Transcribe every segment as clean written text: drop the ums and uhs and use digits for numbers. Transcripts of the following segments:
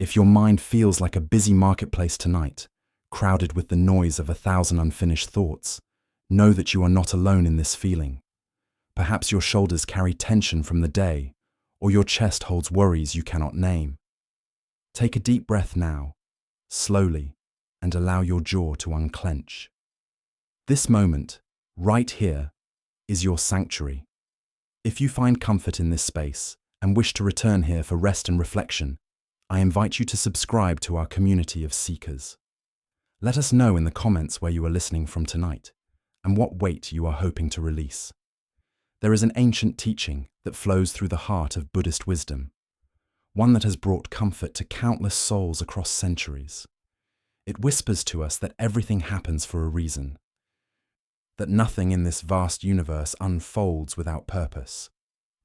If your mind feels like a busy marketplace tonight, crowded with the noise of 1,000 unfinished thoughts, know that you are not alone in this feeling. Perhaps your shoulders carry tension from the day, or your chest holds worries you cannot name. Take a deep breath now, slowly, and allow your jaw to unclench. This moment, right here, is your sanctuary. If you find comfort in this space and wish to return here for rest and reflection, I invite you to subscribe to our community of seekers. Let us know in the comments where you are listening from tonight and what weight you are hoping to release. There is an ancient teaching that flows through the heart of Buddhist wisdom, one that has brought comfort to countless souls across centuries. It whispers to us that everything happens for a reason, that nothing in this vast universe unfolds without purpose.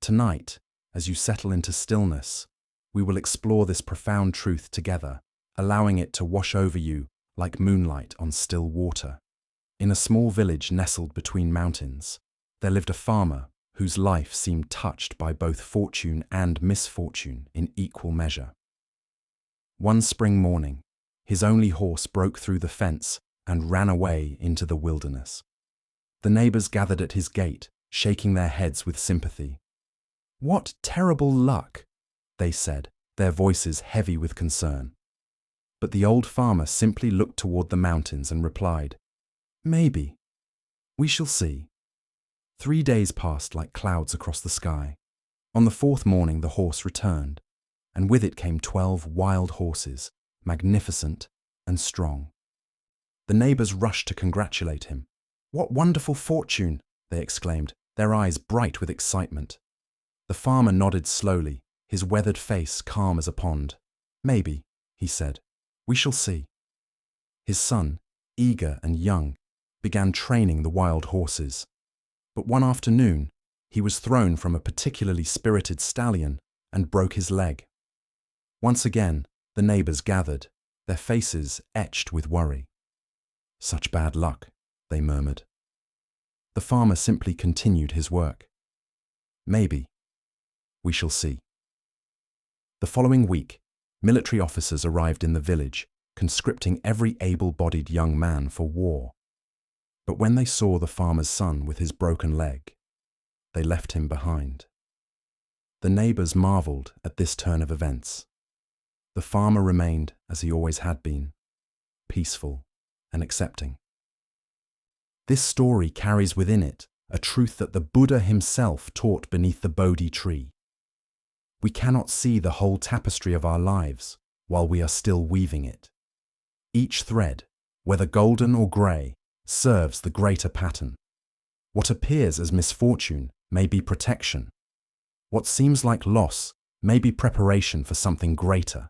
Tonight, as you settle into stillness, we will explore this profound truth together, allowing it to wash over you like moonlight on still water. In a small village nestled between mountains, there lived a farmer whose life seemed touched by both fortune and misfortune in equal measure. One spring morning, his only horse broke through the fence and ran away into the wilderness. The neighbors gathered at his gate, shaking their heads with sympathy. "What terrible luck," they said, their voices heavy with concern. But the old farmer simply looked toward the mountains and replied, "Maybe. We shall see." 3 days passed like clouds across the sky. On the 4th morning the horse returned, and with it came 12 wild horses, magnificent and strong. The neighbors rushed to congratulate him. "What wonderful fortune!" they exclaimed, their eyes bright with excitement. The farmer nodded slowly, his weathered face calm as a pond. "Maybe," he said. "We shall see." His son, eager and young, began training the wild horses. But one afternoon, he was thrown from a particularly spirited stallion and broke his leg. Once again, the neighbors gathered, their faces etched with worry. "Such bad luck," they murmured. The farmer simply continued his work. "Maybe. We shall see." The following week, military officers arrived in the village, conscripting every able-bodied young man for war. But when they saw the farmer's son with his broken leg, they left him behind. The neighbors marveled at this turn of events. The farmer remained as he always had been, peaceful and accepting. This story carries within it a truth that the Buddha himself taught beneath the Bodhi tree. We cannot see the whole tapestry of our lives while we are still weaving it. Each thread, whether golden or grey, serves the greater pattern. What appears as misfortune may be protection. What seems like loss may be preparation for something greater.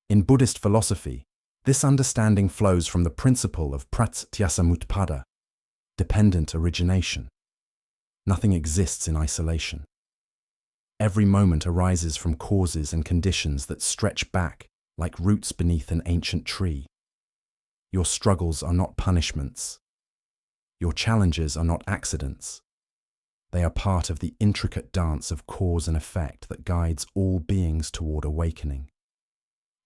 In Buddhist philosophy, this understanding flows from the principle of pratyassamutpada, dependent origination. Nothing exists in isolation. Every moment arises from causes and conditions that stretch back like roots beneath an ancient tree. Your struggles are not punishments. Your challenges are not accidents. They are part of the intricate dance of cause and effect that guides all beings toward awakening.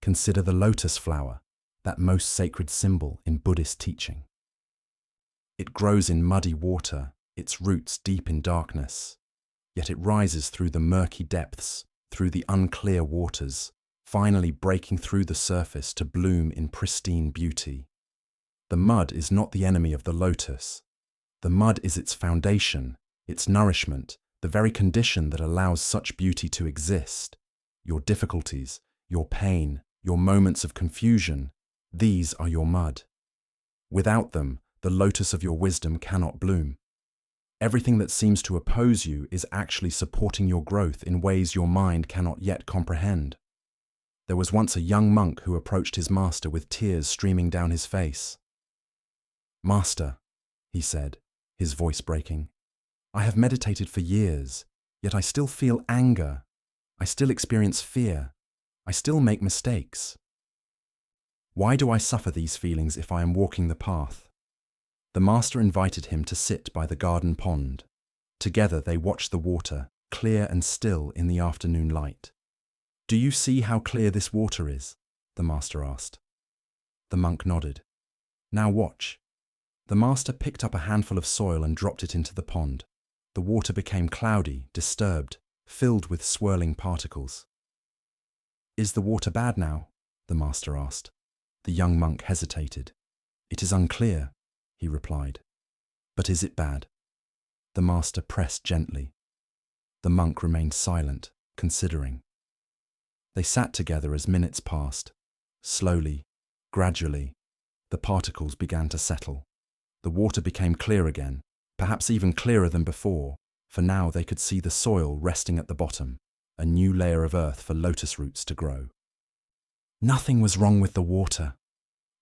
Consider the lotus flower, that most sacred symbol in Buddhist teaching. It grows in muddy water, its roots deep in darkness, yet it rises through the murky depths, through the unclear waters, finally breaking through the surface to bloom in pristine beauty. The mud is not the enemy of the lotus. The mud is its foundation, its nourishment, the very condition that allows such beauty to exist. Your difficulties, your pain, your moments of confusion, these are your mud. Without them, the lotus of your wisdom cannot bloom. Everything that seems to oppose you is actually supporting your growth in ways your mind cannot yet comprehend. There was once a young monk who approached his master with tears streaming down his face. "Master," he said, his voice breaking, "I have meditated for years, yet I still feel anger. I still experience fear. I still make mistakes. Why do I suffer these feelings if I am walking the path?" The master invited him to sit by the garden pond. Together they watched the water, clear and still in the afternoon light. "Do you see how clear this water is?" the master asked. The monk nodded. "Now watch." The master picked up a handful of soil and dropped it into the pond. The water became cloudy, disturbed, filled with swirling particles. "Is the water bad now?" the master asked. The young monk hesitated. "It is unclear," he replied. "But is it bad?" The master pressed gently. The monk remained silent, considering. They sat together as minutes passed. Slowly, gradually, the particles began to settle. The water became clear again, perhaps even clearer than before, for now they could see the soil resting at the bottom, a new layer of earth for lotus roots to grow. "Nothing was wrong with the water,"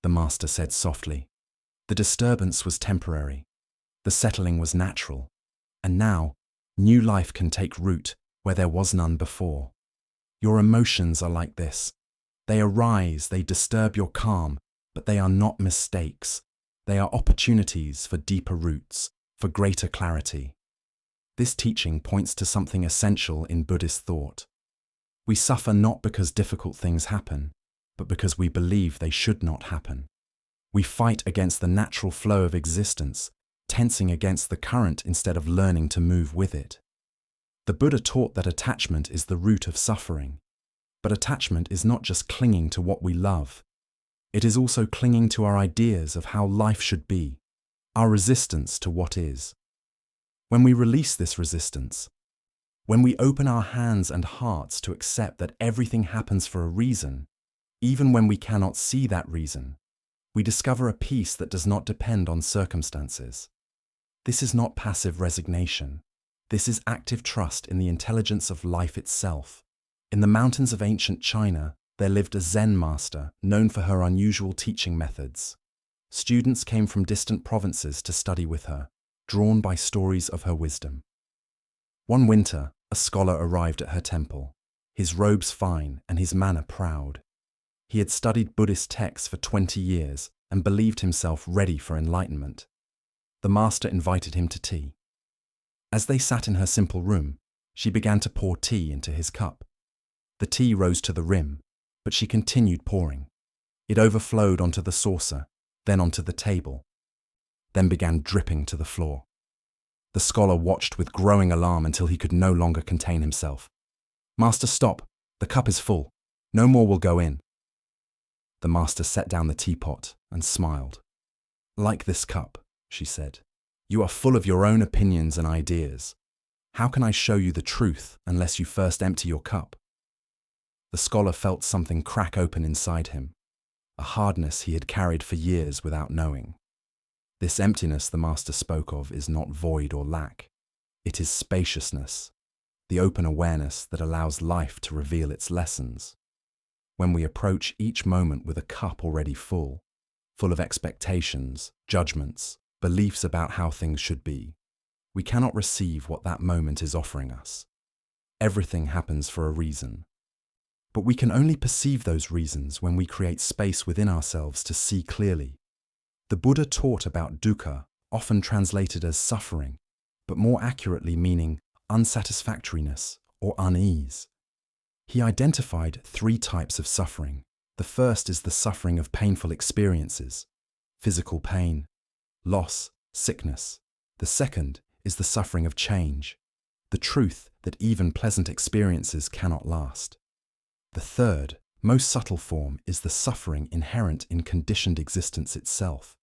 the master said softly. "The disturbance was temporary. The settling was natural. And now, new life can take root where there was none before. Your emotions are like this. They arise, they disturb your calm, but they are not mistakes. They are opportunities for deeper roots, for greater clarity." This teaching points to something essential in Buddhist thought. We suffer not because difficult things happen, but because we believe they should not happen. We fight against the natural flow of existence, tensing against the current instead of learning to move with it. The Buddha taught that attachment is the root of suffering. But attachment is not just clinging to what we love. It is also clinging to our ideas of how life should be, our resistance to what is. When we release this resistance, when we open our hands and hearts to accept that everything happens for a reason, even when we cannot see that reason, we discover a peace that does not depend on circumstances. This is not passive resignation. This is active trust in the intelligence of life itself. In the mountains of ancient China, there lived a Zen master known for her unusual teaching methods. Students came from distant provinces to study with her, drawn by stories of her wisdom. One winter, a scholar arrived at her temple, his robes fine and his manner proud. He had studied Buddhist texts for 20 years and believed himself ready for enlightenment. The master invited him to tea. As they sat in her simple room, she began to pour tea into his cup. The tea rose to the rim, but she continued pouring. It overflowed onto the saucer, then onto the table, then began dripping to the floor. The scholar watched with growing alarm until he could no longer contain himself. "Master, stop! The cup is full. No more will go in." The master set down the teapot and smiled. "Like this cup," she said. "You are full of your own opinions and ideas. How can I show you the truth unless you first empty your cup?" The scholar felt something crack open inside him, a hardness he had carried for years without knowing. This emptiness the master spoke of is not void or lack. It is spaciousness, the open awareness that allows life to reveal its lessons. When we approach each moment with a cup already full of expectations, judgments, beliefs about how things should be, we cannot receive what that moment is offering us. Everything happens for a reason. But we can only perceive those reasons when we create space within ourselves to see clearly. The Buddha taught about dukkha, often translated as suffering, but more accurately meaning unsatisfactoriness or unease. He identified 3 types of suffering. The first is the suffering of painful experiences, physical pain, loss, sickness. The second is the suffering of change, the truth that even pleasant experiences cannot last. The third, most subtle form is the suffering inherent in conditioned existence itself,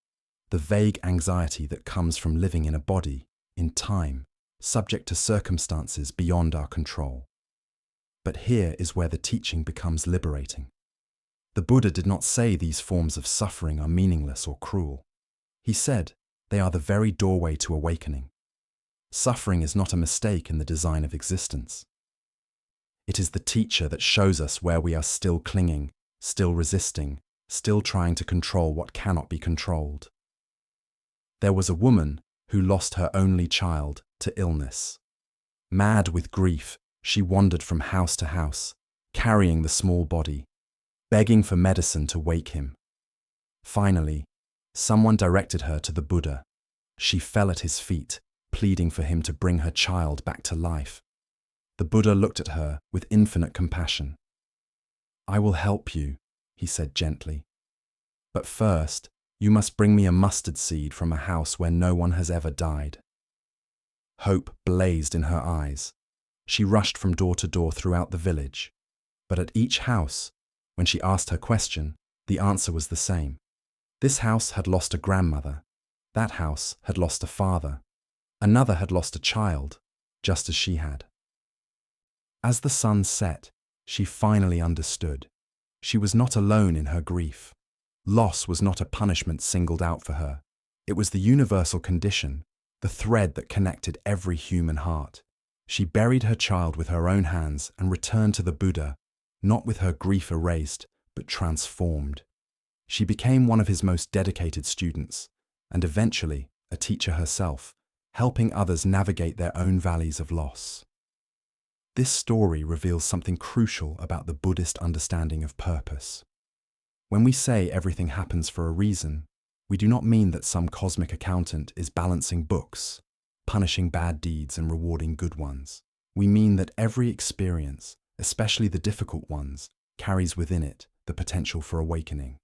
the vague anxiety that comes from living in a body, in time, subject to circumstances beyond our control. But here is where the teaching becomes liberating. The Buddha did not say these forms of suffering are meaningless or cruel. He said they are the very doorway to awakening. Suffering is not a mistake in the design of existence. It is the teacher that shows us where we are still clinging, still resisting, still trying to control what cannot be controlled. There was a woman who lost her only child to illness. Mad with grief, she wandered from house to house, carrying the small body, begging for medicine to wake him. Finally, someone directed her to the Buddha. She fell at his feet, pleading for him to bring her child back to life. The Buddha looked at her with infinite compassion. "I will help you," he said gently. "But first, you must bring me a mustard seed from a house where no one has ever died." Hope blazed in her eyes. She rushed from door to door throughout the village. But at each house, when she asked her question, the answer was the same. This house had lost a grandmother. That house had lost a father. Another had lost a child, just as she had. As the sun set, she finally understood. She was not alone in her grief. Loss was not a punishment singled out for her. It was the universal condition, the thread that connected every human heart. She buried her child with her own hands and returned to the Buddha, not with her grief erased, but transformed. She became one of his most dedicated students, and eventually a teacher herself, helping others navigate their own valleys of loss. This story reveals something crucial about the Buddhist understanding of purpose. When we say everything happens for a reason, we do not mean that some cosmic accountant is balancing books, punishing bad deeds and rewarding good ones. We mean that every experience, especially the difficult ones, carries within it the potential for awakening.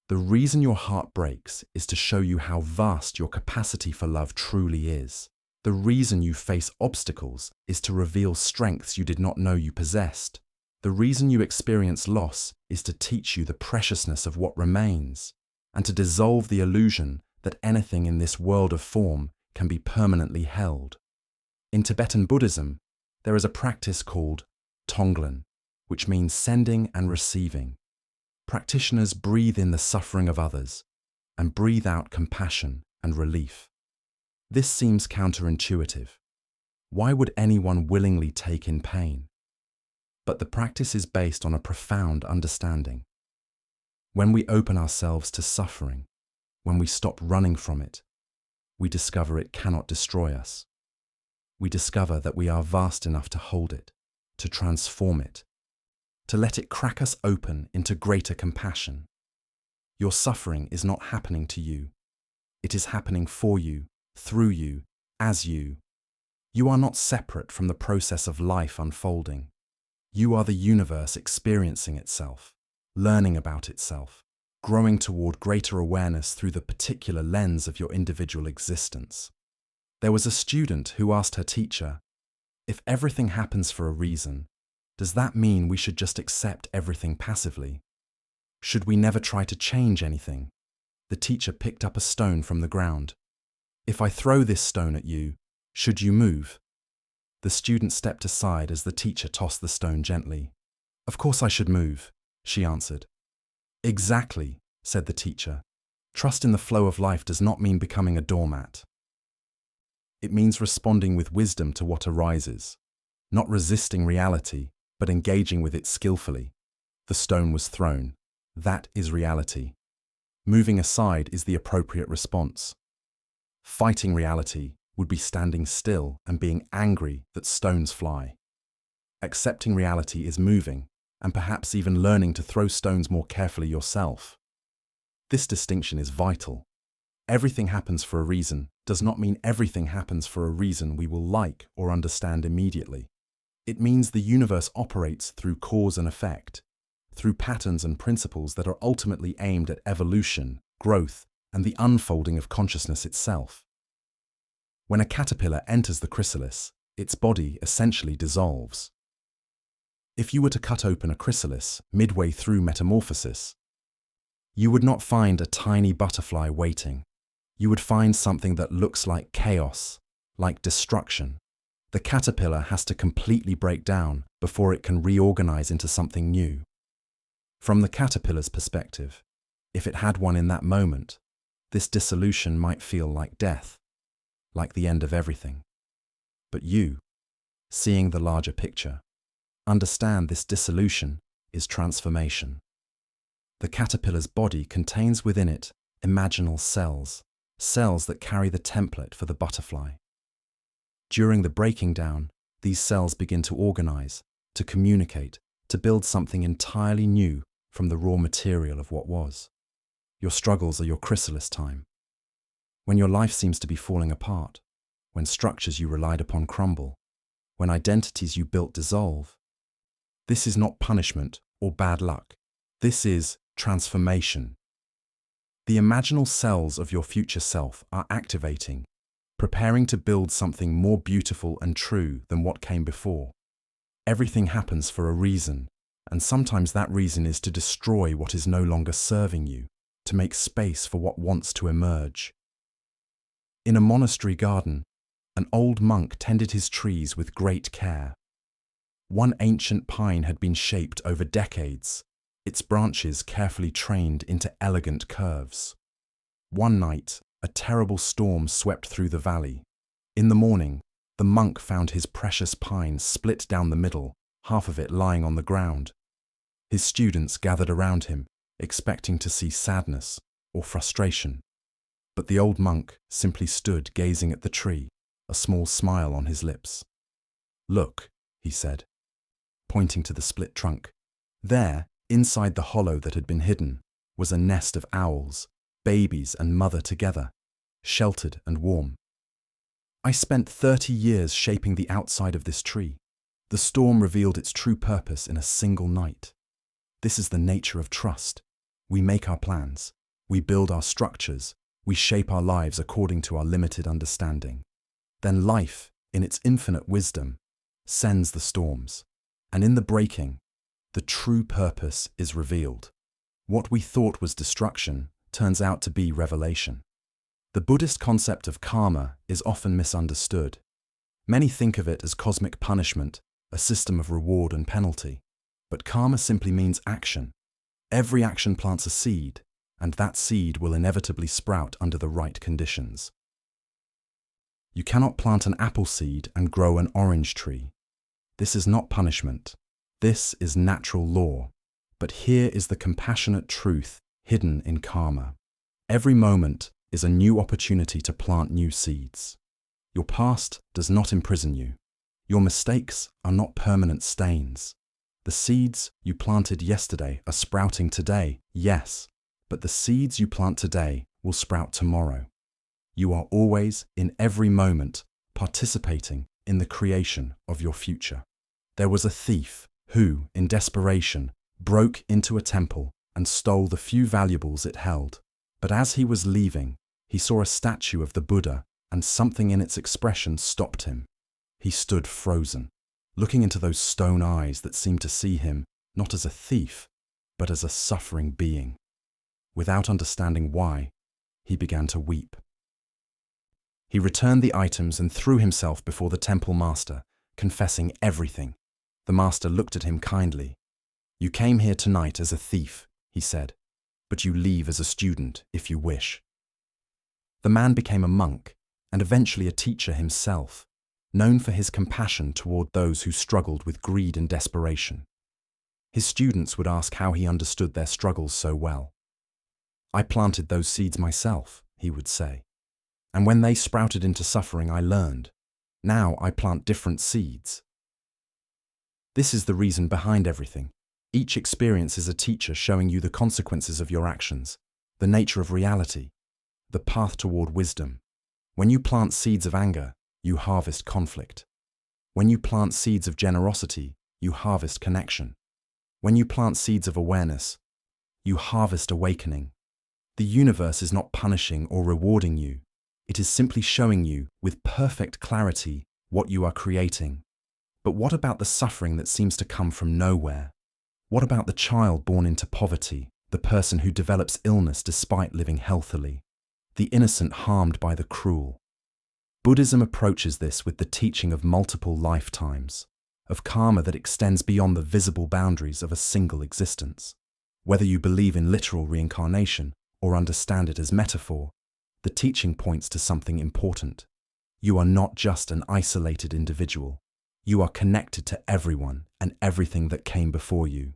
The reason your heart breaks is to show you how vast your capacity for love truly is. The reason you face obstacles is to reveal strengths you did not know you possessed. The reason you experience loss is to teach you the preciousness of what remains, and to dissolve the illusion that anything in this world of form can be permanently held. In Tibetan Buddhism, there is a practice called Tonglen, which means sending and receiving. Practitioners breathe in the suffering of others and breathe out compassion and relief. This seems counterintuitive. Why would anyone willingly take in pain? But the practice is based on a profound understanding. When we open ourselves to suffering, when we stop running from it, we discover it cannot destroy us. We discover that we are vast enough to hold it, to transform it, to let it crack us open into greater compassion. Your suffering is not happening to you. It is happening for you, through you, as you. You are not separate from the process of life unfolding. You are the universe experiencing itself, learning about itself, growing toward greater awareness through the particular lens of your individual existence. There was a student who asked her teacher, "If everything happens for a reason, does that mean we should just accept everything passively? Should we never try to change anything?" The teacher picked up a stone from the ground. "If I throw this stone at you, should you move?" The student stepped aside as the teacher tossed the stone gently. "Of course I should move," she answered. "Exactly," said the teacher. "Trust in the flow of life does not mean becoming a doormat. It means responding with wisdom to what arises, not resisting reality, but engaging with it skillfully." The stone was thrown. That is reality. Moving aside is the appropriate response. Fighting reality would be standing still and being angry that stones fly. Accepting reality is moving, and perhaps even learning to throw stones more carefully yourself. This distinction is vital. Everything happens for a reason does not mean everything happens for a reason we will like or understand immediately. It means the universe operates through cause and effect, through patterns and principles that are ultimately aimed at evolution, growth, and the unfolding of consciousness itself. When a caterpillar enters the chrysalis, its body essentially dissolves. If you were to cut open a chrysalis midway through metamorphosis, you would not find a tiny butterfly waiting. You would find something that looks like chaos, like destruction. The caterpillar has to completely break down before it can reorganize into something new. From the caterpillar's perspective, if it had one in that moment, this dissolution might feel like death, like the end of everything. But you, seeing the larger picture, understand this dissolution is transformation. The caterpillar's body contains within it imaginal cells, cells that carry the template for the butterfly. During the breaking down, these cells begin to organize, to communicate, to build something entirely new from the raw material of what was. Your struggles are your chrysalis time. When your life seems to be falling apart, when structures you relied upon crumble, when identities you built dissolve, this is not punishment or bad luck. This is transformation. The imaginal cells of your future self are activating, preparing to build something more beautiful and true than what came before. Everything happens for a reason, and sometimes that reason is to destroy what is no longer serving you, to make space for what wants to emerge. In a monastery garden, an old monk tended his trees with great care. One ancient pine had been shaped over decades, its branches carefully trained into elegant curves. One night, a terrible storm swept through the valley. In the morning, the monk found his precious pine split down the middle, half of it lying on the ground. His students gathered around him, expecting to see sadness or frustration. But the old monk simply stood gazing at the tree, a small smile on his lips. "Look," he said, pointing to the split trunk. There, inside the hollow that had been hidden, was a nest of owls, babies and mother together, sheltered and warm. "I spent 30 years shaping the outside of this tree. The storm revealed its true purpose in a single night. This is the nature of trust. We make our plans, we build our structures, we shape our lives according to our limited understanding. Then life, in its infinite wisdom, sends the storms, and in the breaking, the true purpose is revealed. What we thought was destruction turns out to be revelation." The Buddhist concept of karma is often misunderstood. Many think of it as cosmic punishment, a system of reward and penalty. But karma simply means action. Every action plants a seed, and that seed will inevitably sprout under the right conditions. You cannot plant an apple seed and grow an orange tree. This is not punishment. This is natural law. But here is the compassionate truth hidden in karma. Every moment is a new opportunity to plant new seeds. Your past does not imprison you. Your mistakes are not permanent stains. The seeds you planted yesterday are sprouting today, yes, but the seeds you plant today will sprout tomorrow. You are always, in every moment, participating in the creation of your future. There was a thief who, in desperation, broke into a temple and stole the few valuables it held. But as he was leaving, he saw a statue of the Buddha, and something in its expression stopped him. He stood frozen, looking into those stone eyes that seemed to see him not as a thief, but as a suffering being. Without understanding why, he began to weep. He returned the items and threw himself before the temple master, confessing everything. The master looked at him kindly. "You came here tonight as a thief," he said, "but you leave as a student if you wish." The man became a monk, and eventually a teacher himself, known for his compassion toward those who struggled with greed and desperation. His students would ask how he understood their struggles so well. "I planted those seeds myself," he would say. "And when they sprouted into suffering, I learned. Now I plant different seeds." This is the reason behind everything. Each experience is a teacher showing you the consequences of your actions, the nature of reality, the path toward wisdom. When you plant seeds of anger, you harvest conflict. When you plant seeds of generosity, you harvest connection. When you plant seeds of awareness, you harvest awakening. The universe is not punishing or rewarding you. It is simply showing you, with perfect clarity, what you are creating. But what about the suffering that seems to come from nowhere? What about the child born into poverty, the person who develops illness despite living healthily, the innocent harmed by the cruel? Buddhism approaches this with the teaching of multiple lifetimes, of karma that extends beyond the visible boundaries of a single existence. Whether you believe in literal reincarnation or understand it as metaphor, the teaching points to something important. You are not just an isolated individual. You are connected to everyone and everything that came before you.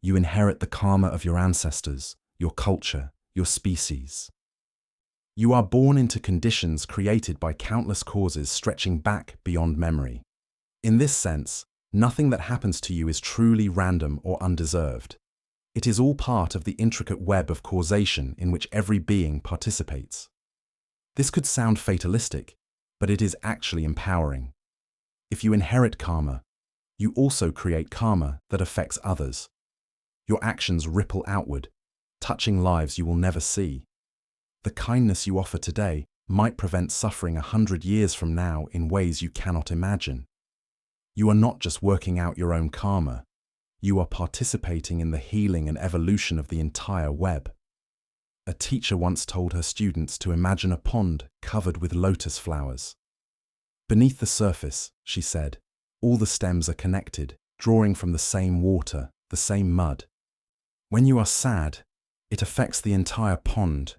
You inherit the karma of your ancestors, your culture, your species. You are born into conditions created by countless causes stretching back beyond memory. In this sense, nothing that happens to you is truly random or undeserved. It is all part of the intricate web of causation in which every being participates. This could sound fatalistic, but it is actually empowering. If you inherit karma, you also create karma that affects others. Your actions ripple outward, touching lives you will never see. The kindness you offer today might prevent suffering 100 years from now in ways you cannot imagine. You are not just working out your own karma, you are participating in the healing and evolution of the entire web. A teacher once told her students to imagine a pond covered with lotus flowers. Beneath the surface, she said, all the stems are connected, drawing from the same water, the same mud. When you are sad, it affects the entire pond.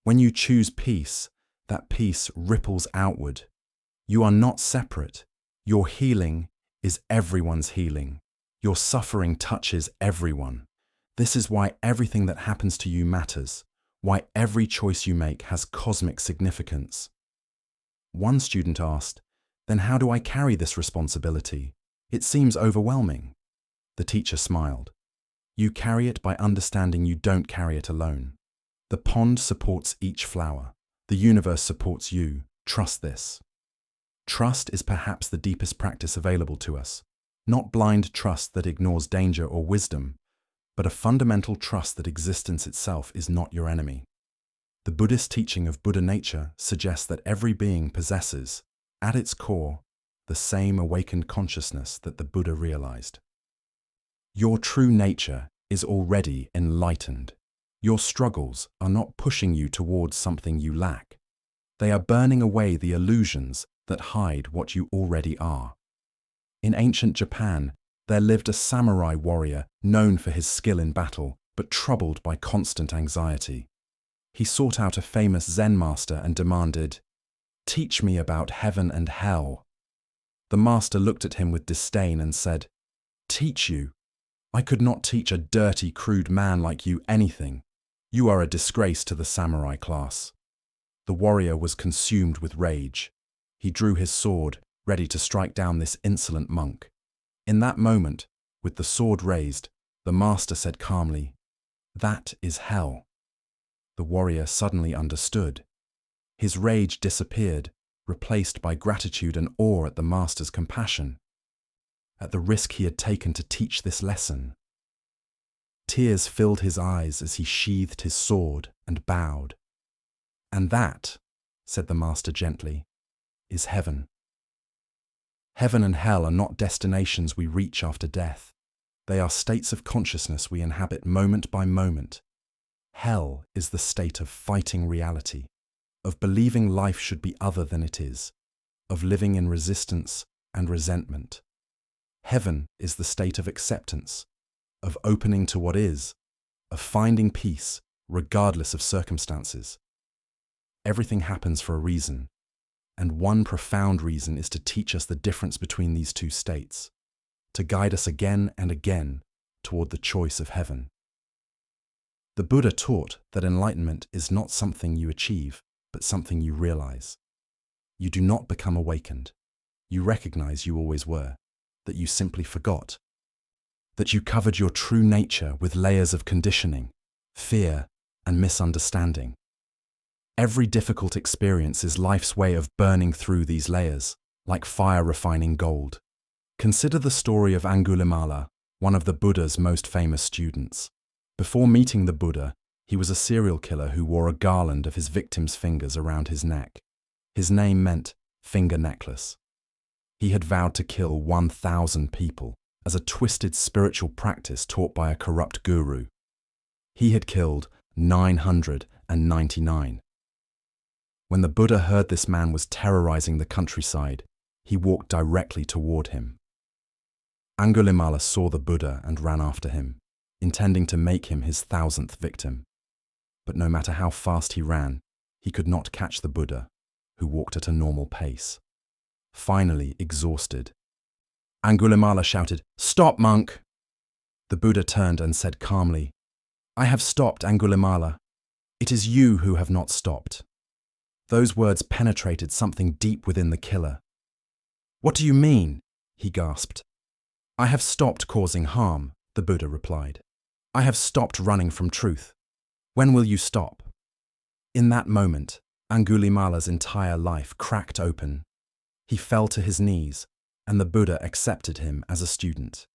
When you choose peace, that peace ripples outward. You are not separate. Your healing is everyone's healing. Your suffering touches everyone. This is why everything that happens to you matters, why every choice you make has cosmic significance. One student asked, "Then how do I carry this responsibility? It seems overwhelming." The teacher smiled. "You carry it by understanding you don't carry it alone. The pond supports each flower. The universe supports you. Trust this." Trust is perhaps the deepest practice available to us. Not blind trust that ignores danger or wisdom, but a fundamental trust that existence itself is not your enemy. The Buddhist teaching of Buddha nature suggests that every being possesses, at its core, the same awakened consciousness that the Buddha realized. Your true nature is already enlightened. Your struggles are not pushing you towards something you lack. They are burning away the illusions that hide what you already are. In ancient Japan, there lived a samurai warrior known for his skill in battle, but troubled by constant anxiety. He sought out a famous Zen master and demanded, "Teach me about heaven and hell." The master looked at him with disdain and said, "Teach you? I could not teach a dirty, crude man like you anything. You are a disgrace to the samurai class." The warrior was consumed with rage. He drew his sword, ready to strike down this insolent monk. In that moment, with the sword raised, the master said calmly, "That is hell." The warrior suddenly understood. His rage disappeared, replaced by gratitude and awe at the master's compassion, at the risk he had taken to teach this lesson. Tears filled his eyes as he sheathed his sword and bowed. "And that," said the master gently, "is heaven." Heaven and hell are not destinations we reach after death. They are states of consciousness we inhabit moment by moment. Hell is the state of fighting reality, of believing life should be other than it is, of living in resistance and resentment. Heaven is the state of acceptance, of opening to what is, of finding peace regardless of circumstances. Everything happens for a reason, and one profound reason is to teach us the difference between these two states, to guide us again and again toward the choice of heaven. The Buddha taught that enlightenment is not something you achieve, but something you realize. You do not become awakened. You recognize you always were, that you simply forgot, that you covered your true nature with layers of conditioning, fear, and misunderstanding. Every difficult experience is life's way of burning through these layers, like fire refining gold. Consider the story of Angulimala, one of the Buddha's most famous students. Before meeting the Buddha, he was a serial killer who wore a garland of his victims' fingers around his neck. His name meant finger necklace. He had vowed to kill 1,000 people as a twisted spiritual practice taught by a corrupt guru. He had killed 999. When the Buddha heard this man was terrorizing the countryside, he walked directly toward him. Angulimala saw the Buddha and ran after him, intending to make him his 1,000th victim. But no matter how fast he ran, he could not catch the Buddha, who walked at a normal pace. Finally, exhausted, Angulimala shouted, "Stop, monk!" The Buddha turned and said calmly, "I have stopped, Angulimala. It is you who have not stopped." Those words penetrated something deep within the killer. "What do you mean?" he gasped. "I have stopped causing harm," the Buddha replied. "I have stopped running from truth. When will you stop?" In that moment, Angulimala's entire life cracked open. He fell to his knees, and the Buddha accepted him as a student.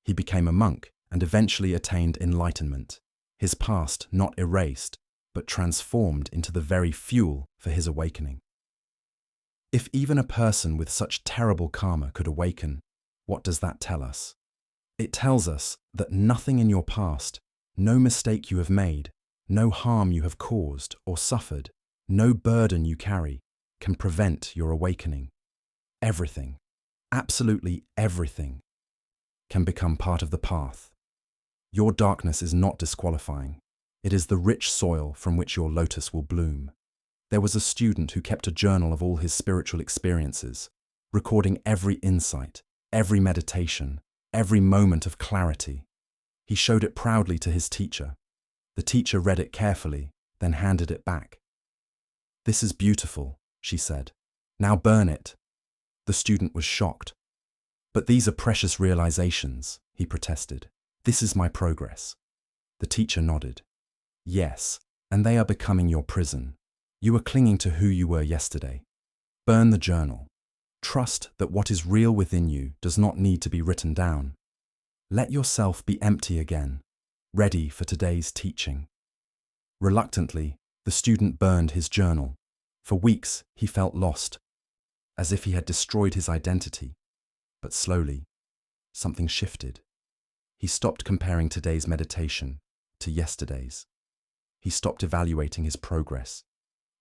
He became a monk and eventually attained enlightenment, his past not erased, but transformed into the very fuel for his awakening. If even a person with such terrible karma could awaken, what does that tell us? It tells us that nothing in your past, no mistake you have made, no harm you have caused or suffered, no burden you carry, can prevent your awakening. Everything, absolutely everything, can become part of the path. Your darkness is not disqualifying. It is the rich soil from which your lotus will bloom. There was a student who kept a journal of all his spiritual experiences, recording every insight, every meditation, every moment of clarity. He showed it proudly to his teacher. The teacher read it carefully, then handed it back. "This is beautiful," she said. "Now burn it." The student was shocked. "But these are precious realizations," he protested. "This is my progress." The teacher nodded. "Yes, and they are becoming your prison. You are clinging to who you were yesterday. Burn the journal. Trust that what is real within you does not need to be written down. Let yourself be empty again, ready for today's teaching." Reluctantly, the student burned his journal. For weeks, he felt lost, as if he had destroyed his identity. But slowly, something shifted. He stopped comparing today's meditation to yesterday's. He stopped evaluating his progress.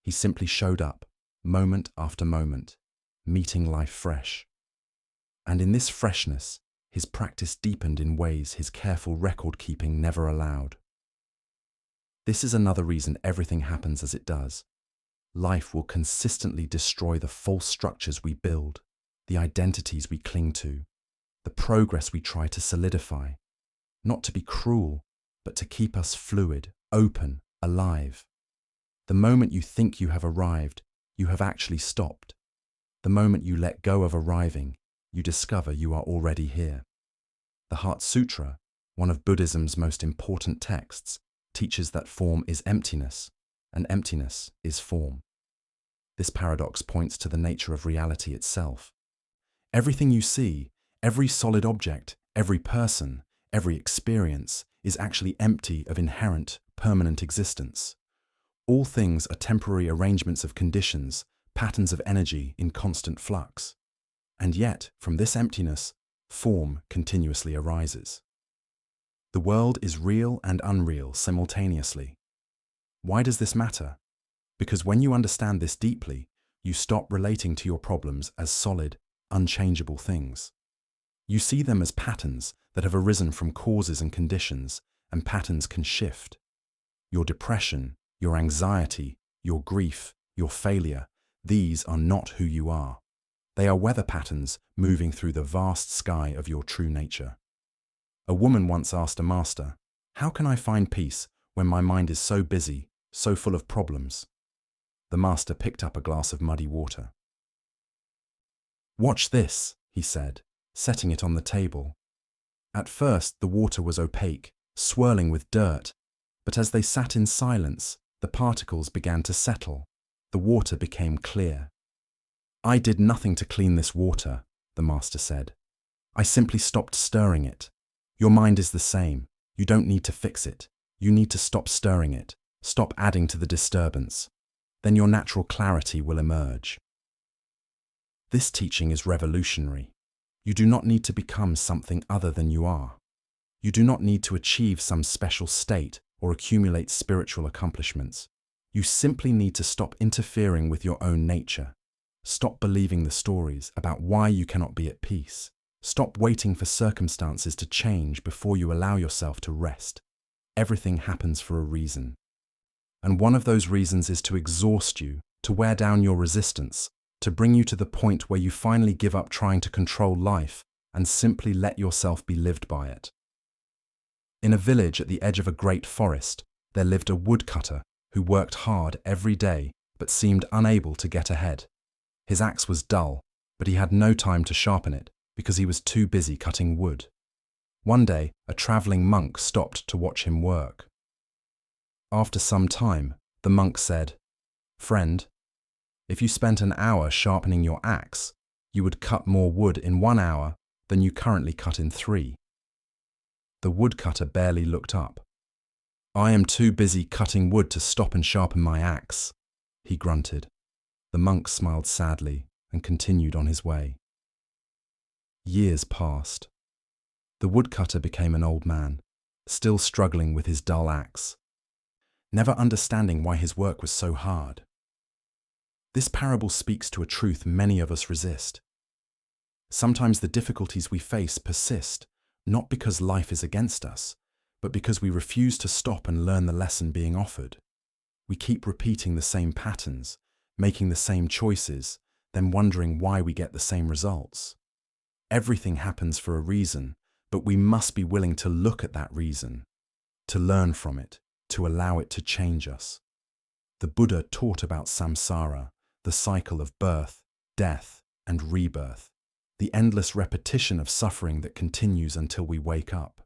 He simply showed up, moment after moment, meeting life fresh. And in this freshness, his practice deepened in ways his careful record-keeping never allowed. This is another reason everything happens as it does. Life will consistently destroy the false structures we build, the identities we cling to, the progress we try to solidify, not to be cruel, but to keep us fluid, open, alive. The moment you think you have arrived, you have actually stopped. The moment you let go of arriving, you discover you are already here. The Heart Sutra, one of Buddhism's most important texts, teaches that form is emptiness, and emptiness is form. This paradox points to the nature of reality itself. Everything you see, every solid object, every person, every experience, is actually empty of inherent, permanent existence. All things are temporary arrangements of conditions, patterns of energy in constant flux. And yet, from this emptiness, form continuously arises. The world is real and unreal simultaneously. Why does this matter? Because when you understand this deeply, you stop relating to your problems as solid, unchangeable things. You see them as patterns that have arisen from causes and conditions, and patterns can shift. Your depression, your anxiety, your grief, your failure, these are not who you are. They are weather patterns moving through the vast sky of your true nature. A woman once asked a master, "How can I find peace when my mind is so busy, so full of problems?" The master picked up a glass of muddy water. "Watch this," he said, setting it on the table. At first, the water was opaque, swirling with dirt, but as they sat in silence, the particles began to settle. The water became clear. "I did nothing to clean this water," the master said. "I simply stopped stirring it. Your mind is the same. You don't need to fix it. You need to stop stirring it. Stop adding to the disturbance. Then your natural clarity will emerge." This teaching is revolutionary. You do not need to become something other than you are. You do not need to achieve some special state or accumulate spiritual accomplishments. You simply need to stop interfering with your own nature. Stop believing the stories about why you cannot be at peace. Stop waiting for circumstances to change before you allow yourself to rest. Everything happens for a reason. And one of those reasons is to exhaust you, to wear down your resistance, to bring you to the point where you finally give up trying to control life and simply let yourself be lived by it. In a village at the edge of a great forest, there lived a woodcutter who worked hard every day but seemed unable to get ahead. His axe was dull, but he had no time to sharpen it because he was too busy cutting wood. One day, a traveling monk stopped to watch him work. After some time, the monk said, "Friend, if you spent an hour sharpening your axe, you would cut more wood in 1 hour than you currently cut in 3. The woodcutter barely looked up. "I am too busy cutting wood to stop and sharpen my axe," he grunted. The monk smiled sadly and continued on his way. Years passed. The woodcutter became an old man, still struggling with his dull axe, never understanding why his work was so hard. This parable speaks to a truth many of us resist. Sometimes the difficulties we face persist, not because life is against us, but because we refuse to stop and learn the lesson being offered. We keep repeating the same patterns, making the same choices, then wondering why we get the same results. Everything happens for a reason, but we must be willing to look at that reason, to learn from it, to allow it to change us. The Buddha taught about samsara, the cycle of birth, death, and rebirth, the endless repetition of suffering that continues until we wake up.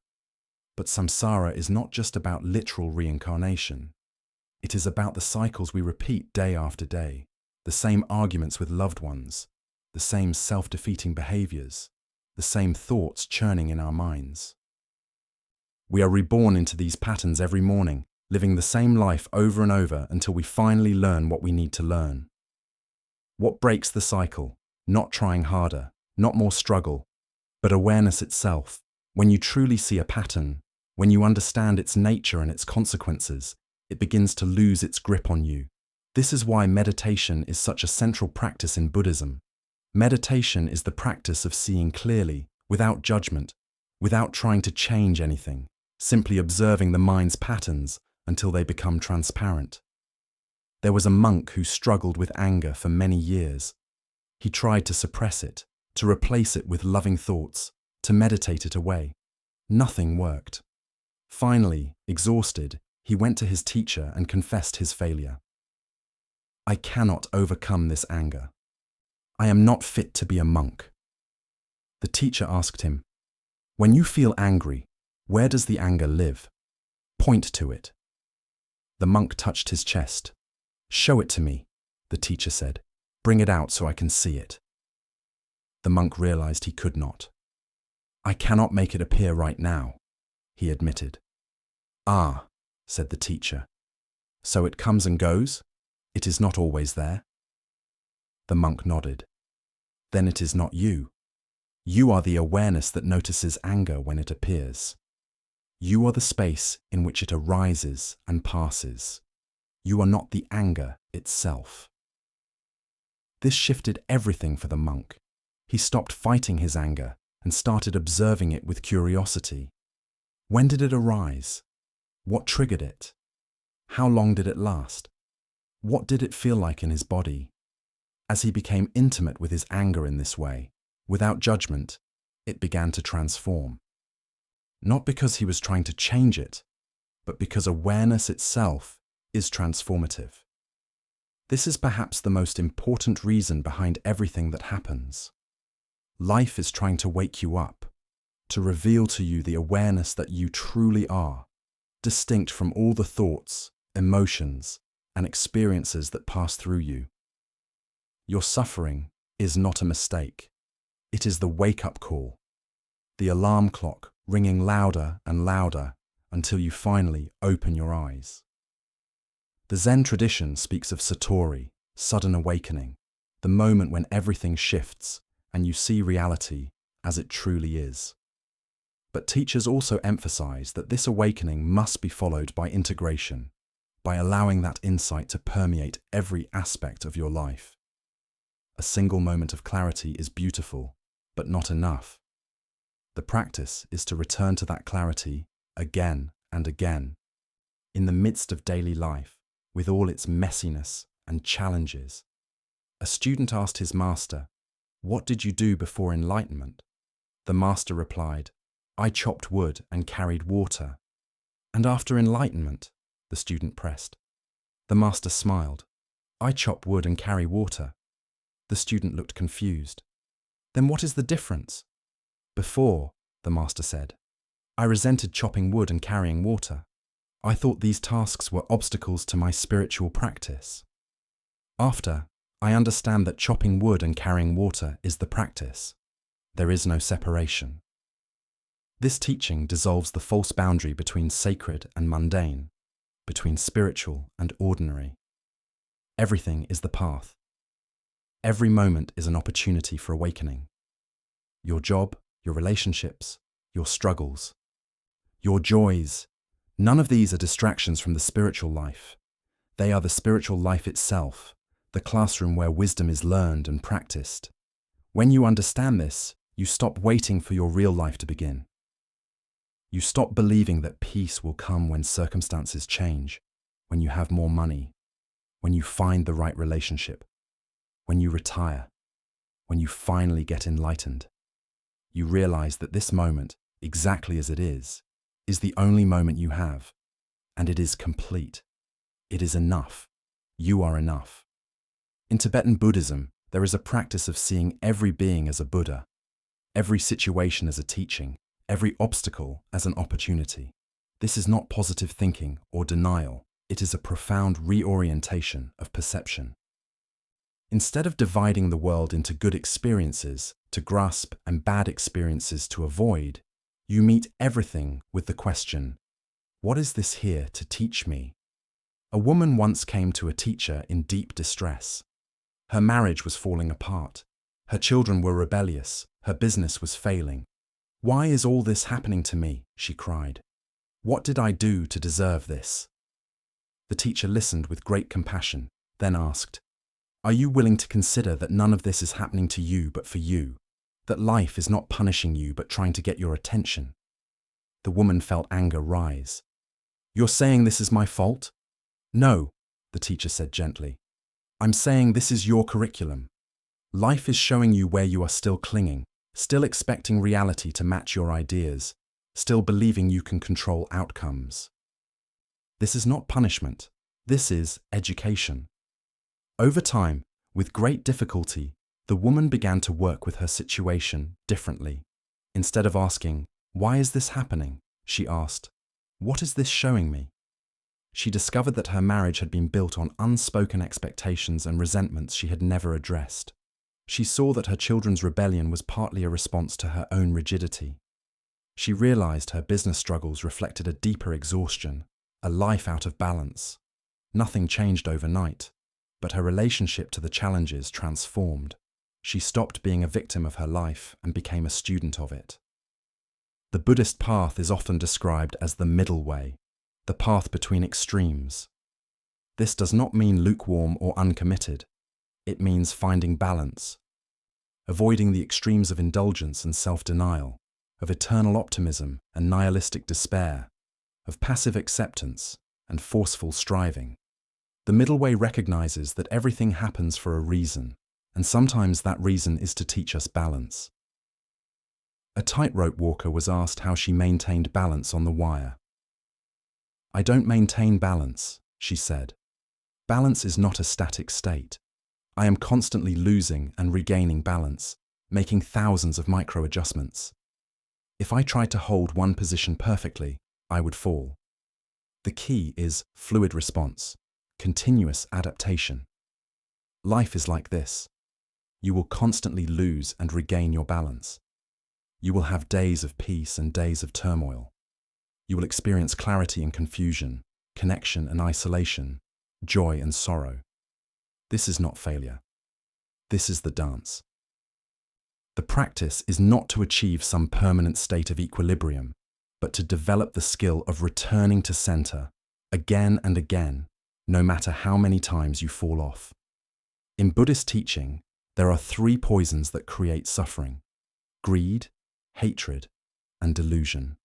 But samsara is not just about literal reincarnation. It is about the cycles we repeat day after day, the same arguments with loved ones, the same self-defeating behaviors, the same thoughts churning in our minds. We are reborn into these patterns every morning, living the same life over and over until we finally learn what we need to learn. What breaks the cycle? Not trying harder, not more struggle, but awareness itself. When you truly see a pattern, when you understand its nature and its consequences, it begins to lose its grip on you. This is why meditation is such a central practice in Buddhism. Meditation is the practice of seeing clearly, without judgment, without trying to change anything, simply observing the mind's patterns until they become transparent. There was a monk who struggled with anger for many years. He tried to suppress it, to replace it with loving thoughts, to meditate it away. Nothing worked. Finally, exhausted, he went to his teacher and confessed his failure. "I cannot overcome this anger. I am not fit to be a monk." The teacher asked him, "When you feel angry, where does the anger live? Point to it." The monk touched his chest. "Show it to me," the teacher said. "Bring it out so I can see it." The monk realized he could not. "I cannot make it appear right now," he admitted. "Ah," said the teacher. "So it comes and goes? It is not always there?" The monk nodded. "Then it is not you. You are the awareness that notices anger when it appears. You are the space in which it arises and passes. You are not the anger itself." This shifted everything for the monk. He stopped fighting his anger and started observing it with curiosity. When did it arise? What triggered it? How long did it last? What did it feel like in his body? As he became intimate with his anger in this way, without judgment, it began to transform. Not because he was trying to change it, but because awareness itself is transformative. This is perhaps the most important reason behind everything that happens. Life is trying to wake you up, to reveal to you the awareness that you truly are, distinct from all the thoughts, emotions, and experiences that pass through you. Your suffering is not a mistake. It is the wake-up call, the alarm clock ringing louder and louder until you finally open your eyes. The Zen tradition speaks of satori, sudden awakening, the moment when everything shifts and you see reality as it truly is. But teachers also emphasize that this awakening must be followed by integration, by allowing that insight to permeate every aspect of your life. A single moment of clarity is beautiful, but not enough. The practice is to return to that clarity again and again, in the midst of daily life, with all its messiness and challenges. A student asked his master, "What did you do before enlightenment?" The master replied, "I chopped wood and carried water." "And after enlightenment?" the student pressed. The master smiled. "I chop wood and carry water." The student looked confused. "Then what is the difference?" "Before," the master said, "I resented chopping wood and carrying water. I thought these tasks were obstacles to my spiritual practice. After, I understand that chopping wood and carrying water is the practice. There is no separation." This teaching dissolves the false boundary between sacred and mundane, between spiritual and ordinary. Everything is the path. Every moment is an opportunity for awakening. Your job, your relationships, your struggles, your joys, none of these are distractions from the spiritual life. They are the spiritual life itself, the classroom where wisdom is learned and practiced. When you understand this, you stop waiting for your real life to begin. You stop believing that peace will come when circumstances change, when you have more money, when you find the right relationship, when you retire, when you finally get enlightened. You realize that this moment, exactly as it is the only moment you have, and it is complete. It is enough. You are enough. In Tibetan Buddhism, there is a practice of seeing every being as a Buddha, every situation as a teaching, every obstacle as an opportunity. This is not positive thinking or denial. It is a profound reorientation of perception. Instead of dividing the world into good experiences to grasp and bad experiences to avoid, you meet everything with the question, what is this here to teach me? A woman once came to a teacher in deep distress. Her marriage was falling apart. Her children were rebellious. Her business was failing. Why is all this happening to me? She cried. What did I do to deserve this? The teacher listened with great compassion, then asked, are you willing to consider that none of this is happening to you but for you? That life is not punishing you but trying to get your attention? The woman felt anger rise. You're saying this is my fault? No, the teacher said gently. I'm saying this is your curriculum. Life is showing you where you are still clinging, still expecting reality to match your ideas, still believing you can control outcomes. This is not punishment. This is education. Over time, with great difficulty, the woman began to work with her situation differently. Instead of asking, why is this happening? She asked, what is this showing me? She discovered that her marriage had been built on unspoken expectations and resentments she had never addressed. She saw that her children's rebellion was partly a response to her own rigidity. She realized her business struggles reflected a deeper exhaustion, a life out of balance. Nothing changed overnight, but her relationship to the challenges transformed. She stopped being a victim of her life and became a student of it. The Buddhist path is often described as the middle way, the path between extremes. This does not mean lukewarm or uncommitted. It means finding balance, avoiding the extremes of indulgence and self-denial, of eternal optimism and nihilistic despair, of passive acceptance and forceful striving. The middle way recognizes that everything happens for a reason, and sometimes that reason is to teach us balance. A tightrope walker was asked how she maintained balance on the wire. I don't maintain balance, she said. Balance is not a static state. I am constantly losing and regaining balance, making thousands of micro-adjustments. If I tried to hold one position perfectly, I would fall. The key is fluid response, continuous adaptation. Life is like this. You will constantly lose and regain your balance. You will have days of peace and days of turmoil. You will experience clarity and confusion, connection and isolation, joy and sorrow. This is not failure. This is the dance. The practice is not to achieve some permanent state of equilibrium, but to develop the skill of returning to center again and again, no matter how many times you fall off. In Buddhist teaching, there are 3 poisons that create suffering: greed, hatred, and delusion.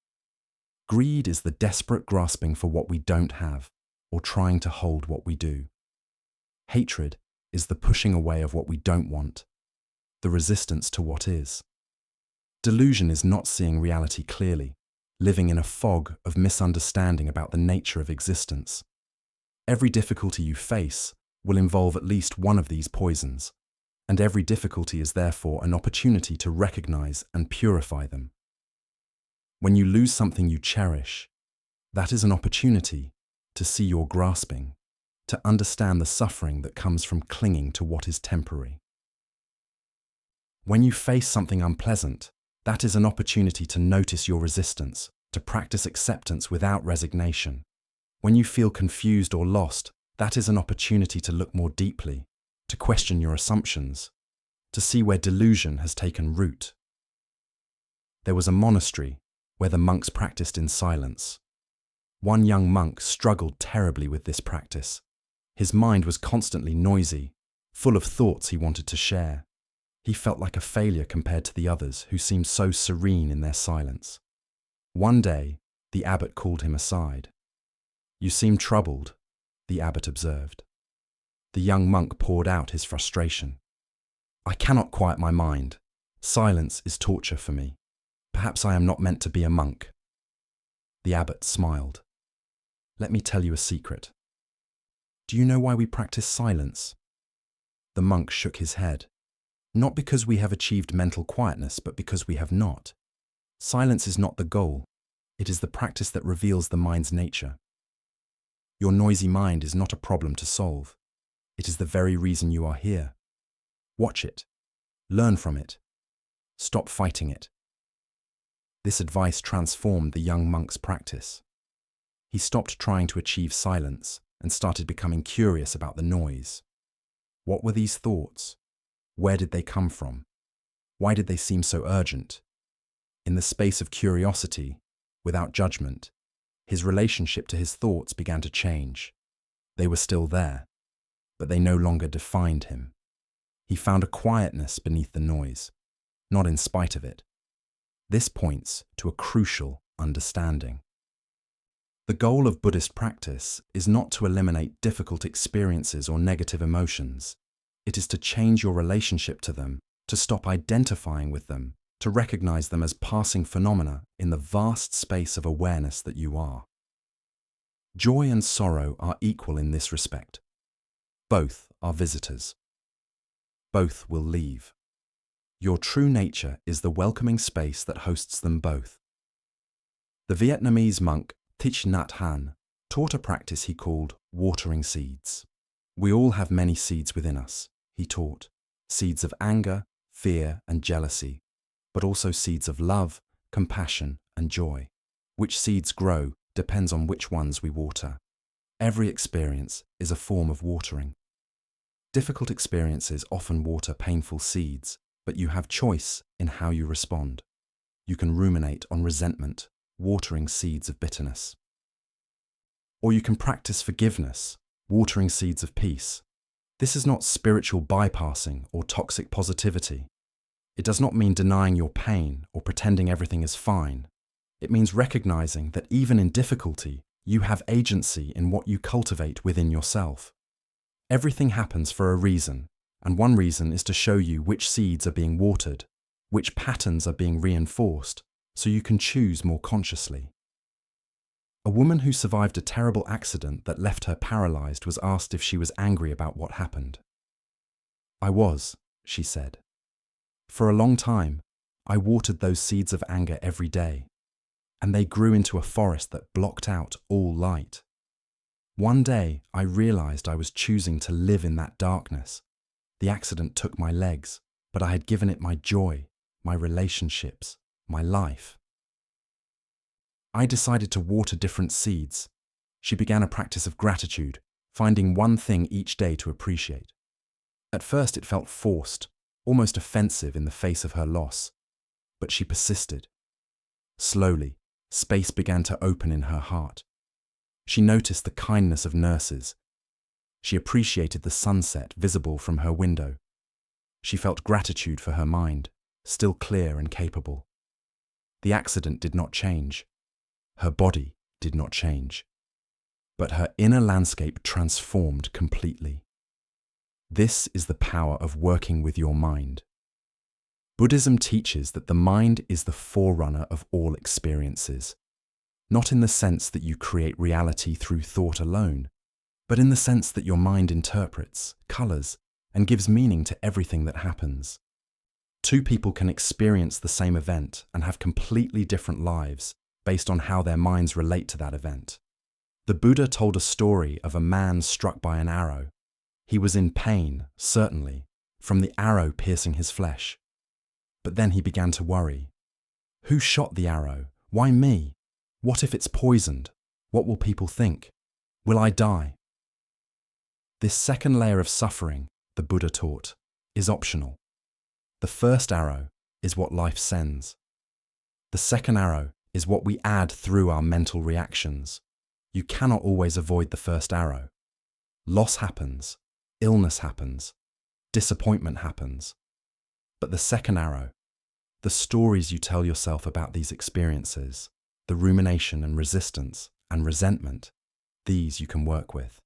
Greed is the desperate grasping for what we don't have, or trying to hold what we do. Hatred is the pushing away of what we don't want, the resistance to what is. Delusion is not seeing reality clearly, living in a fog of misunderstanding about the nature of existence. Every difficulty you face will involve at least one of these poisons, and every difficulty is therefore an opportunity to recognize and purify them. When you lose something you cherish, that is an opportunity to see your grasping, to understand the suffering that comes from clinging to what is temporary. When you face something unpleasant, That is an opportunity to notice your resistance, to practice acceptance without resignation. When you feel confused or lost, that is an opportunity to look more deeply, to question your assumptions, to see where delusion has taken root. There was a monastery where the monks practiced in silence. One young monk struggled terribly with this practice. His mind was constantly noisy, full of thoughts he wanted to share. He felt like a failure compared to the others who seemed so serene in their silence. One day, the abbot called him aside. "You seem troubled," the abbot observed. The young monk poured out his frustration. "I cannot quiet my mind. Silence is torture for me. Perhaps I am not meant to be a monk." The abbot smiled. "Let me tell you a secret. Do you know why we practice silence?" The monk shook his head. "Not because we have achieved mental quietness, but because we have not. Silence is not the goal. It is the practice that reveals the mind's nature. Your noisy mind is not a problem to solve. It is the very reason you are here. Watch it. Learn from it. Stop fighting it." This advice transformed the young monk's practice. He stopped trying to achieve silence and started becoming curious about the noise. What were these thoughts? Where did they come from? Why did they seem so urgent? In the space of curiosity, without judgment, his relationship to his thoughts began to change. They were still there, but they no longer defined him. He found a quietness beneath the noise, not in spite of it. This points to a crucial understanding. The goal of Buddhist practice is not to eliminate difficult experiences or negative emotions. It is to change your relationship to them, to stop identifying with them, to recognize them as passing phenomena in the vast space of awareness that you are. Joy and sorrow are equal in this respect. Both are visitors. Both will leave. Your true nature is the welcoming space that hosts them both. The Vietnamese monk Thich Nhat Hanh taught a practice he called watering seeds. "We all have many seeds within us," he taught, "seeds of anger, fear, and jealousy, but also seeds of love, compassion, and joy. Which seeds grow depends on which ones we water. Every experience is a form of watering. Difficult experiences often water painful seeds, but you have choice in how you respond. You can ruminate on resentment, watering seeds of bitterness. Or you can practice forgiveness, watering seeds of peace. This is not spiritual bypassing or toxic positivity. It does not mean denying your pain or pretending everything is fine. It means recognizing that even in difficulty, you have agency in what you cultivate within yourself. Everything happens for a reason, and one reason is to show you which seeds are being watered, which patterns are being reinforced, so you can choose more consciously. A woman who survived a terrible accident that left her paralyzed was asked if she was angry about what happened. "I was," she said. "For a long time, I watered those seeds of anger every day, and they grew into a forest that blocked out all light. One day, I realized I was choosing to live in that darkness. The accident took my legs, but I had given it my joy, my relationships, my life. I decided to water different seeds." She began a practice of gratitude, finding one thing each day to appreciate. At first it felt forced, almost offensive in the face of her loss, but she persisted. Slowly, space began to open in her heart. She noticed the kindness of nurses. She appreciated the sunset visible from her window. She felt gratitude for her mind, still clear and capable. The accident did not change. Her body did not change. But her inner landscape transformed completely. This is the power of working with your mind. Buddhism teaches that the mind is the forerunner of all experiences, not in the sense that you create reality through thought alone, but in the sense that your mind interprets, colors, and gives meaning to everything that happens. Two people can experience the same event and have completely different lives based on how their minds relate to that event. The Buddha told a story of a man struck by an arrow. He was in pain, certainly, from the arrow piercing his flesh. But then he began to worry. Who shot the arrow? Why me? What if it's poisoned? What will people think? Will I die? This second layer of suffering, the Buddha taught, is optional. The first arrow is what life sends. The second arrow is what we add through our mental reactions. You cannot always avoid the first arrow. Loss happens, illness happens, disappointment happens. But the second arrow, the stories you tell yourself about these experiences, the rumination and resistance and resentment, these you can work with.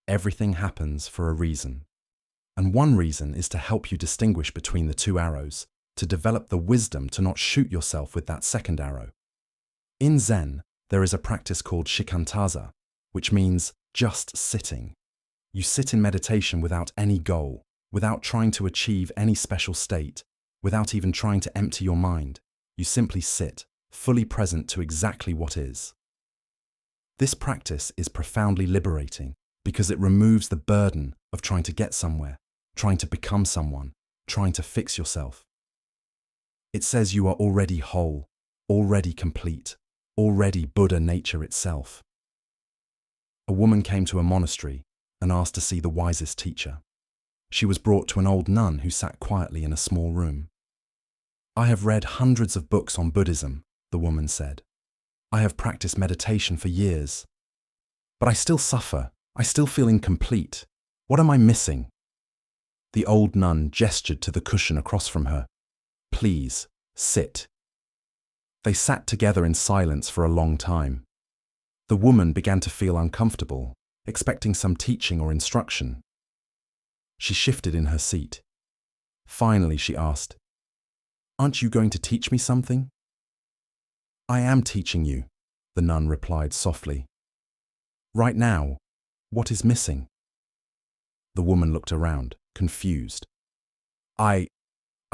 Everything happens for a reason. And one reason is to help you distinguish between the two arrows, to develop the wisdom to not shoot yourself with that second arrow. In Zen, there is a practice called shikantaza, which means just sitting. You sit in meditation without any goal, without trying to achieve any special state, without even trying to empty your mind. You simply sit, fully present to exactly what is. This practice is profoundly liberating because it removes the burden of trying to get somewhere, trying to become someone, trying to fix yourself. It says you are already whole, already complete, already Buddha nature itself. A woman came to a monastery and asked to see the wisest teacher. She was brought to an old nun who sat quietly in a small room. "I have read hundreds of books on Buddhism," the woman said. "I have practiced meditation for years. But I still suffer. I still feel incomplete. What am I missing?" The old nun gestured to the cushion across from her. "Please, sit." They sat together in silence for a long time. The woman began to feel uncomfortable, expecting some teaching or instruction. She shifted in her seat. Finally, she asked, "Aren't you going to teach me something?" "I am teaching you," the nun replied softly. "Right now, what is missing?" The woman looked around, confused. I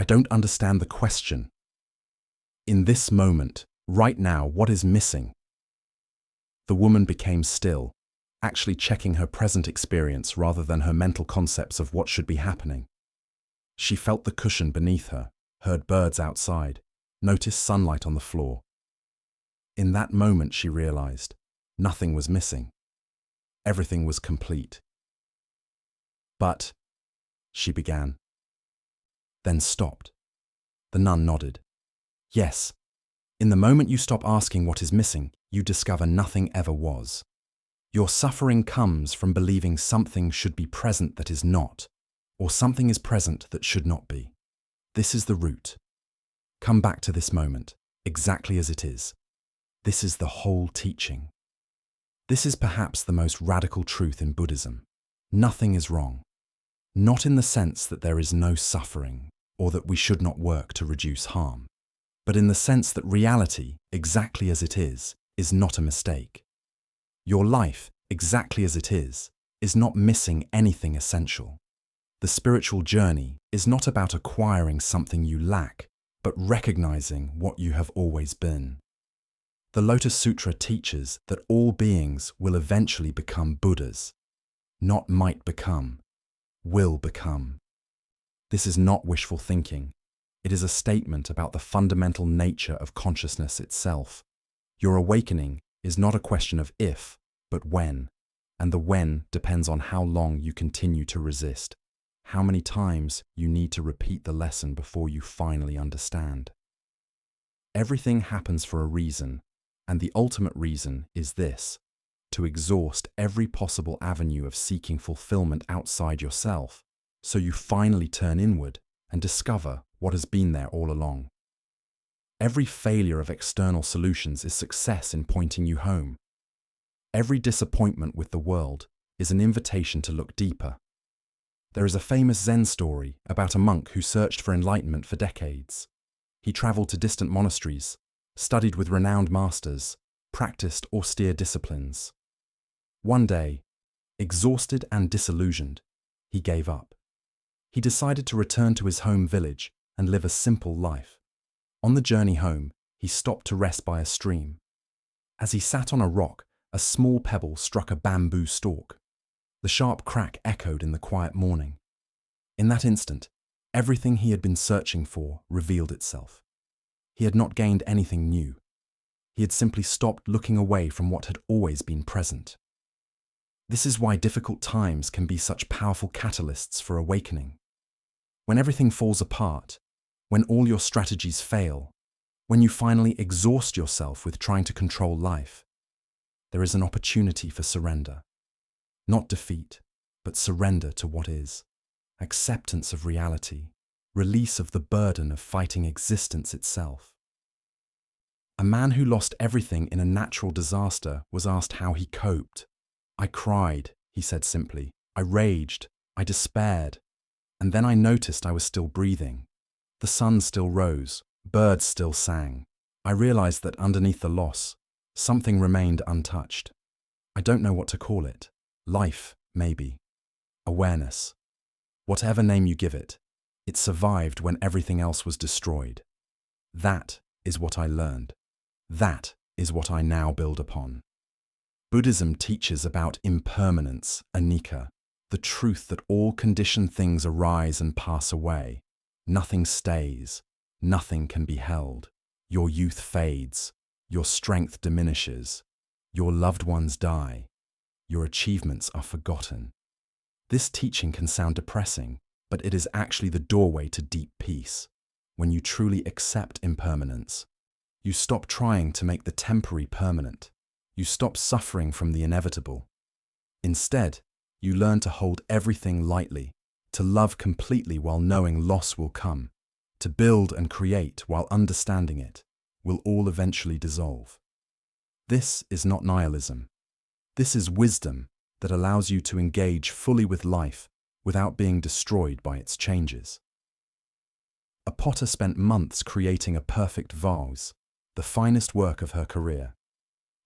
don't understand the question." "In this moment, right now, what is missing?" The woman became still, actually checking her present experience rather than her mental concepts of what should be happening. She felt the cushion beneath her, heard birds outside, noticed sunlight on the floor. In that moment, she realized nothing was missing. Everything was complete. "But," she began, then stopped. The nun nodded. "Yes, in the moment you stop asking what is missing, you discover nothing ever was. Your suffering comes from believing something should be present that is not, or something is present that should not be. This is the root. Come back to this moment, exactly as it is. This is the whole teaching. This is perhaps the most radical truth in Buddhism. Nothing is wrong. Not in the sense that there is no suffering, or that we should not work to reduce harm, but in the sense that reality, exactly as it is not a mistake. Your life, exactly as it is not missing anything essential. The spiritual journey is not about acquiring something you lack, but recognizing what you have always been. The Lotus Sutra teaches that all beings will eventually become Buddhas. Not might become, will become. This is not wishful thinking. It is a statement about the fundamental nature of consciousness itself. Your awakening is not a question of if, but when, and the when depends on how long you continue to resist, how many times you need to repeat the lesson before you finally understand. Everything happens for a reason, and the ultimate reason is this: to exhaust every possible avenue of seeking fulfillment outside yourself, so you finally turn inward and discover what has been there all along. Every failure of external solutions is success in pointing you home. Every disappointment with the world is an invitation to look deeper. There is a famous Zen story about a monk who searched for enlightenment for decades. He traveled to distant monasteries, studied with renowned masters, practiced austere disciplines. One day, exhausted and disillusioned, he gave up. He decided to return to his home village and live a simple life. On the journey home, he stopped to rest by a stream. As he sat on a rock, a small pebble struck a bamboo stalk. The sharp crack echoed in the quiet morning. In that instant, everything he had been searching for revealed itself. He had not gained anything new. He had simply stopped looking away from what had always been present. This is why difficult times can be such powerful catalysts for awakening. When everything falls apart, when all your strategies fail, when you finally exhaust yourself with trying to control life, there is an opportunity for surrender. Not defeat, but surrender to what is. Acceptance of reality, release of the burden of fighting existence itself. A man who lost everything in a natural disaster was asked how he coped. "I cried," he said simply. "I raged. I despaired. And then I noticed I was still breathing. The sun still rose. Birds still sang. I realized that underneath the loss, something remained untouched. I don't know what to call it. Life, maybe. Awareness. Whatever name you give it, it survived when everything else was destroyed. That is what I learned. That is what I now build upon." Buddhism teaches about impermanence, anicca, the truth that all conditioned things arise and pass away. Nothing stays. Nothing can be held. Your youth fades. Your strength diminishes. Your loved ones die. Your achievements are forgotten. This teaching can sound depressing, but it is actually the doorway to deep peace. When you truly accept impermanence, you stop trying to make the temporary permanent. You stop suffering from the inevitable. Instead, you learn to hold everything lightly, to love completely while knowing loss will come, to build and create while understanding it will all eventually dissolve. This is not nihilism. This is wisdom that allows you to engage fully with life without being destroyed by its changes. A potter spent months creating a perfect vase, the finest work of her career.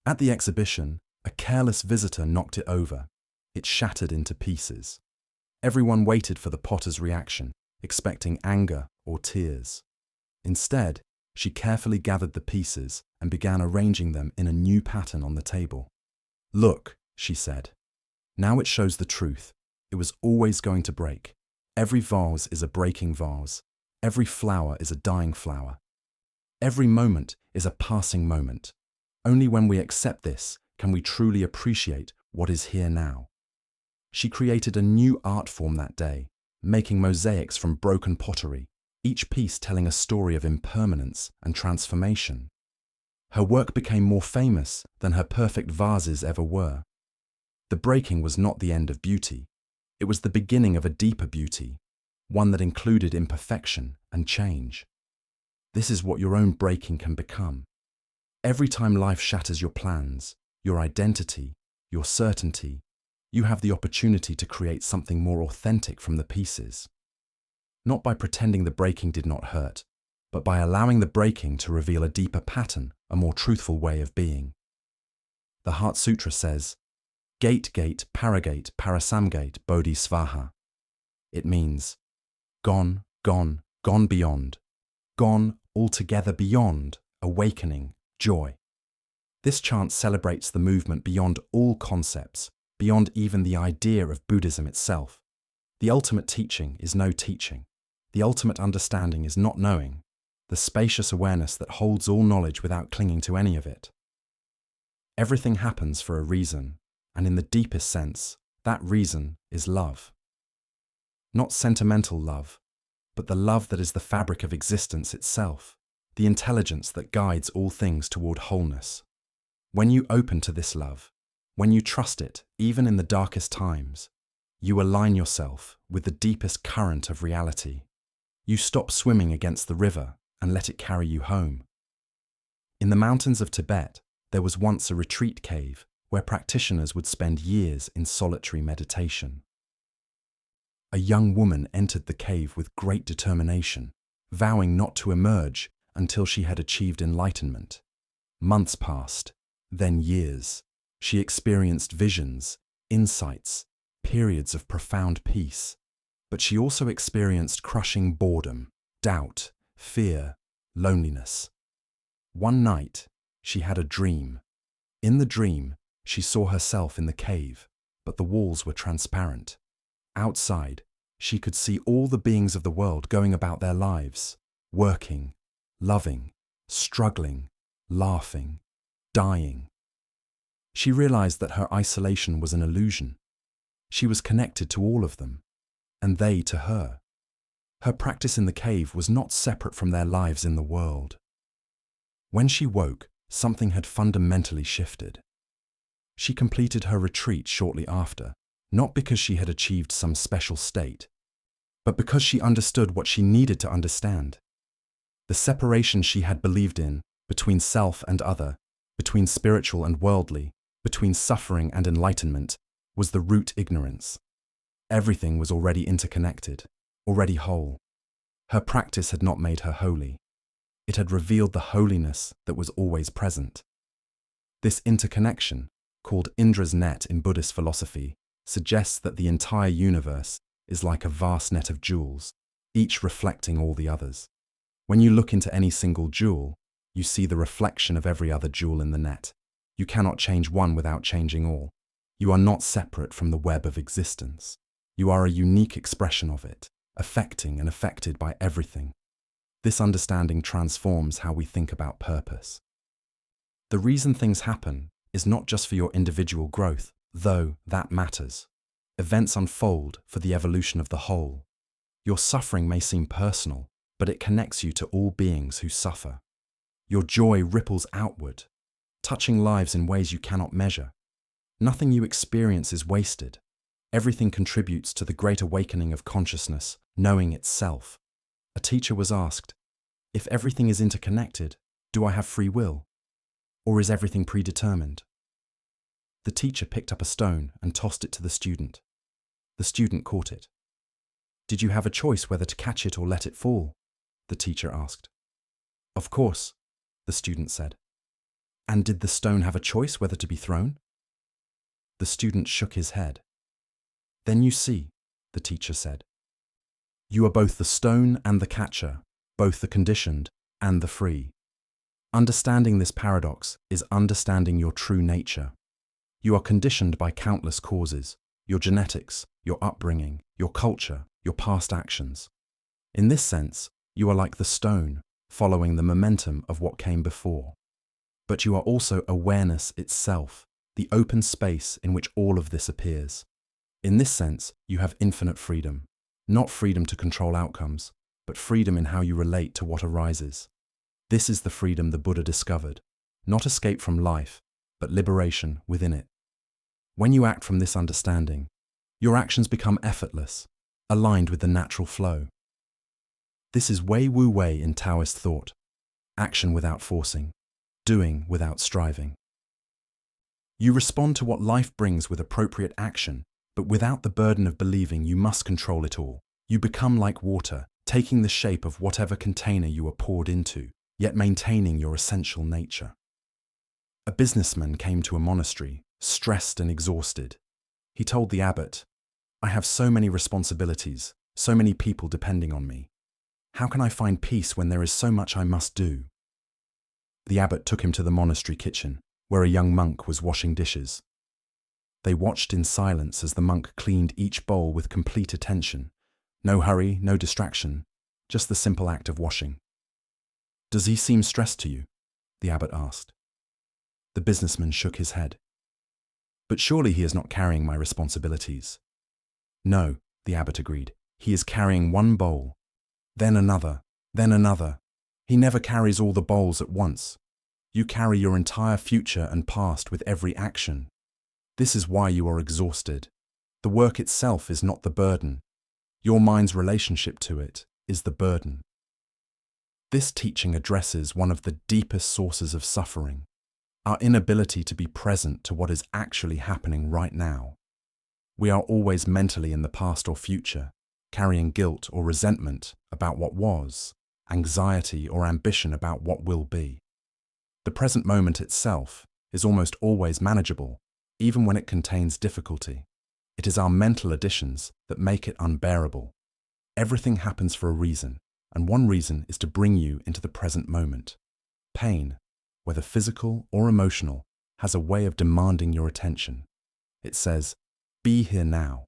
At the exhibition, a careless visitor knocked it over. It shattered into pieces. Everyone waited for the potter's reaction, expecting anger or tears. Instead, she carefully gathered the pieces and began arranging them in a new pattern on the table. "Look," she said. "Now it shows the truth. It was always going to break. Every vase is a breaking vase. Every flower is a dying flower. Every moment is a passing moment. Only when we accept this can we truly appreciate what is here now." She created a new art form that day, making mosaics from broken pottery, each piece telling a story of impermanence and transformation. Her work became more famous than her perfect vases ever were. The breaking was not the end of beauty. It was the beginning of a deeper beauty, one that included imperfection and change. This is what your own breaking can become. Every time life shatters your plans, your identity, your certainty, you have the opportunity to create something more authentic from the pieces. Not by pretending the breaking did not hurt, but by allowing the breaking to reveal a deeper pattern, a more truthful way of being. The Heart Sutra says, "Gate, gate, paragate, parasamgate, bodhi svaha." It means, gone, gone, gone beyond, gone altogether beyond, awakening, joy. This chant celebrates the movement beyond all concepts, beyond even the idea of Buddhism itself. The ultimate teaching is no teaching. The ultimate understanding is not knowing, the spacious awareness that holds all knowledge without clinging to any of it. Everything happens for a reason, and in the deepest sense, that reason is love. Not sentimental love, but the love that is the fabric of existence itself, the intelligence that guides all things toward wholeness. When you open to this love, when you trust it, even in the darkest times, you align yourself with the deepest current of reality. You stop swimming against the river and let it carry you home. In the mountains of Tibet, there was once a retreat cave where practitioners would spend years in solitary meditation. A young woman entered the cave with great determination, vowing not to emerge until she had achieved enlightenment. Months passed, then years. She experienced visions, insights, periods of profound peace. But she also experienced crushing boredom, doubt, fear, loneliness. One night, she had a dream. In the dream, she saw herself in the cave, but the walls were transparent. Outside, she could see all the beings of the world going about their lives, working, loving, struggling, laughing, dying. She realized that her isolation was an illusion. She was connected to all of them, and they to her. Her practice in the cave was not separate from their lives in the world. When she woke, something had fundamentally shifted. She completed her retreat shortly after, not because she had achieved some special state, but because she understood what she needed to understand. The separation she had believed in, between self and other, between spiritual and worldly, between suffering and enlightenment, was the root ignorance. Everything was already interconnected, already whole. Her practice had not made her holy. It had revealed the holiness that was always present. This interconnection, called Indra's net in Buddhist philosophy, suggests that the entire universe is like a vast net of jewels, each reflecting all the others. When you look into any single jewel, you see the reflection of every other jewel in the net. You cannot change one without changing all. You are not separate from the web of existence. You are a unique expression of it, affecting and affected by everything. This understanding transforms how we think about purpose. The reason things happen is not just for your individual growth, though that matters. Events unfold for the evolution of the whole. Your suffering may seem personal, but it connects you to all beings who suffer. Your joy ripples outward, touching lives in ways you cannot measure. Nothing you experience is wasted. Everything contributes to the great awakening of consciousness, knowing itself. A teacher was asked, "If everything is interconnected, do I have free will? Or is everything predetermined?" The teacher picked up a stone and tossed it to the student. The student caught it. "Did you have a choice whether to catch it or let it fall?" the teacher asked. "Of course," the student said. "And did the stone have a choice whether to be thrown?" The student shook his head. "Then you see," the teacher said. "You are both the stone and the catcher, both the conditioned and the free. Understanding this paradox is understanding your true nature. You are conditioned by countless causes, your genetics, your upbringing, your culture, your past actions. In this sense, you are like the stone, following the momentum of what came before. But you are also awareness itself, the open space in which all of this appears. In this sense, you have infinite freedom, not freedom to control outcomes, but freedom in how you relate to what arises. This is the freedom the Buddha discovered, not escape from life, but liberation within it. When you act from this understanding, your actions become effortless, aligned with the natural flow. This is Wei Wu Wei in Taoist thought: action without forcing, doing without striving. You respond to what life brings with appropriate action, but without the burden of believing you must control it all. You become like water, taking the shape of whatever container you are poured into, yet maintaining your essential nature. A businessman came to a monastery, stressed and exhausted. He told the abbot, "I have so many responsibilities, so many people depending on me. How can I find peace when there is so much I must do?" The abbot took him to the monastery kitchen, where a young monk was washing dishes. They watched in silence as the monk cleaned each bowl with complete attention. No hurry, no distraction, just the simple act of washing. "Does he seem stressed to you?" the abbot asked. The businessman shook his head. "But surely he is not carrying my responsibilities." "No," the abbot agreed. "He is carrying one bowl, then another, then another. He never carries all the bowls at once. You carry your entire future and past with every action. This is why you are exhausted. The work itself is not the burden. Your mind's relationship to it is the burden." This teaching addresses one of the deepest sources of suffering: our inability to be present to what is actually happening right now. We are always mentally in the past or future, carrying guilt or resentment about what was, anxiety or ambition about what will be. The present moment itself is almost always manageable, even when it contains difficulty. It is our mental additions that make it unbearable. Everything happens for a reason, and one reason is to bring you into the present moment. Pain, whether physical or emotional, has a way of demanding your attention. It says, "Be here now.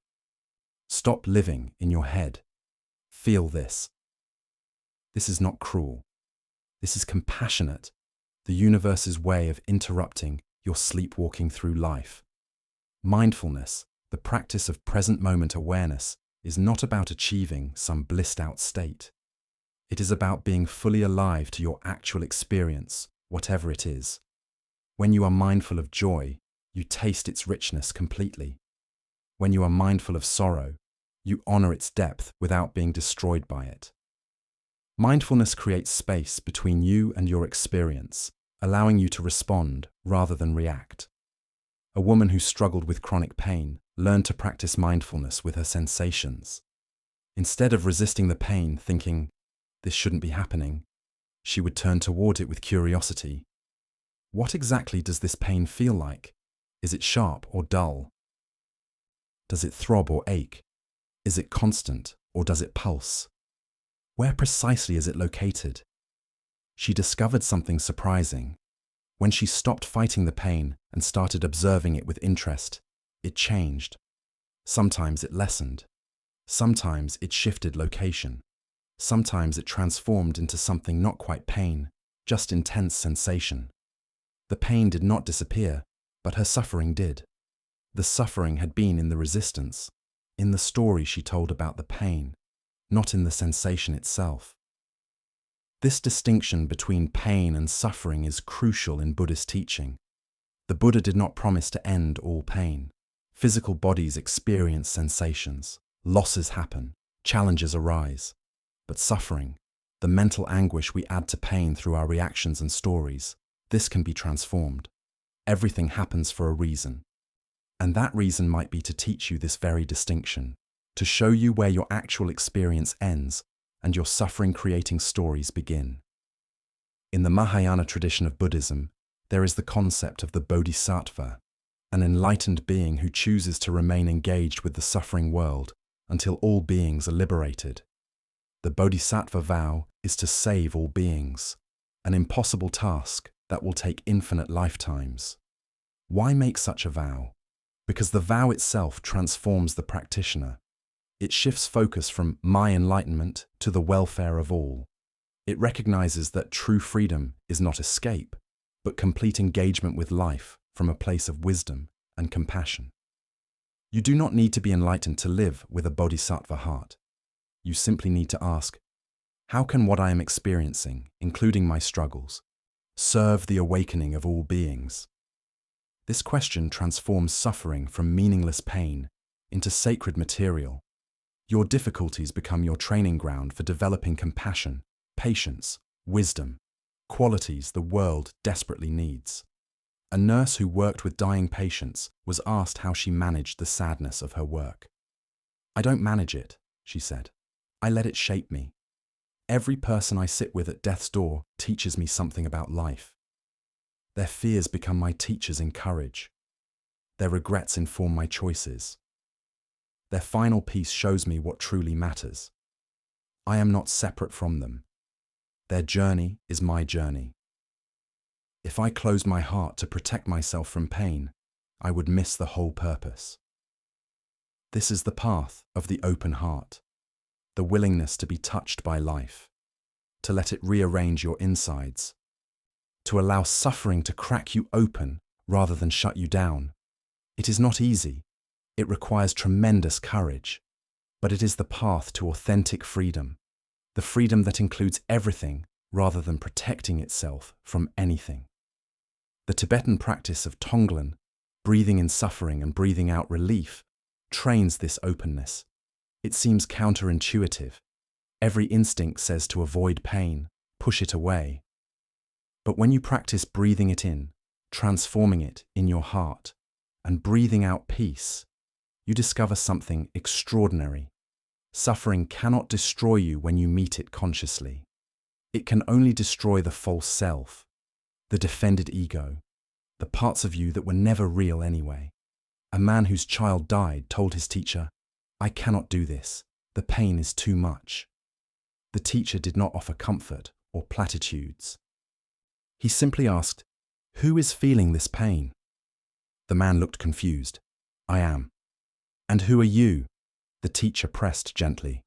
Stop living in your head. Feel this." This is not cruel. This is compassionate, the universe's way of interrupting your sleepwalking through life. Mindfulness, the practice of present moment awareness, is not about achieving some blissed-out state. It is about being fully alive to your actual experience, whatever it is. When you are mindful of joy, you taste its richness completely. When you are mindful of sorrow, you honor its depth without being destroyed by it. Mindfulness creates space between you and your experience, allowing you to respond rather than react. A woman who struggled with chronic pain learned to practice mindfulness with her sensations. Instead of resisting the pain, thinking, "This shouldn't be happening," she would turn toward it with curiosity. What exactly does this pain feel like? Is it sharp or dull? Does it throb or ache? Is it constant or does it pulse? Where precisely is it located? She discovered something surprising. When she stopped fighting the pain and started observing it with interest, it changed. Sometimes it lessened. Sometimes it shifted location. Sometimes it transformed into something not quite pain, just intense sensation. The pain did not disappear, but her suffering did. The suffering had been in the resistance, in the story she told about the pain, not in the sensation itself. This distinction between pain and suffering is crucial in Buddhist teaching. The Buddha did not promise to end all pain. Physical bodies experience sensations, losses happen, challenges arise. But suffering, the mental anguish we add to pain through our reactions and stories, this can be transformed. Everything happens for a reason. And that reason might be to teach you this very distinction, to show you where your actual experience ends and your suffering-creating stories begin. In the Mahayana tradition of Buddhism, there is the concept of the Bodhisattva, an enlightened being who chooses to remain engaged with the suffering world until all beings are liberated. The Bodhisattva vow is to save all beings, an impossible task that will take infinite lifetimes. Why make such a vow? Because the vow itself transforms the practitioner. It shifts focus from my enlightenment to the welfare of all. It recognizes that true freedom is not escape, but complete engagement with life from a place of wisdom and compassion. You do not need to be enlightened to live with a bodhisattva heart. You simply need to ask, how can what I am experiencing, including my struggles, serve the awakening of all beings? This question transforms suffering from meaningless pain into sacred material. Your difficulties become your training ground for developing compassion, patience, wisdom, qualities the world desperately needs. A nurse who worked with dying patients was asked how she managed the sadness of her work. "I don't manage it," she said. "I let it shape me. Every person I sit with at death's door teaches me something about life. Their fears become my teachers in courage. Their regrets inform my choices. Their final piece shows me what truly matters. I am not separate from them. Their journey is my journey. If I closed my heart to protect myself from pain, I would miss the whole purpose." This is the path of the open heart, the willingness to be touched by life, to let it rearrange your insides, to allow suffering to crack you open rather than shut you down. It is not easy. It requires tremendous courage, but it is the path to authentic freedom, the freedom that includes everything rather than protecting itself from anything. The Tibetan practice of Tonglen, breathing in suffering and breathing out relief, trains this openness. It seems counterintuitive. Every instinct says to avoid pain, push it away. But when you practice breathing it in, transforming it in your heart, and breathing out peace, you discover something extraordinary. Suffering cannot destroy you when you meet it consciously. It can only destroy the false self, the defended ego, the parts of you that were never real anyway. A man whose child died told his teacher, "I cannot do this. The pain is too much." The teacher did not offer comfort or platitudes. He simply asked, "Who is feeling this pain?" The man looked confused. "I am." "And who are you?" The teacher pressed gently.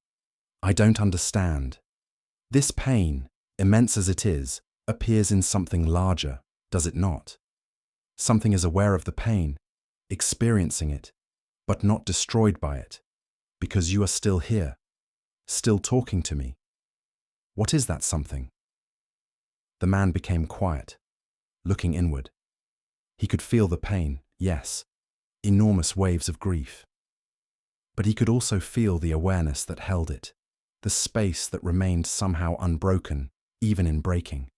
"I don't understand. This pain, immense as it is, appears in something larger, does it not? Something is aware of the pain, experiencing it, but not destroyed by it, because you are still here, still talking to me. What is that something? The man became quiet, looking inward. He could feel the pain, yes, enormous waves of grief. But he could also feel the awareness that held it, the space that remained somehow unbroken, even in breaking.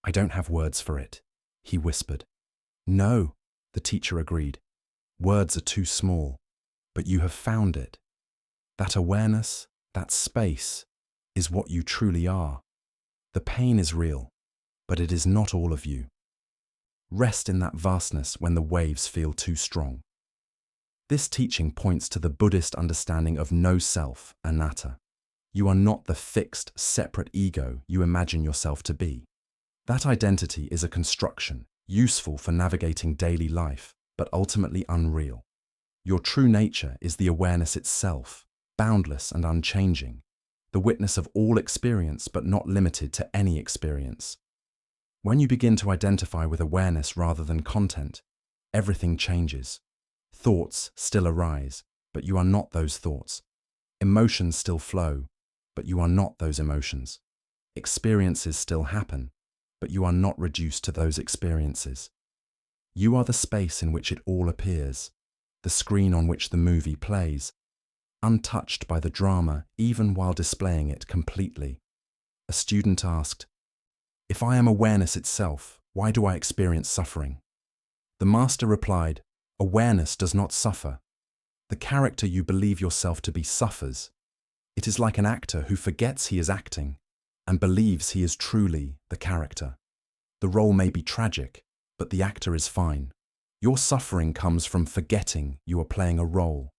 I don't have words for it, he whispered. No, the teacher agreed. Words are too small, but you have found it. That awareness, that space, is what you truly are. The pain is real, but it is not all of you. Rest in that vastness when the waves feel too strong. This teaching points to the Buddhist understanding of no self, anatta. You are not the fixed, separate ego you imagine yourself to be. That identity is a construction, useful for navigating daily life, but ultimately unreal. Your true nature is the awareness itself, boundless and unchanging, the witness of all experience but not limited to any experience. When you begin to identify with awareness rather than content, everything changes. Thoughts still arise, but you are not those thoughts. Emotions still flow, but you are not those emotions. Experiences still happen, but you are not reduced to those experiences. You are the space in which it all appears, the screen on which the movie plays, untouched by the drama even while displaying it completely. A student asked, "If I am awareness itself, why do I experience suffering?" The master replied, "Awareness does not suffer. The character you believe yourself to be suffers. It is like an actor who forgets he is acting and believes he is truly the character. The role may be tragic, but the actor is fine. Your suffering comes from forgetting you are playing a role,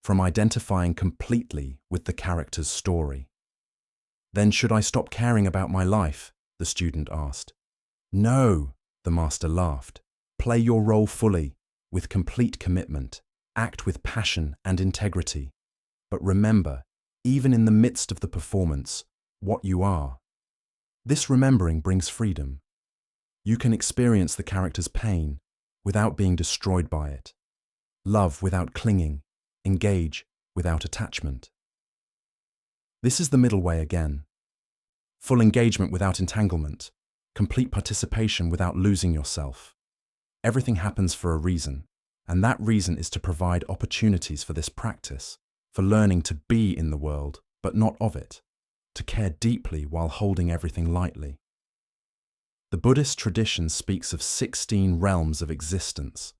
from identifying completely with the character's story." "Then should I stop caring about my life?" the student asked. "No," the master laughed. "Play your role fully, with complete commitment. Act with passion and integrity. But remember, even in the midst of the performance, what you are. This remembering brings freedom. You can experience the character's pain without being destroyed by it. Love without clinging. Engage without attachment. This is the middle way again. Full engagement without entanglement. Complete participation without losing yourself. Everything happens for a reason, and that reason is to provide opportunities for this practice, for learning to be in the world, but not of it, to care deeply while holding everything lightly. The Buddhist tradition speaks of 16 realms of existence,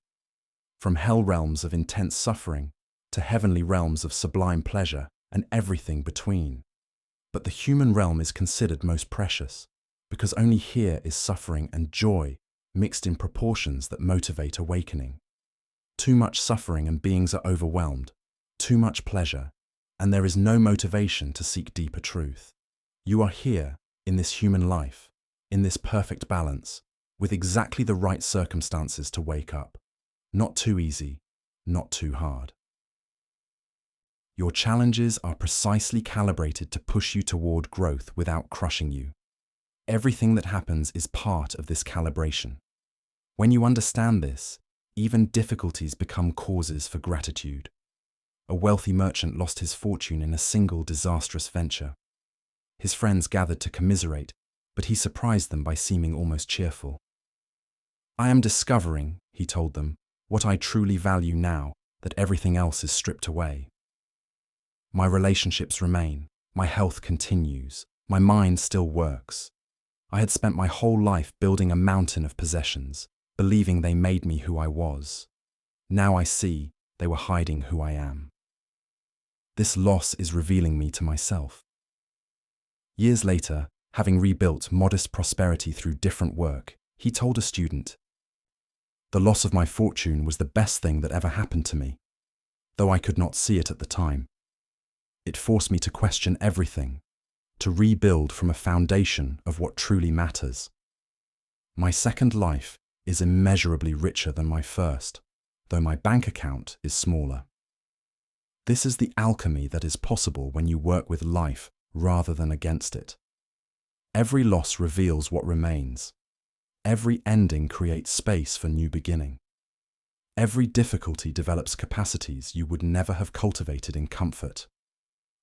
from hell realms of intense suffering to heavenly realms of sublime pleasure and everything between. But the human realm is considered most precious, because only here is suffering and joy mixed in proportions that motivate awakening. Too much suffering and beings are overwhelmed, too much pleasure, and there is no motivation to seek deeper truth. You are here, in this human life, in this perfect balance, with exactly the right circumstances to wake up. Not too easy, not too hard. Your challenges are precisely calibrated to push you toward growth without crushing you. Everything that happens is part of this calibration. When you understand this, even difficulties become causes for gratitude. A wealthy merchant lost his fortune in a single disastrous venture. His friends gathered to commiserate, but he surprised them by seeming almost cheerful. "I am discovering," he told them, "what I truly value now that everything else is stripped away. My relationships remain, my health continues, my mind still works. I had spent my whole life building a mountain of possessions, believing they made me who I was. Now I see they were hiding who I am. This loss is revealing me to myself." Years later, having rebuilt modest prosperity through different work, he told a student, "The loss of my fortune was the best thing that ever happened to me, though I could not see it at the time. It forced me to question everything, to rebuild from a foundation of what truly matters. My second life is immeasurably richer than my first, though my bank account is smaller." This is the alchemy that is possible when you work with life rather than against it. Every loss reveals what remains. Every ending creates space for new beginning. Every difficulty develops capacities you would never have cultivated in comfort.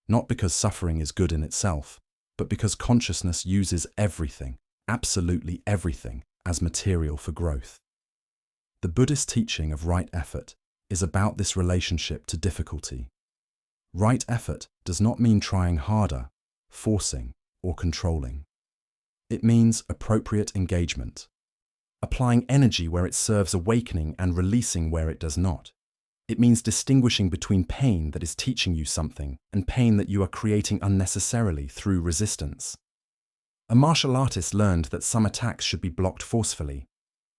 Not because suffering is good in itself, but because consciousness uses everything, absolutely everything, as material for growth. The Buddhist teaching of right effort is about this relationship to difficulty. Right effort does not mean trying harder, forcing, or controlling. It means appropriate engagement, applying energy where it serves awakening and releasing where it does not. It means distinguishing between pain that is teaching you something and pain that you are creating unnecessarily through resistance. A martial artist learned that some attacks should be blocked forcefully,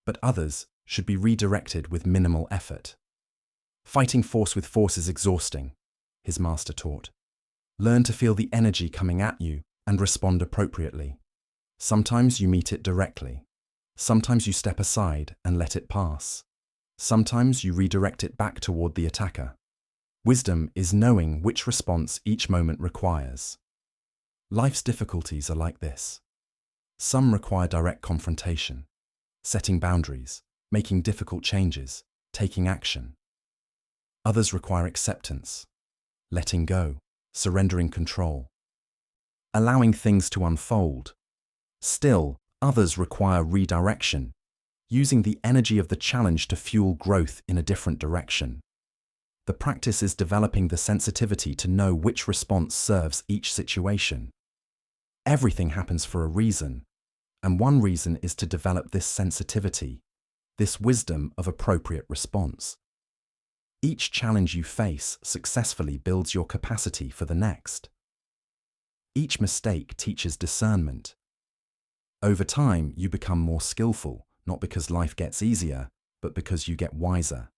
but others should be redirected with minimal effort. Fighting force with force is exhausting, his master taught. Learn to feel the energy coming at you and respond appropriately. Sometimes you meet it directly. Sometimes you step aside and let it pass. Sometimes you redirect it back toward the attacker. Wisdom is knowing which response each moment requires. Life's difficulties are like this. Some require direct confrontation, setting boundaries, making difficult changes, taking action. Others require acceptance, letting go, surrendering control, allowing things to unfold. Still, others require redirection, using the energy of the challenge to fuel growth in a different direction. The practice is developing the sensitivity to know which response serves each situation. Everything happens for a reason, and one reason is to develop this sensitivity, this wisdom of appropriate response. Each challenge you face successfully builds your capacity for the next. Each mistake teaches discernment. Over time, you become more skillful, not because life gets easier, but because you get wiser.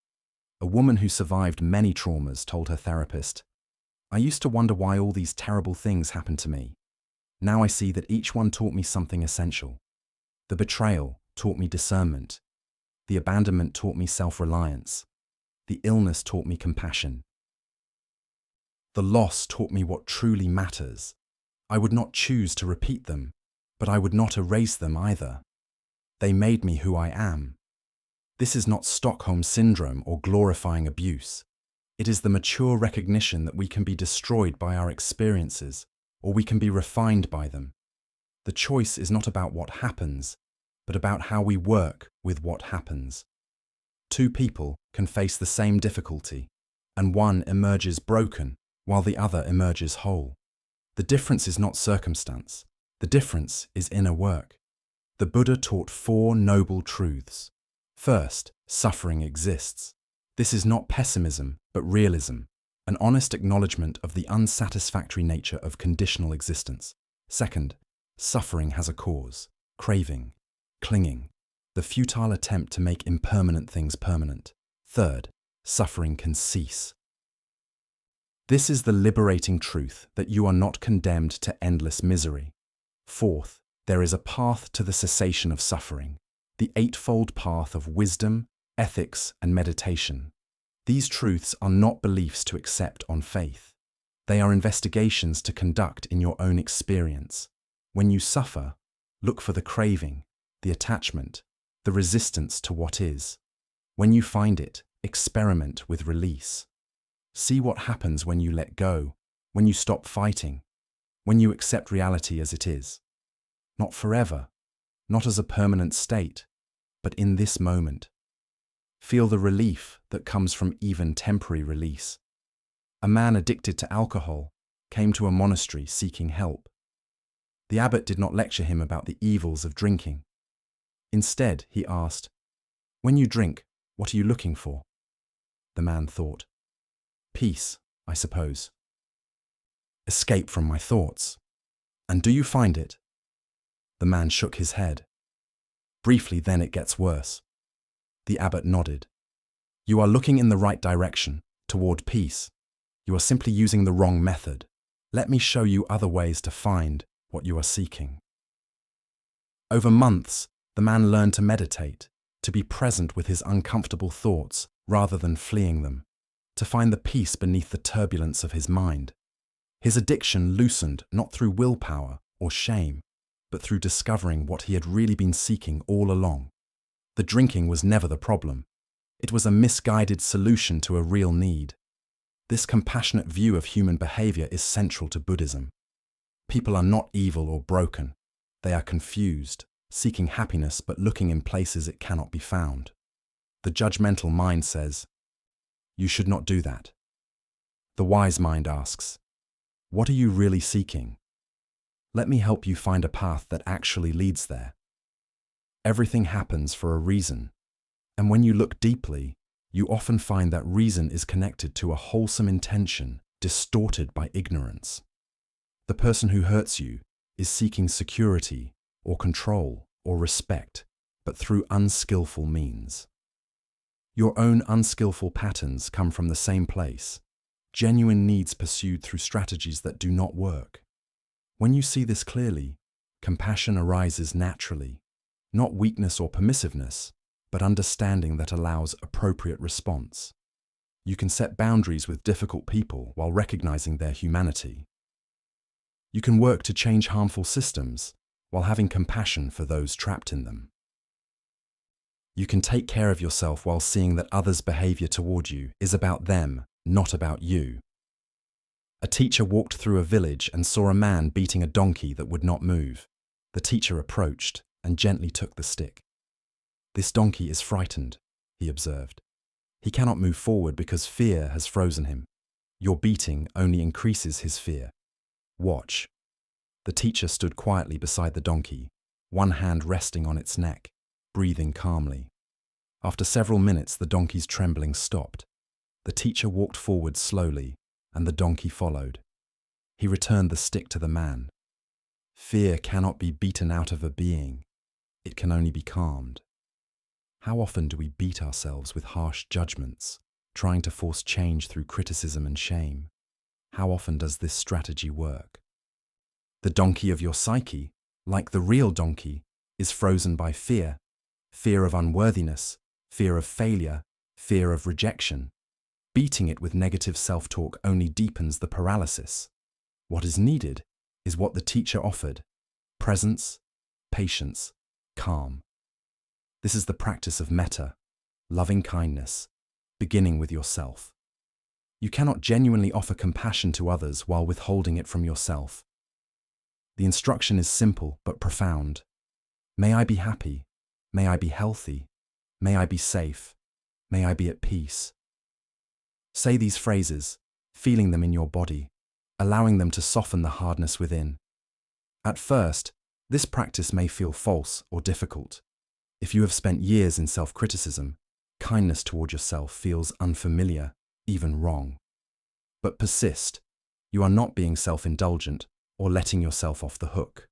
A woman who survived many traumas told her therapist, "I used to wonder why all these terrible things happened to me. Now I see that each one taught me something essential. The betrayal taught me discernment. The abandonment taught me self-reliance. The illness taught me compassion. The loss taught me what truly matters. I would not choose to repeat them, but I would not erase them either. They made me who I am." This is not Stockholm Syndrome or glorifying abuse. It is the mature recognition that we can be destroyed by our experiences, or we can be refined by them. The choice is not about what happens, but about how we work with what happens. Two people can face the same difficulty, and one emerges broken while the other emerges whole. The difference is not circumstance. The difference is inner work. The Buddha taught 4 noble truths. First, suffering exists. This is not pessimism, but realism, an honest acknowledgement of the unsatisfactory nature of conditional existence. Second, suffering has a cause, craving, clinging, the futile attempt to make impermanent things permanent. Third, suffering can cease. This is the liberating truth that you are not condemned to endless misery. Fourth, there is a path to the cessation of suffering, the eightfold path of wisdom, ethics, and meditation. These truths are not beliefs to accept on faith. They are investigations to conduct in your own experience. When you suffer, look for the craving, the attachment, the resistance to what is. When you find it, experiment with release. See what happens when you let go, when you stop fighting, when you accept reality as it is. Not forever, not as a permanent state, but in this moment. Feel the relief that comes from even temporary release. A man addicted to alcohol came to a monastery seeking help. The abbot did not lecture him about the evils of drinking. Instead, he asked, "When you drink, what are you looking for?" The man thought, "Peace, I suppose. Escape from my thoughts. And do you find it?" The man shook his head. Briefly, then it gets worse. The abbot nodded. "You are looking in the right direction, toward peace. You are simply using the wrong method. Let me show you other ways to find what you are seeking." Over months, the man learned to meditate, to be present with his uncomfortable thoughts rather than fleeing them, to find the peace beneath the turbulence of his mind. His addiction loosened not through willpower or shame, but through discovering what he had really been seeking all along. The drinking was never the problem. It was a misguided solution to a real need. This compassionate view of human behavior is central to Buddhism. People are not evil or broken. They are confused, seeking happiness but looking in places it cannot be found. The judgmental mind says, "You should not do that." The wise mind asks, "What are you really seeking? Let me help you find a path that actually leads there." Everything happens for a reason, and when you look deeply, you often find that reason is connected to a wholesome intention distorted by ignorance. The person who hurts you is seeking security or control or respect, but through unskillful means. Your own unskillful patterns come from the same place, genuine needs pursued through strategies that do not work. When you see this clearly, compassion arises naturally, not weakness or permissiveness, but understanding that allows appropriate response. You can set boundaries with difficult people while recognizing their humanity. You can work to change harmful systems while having compassion for those trapped in them. You can take care of yourself while seeing that others' behavior toward you is about them, not about you. A teacher walked through a village and saw a man beating a donkey that would not move. The teacher approached and gently took the stick. "This donkey is frightened," he observed. "He cannot move forward because fear has frozen him. Your beating only increases his fear. Watch." The teacher stood quietly beside the donkey, one hand resting on its neck, breathing calmly. After several minutes, the donkey's trembling stopped. The teacher walked forward slowly, and the donkey followed. He returned the stick to the man. Fear cannot be beaten out of a being. It can only be calmed. How often do we beat ourselves with harsh judgments, trying to force change through criticism and shame? How often does this strategy work? The donkey of your psyche, like the real donkey, is frozen by fear. Fear of unworthiness, fear of failure, fear of rejection. Beating it with negative self-talk only deepens the paralysis. What is needed is what the teacher offered: presence, patience, calm. This is the practice of metta, loving kindness, beginning with yourself. You cannot genuinely offer compassion to others while withholding it from yourself. The instruction is simple but profound. May I be happy. May I be healthy. May I be safe. May I be at peace. Say these phrases, feeling them in your body, allowing them to soften the hardness within. At first, this practice may feel false or difficult. If you have spent years in self-criticism, kindness toward yourself feels unfamiliar, even wrong. But persist. You are not being self-indulgent or letting yourself off the hook.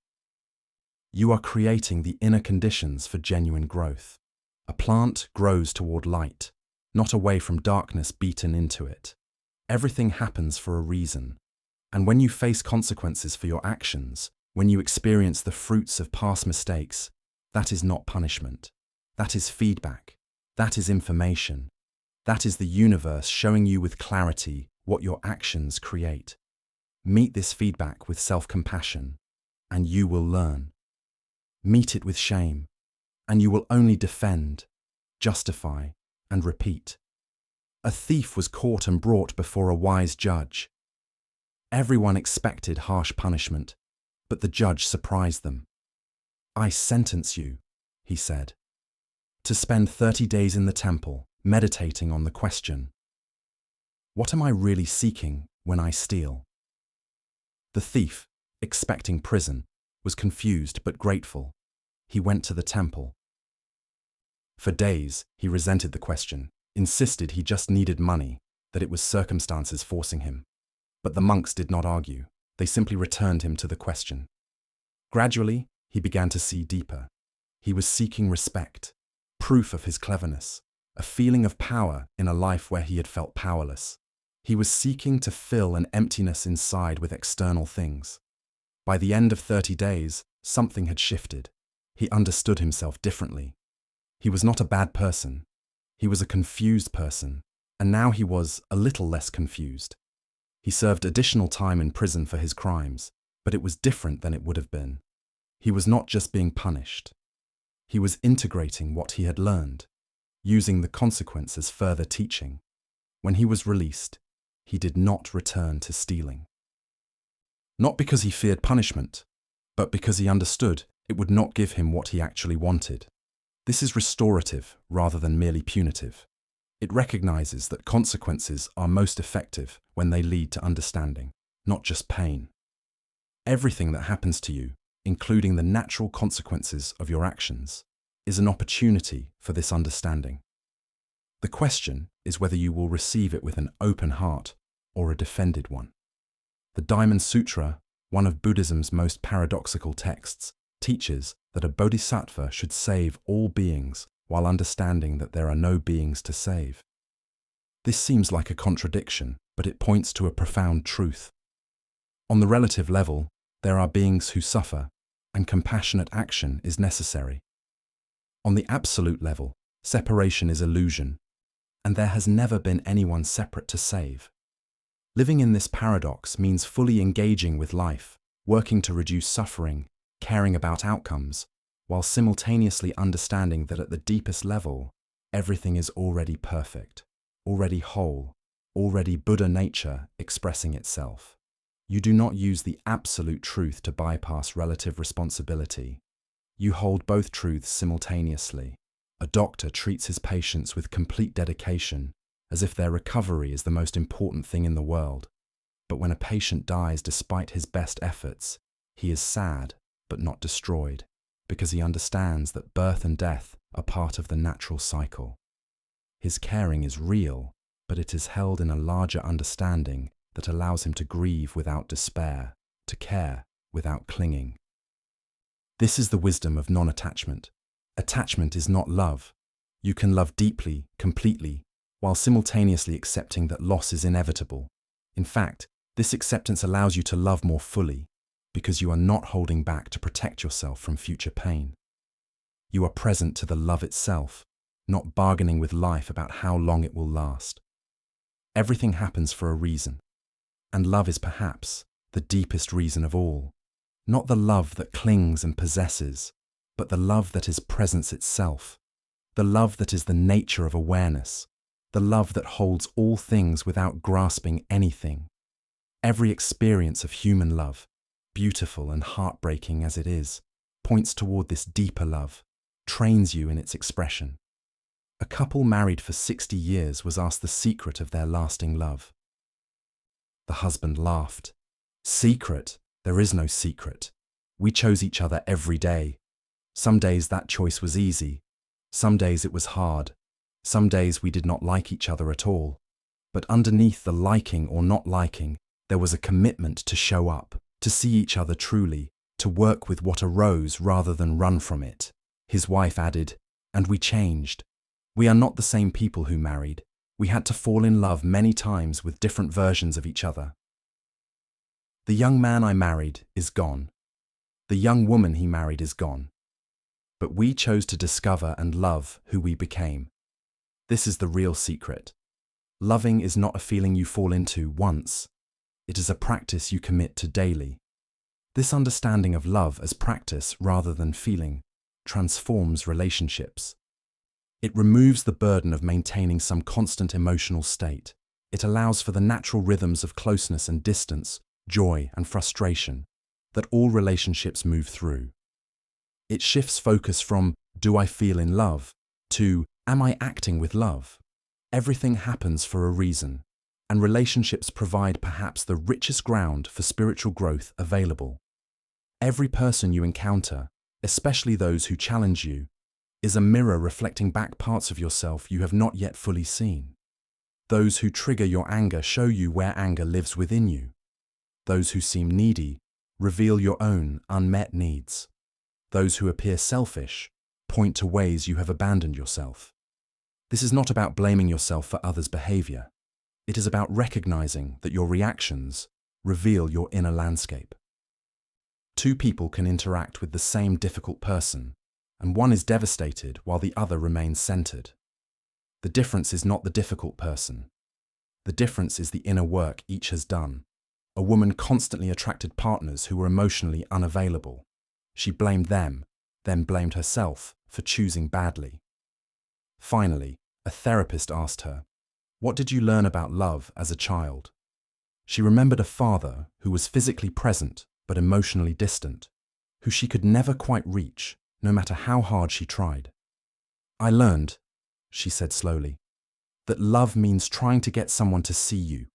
You are creating the inner conditions for genuine growth. A plant grows toward light, not away from darkness beaten into it. Everything happens for a reason. And when you face consequences for your actions, when you experience the fruits of past mistakes, that is not punishment. That is feedback. That is information. That is the universe showing you with clarity what your actions create. Meet this feedback with self-compassion, and you will learn. Meet it with shame, and you will only defend, justify, and repeat. A thief was caught and brought before a wise judge. Everyone expected harsh punishment, but the judge surprised them. "I sentence you," he said, "to spend 30 days in the temple, meditating on the question, what am I really seeking when I steal?" The thief, expecting prison, was confused but grateful. He went to the temple. For days, he resented the question, insisted he just needed money, that it was circumstances forcing him. But the monks did not argue. They simply returned him to the question. Gradually, he began to see deeper. He was seeking respect, proof of his cleverness, a feeling of power in a life where he had felt powerless. He was seeking to fill an emptiness inside with external things. By the end of 30 days, something had shifted. He understood himself differently. He was not a bad person. He was a confused person, and now he was a little less confused. He served additional time in prison for his crimes, but it was different than it would have been. He was not just being punished. He was integrating what he had learned, using the consequence as further teaching. When he was released, he did not return to stealing. Not because he feared punishment, but because he understood it would not give him what he actually wanted. This is restorative rather than merely punitive. It recognizes that consequences are most effective when they lead to understanding, not just pain. Everything that happens to you, including the natural consequences of your actions, is an opportunity for this understanding. The question is whether you will receive it with an open heart or a defended one. The Diamond Sutra, one of Buddhism's most paradoxical texts, teaches that a bodhisattva should save all beings while understanding that there are no beings to save. This seems like a contradiction, but it points to a profound truth. On the relative level, there are beings who suffer, and compassionate action is necessary. On the absolute level, separation is illusion, and there has never been anyone separate to save. Living in this paradox means fully engaging with life, working to reduce suffering, caring about outcomes, while simultaneously understanding that at the deepest level, everything is already perfect, already whole, already Buddha nature expressing itself. You do not use the absolute truth to bypass relative responsibility. You hold both truths simultaneously. A doctor treats his patients with complete dedication, as if their recovery is the most important thing in the world. But when a patient dies despite his best efforts, he is sad but not destroyed, because he understands that birth and death are part of the natural cycle. His caring is real, but it is held in a larger understanding that allows him to grieve without despair, to care without clinging. This is the wisdom of non-attachment. Attachment is not love. You can love deeply, completely, while simultaneously accepting that loss is inevitable. In fact, this acceptance allows you to love more fully, because you are not holding back to protect yourself from future pain. You are present to the love itself, not bargaining with life about how long it will last. Everything happens for a reason, and love is perhaps the deepest reason of all. Not the love that clings and possesses, but the love that is presence itself, the love that is the nature of awareness, the love that holds all things without grasping anything. Every experience of human love, beautiful and heartbreaking as it is, points toward this deeper love, trains you in its expression. A couple married for 60 years was asked the secret of their lasting love. The husband laughed. "Secret? There is no secret. We chose each other every day. Some days that choice was easy. Some days it was hard. Some days we did not like each other at all. But underneath the liking or not liking, there was a commitment to show up, to see each other truly, to work with what arose rather than run from it." His wife added, "And we changed. We are not the same people who married. We had to fall in love many times with different versions of each other. The young man I married is gone. The young woman he married is gone. But we chose to discover and love who we became. This is the real secret. Loving is not a feeling you fall into once. It is a practice you commit to daily. This understanding of love as practice rather than feeling transforms relationships. It removes the burden of maintaining some constant emotional state. It allows for the natural rhythms of closeness and distance, joy and frustration, that all relationships move through. It shifts focus from, "Do I feel in love?" to, "Am I acting with love?" Everything happens for a reason, and relationships provide perhaps the richest ground for spiritual growth available. Every person you encounter, especially those who challenge you, is a mirror reflecting back parts of yourself you have not yet fully seen. Those who trigger your anger show you where anger lives within you. Those who seem needy reveal your own unmet needs. Those who appear selfish point to ways you have abandoned yourself. This is not about blaming yourself for others' behavior. It is about recognizing that your reactions reveal your inner landscape. Two people can interact with the same difficult person, and one is devastated while the other remains centered. The difference is not the difficult person. The difference is the inner work each has done. A woman constantly attracted partners who were emotionally unavailable. She blamed them, then blamed herself for choosing badly. Finally, a therapist asked her, "What did you learn about love as a child?" She remembered a father who was physically present but emotionally distant, who she could never quite reach, no matter how hard she tried. "I learned," she said slowly, "that love means trying to get someone to see you.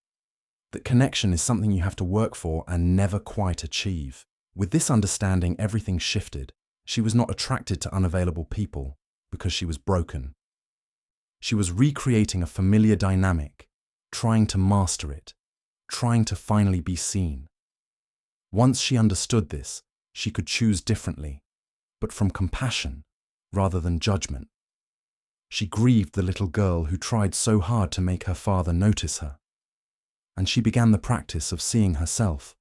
That connection is something you have to work for and never quite achieve." With this understanding, everything shifted. She was not attracted to unavailable people because she was broken. She was recreating a familiar dynamic, trying to master it, trying to finally be seen. Once she understood this, she could choose differently, but from compassion rather than judgment. She grieved the little girl who tried so hard to make her father notice her. And she began the practice of seeing herself,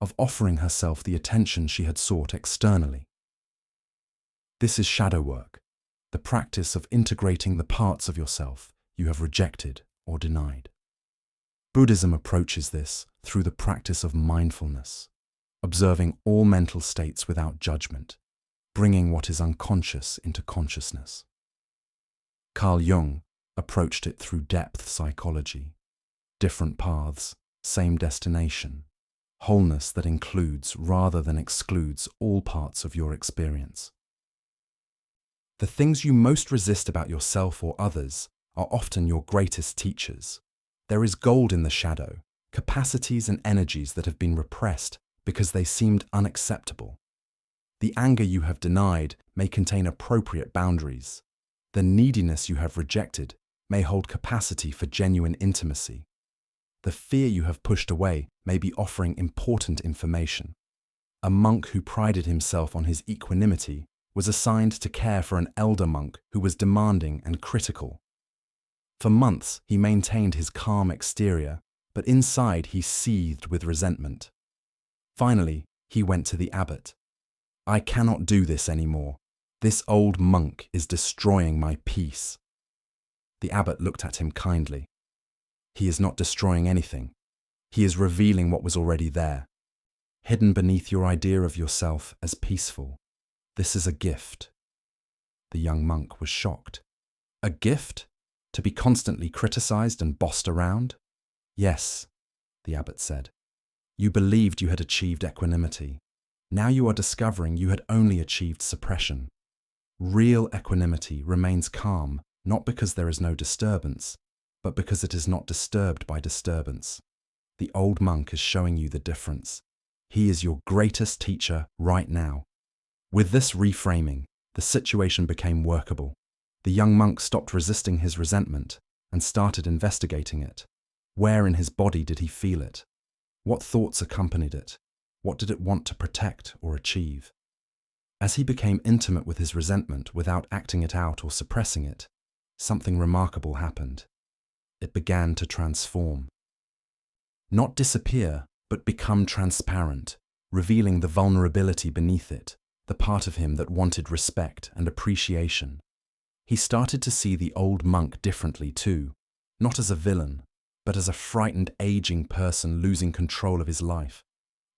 of offering herself the attention she had sought externally. This is shadow work, the practice of integrating the parts of yourself you have rejected or denied. Buddhism approaches this through the practice of mindfulness, observing all mental states without judgment, bringing what is unconscious into consciousness. Carl Jung approached it through depth psychology, different paths, same destination, wholeness that includes rather than excludes all parts of your experience. The things you most resist about yourself or others are often your greatest teachers. There is gold in the shadow, capacities and energies that have been repressed because they seemed unacceptable. The anger you have denied may contain appropriate boundaries. The neediness you have rejected may hold capacity for genuine intimacy. The fear you have pushed away may be offering important information. A monk who prided himself on his equanimity was assigned to care for an elder monk who was demanding and critical. For months, he maintained his calm exterior, but inside he seethed with resentment. Finally, he went to the abbot. "I cannot do this anymore. This old monk is destroying my peace." The abbot looked at him kindly. "He is not destroying anything. He is revealing what was already there, hidden beneath your idea of yourself as peaceful. This is a gift." The young monk was shocked. "A gift? To be constantly criticized and bossed around?" "Yes," the abbot said. "You believed you had achieved equanimity. Now you are discovering you had only achieved suppression. Real equanimity remains calm, not because there is no disturbance, but because it is not disturbed by disturbance. The old monk is showing you the difference. He is your greatest teacher right now." With this reframing, the situation became workable. The young monk stopped resisting his resentment and started investigating it. Where in his body did he feel it? What thoughts accompanied it? What did it want to protect or achieve? As he became intimate with his resentment without acting it out or suppressing it, something remarkable happened. It began to transform. Not disappear, but become transparent, revealing the vulnerability beneath it, the part of him that wanted respect and appreciation. He started to see the old monk differently too, not as a villain, but as a frightened, aging person losing control of his life,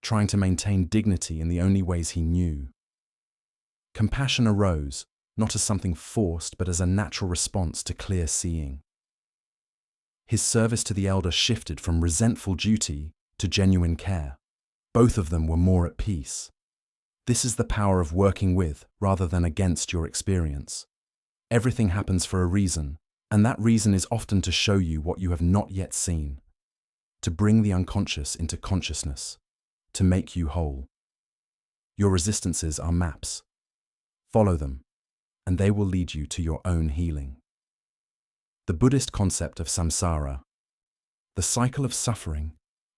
trying to maintain dignity in the only ways he knew. Compassion arose, not as something forced, but as a natural response to clear seeing. His service to the elder shifted from resentful duty to genuine care. Both of them were more at peace. This is the power of working with rather than against your experience. Everything happens for a reason, and that reason is often to show you what you have not yet seen, to bring the unconscious into consciousness, to make you whole. Your resistances are maps. Follow them, and they will lead you to your own healing. The Buddhist concept of samsara, the cycle of suffering,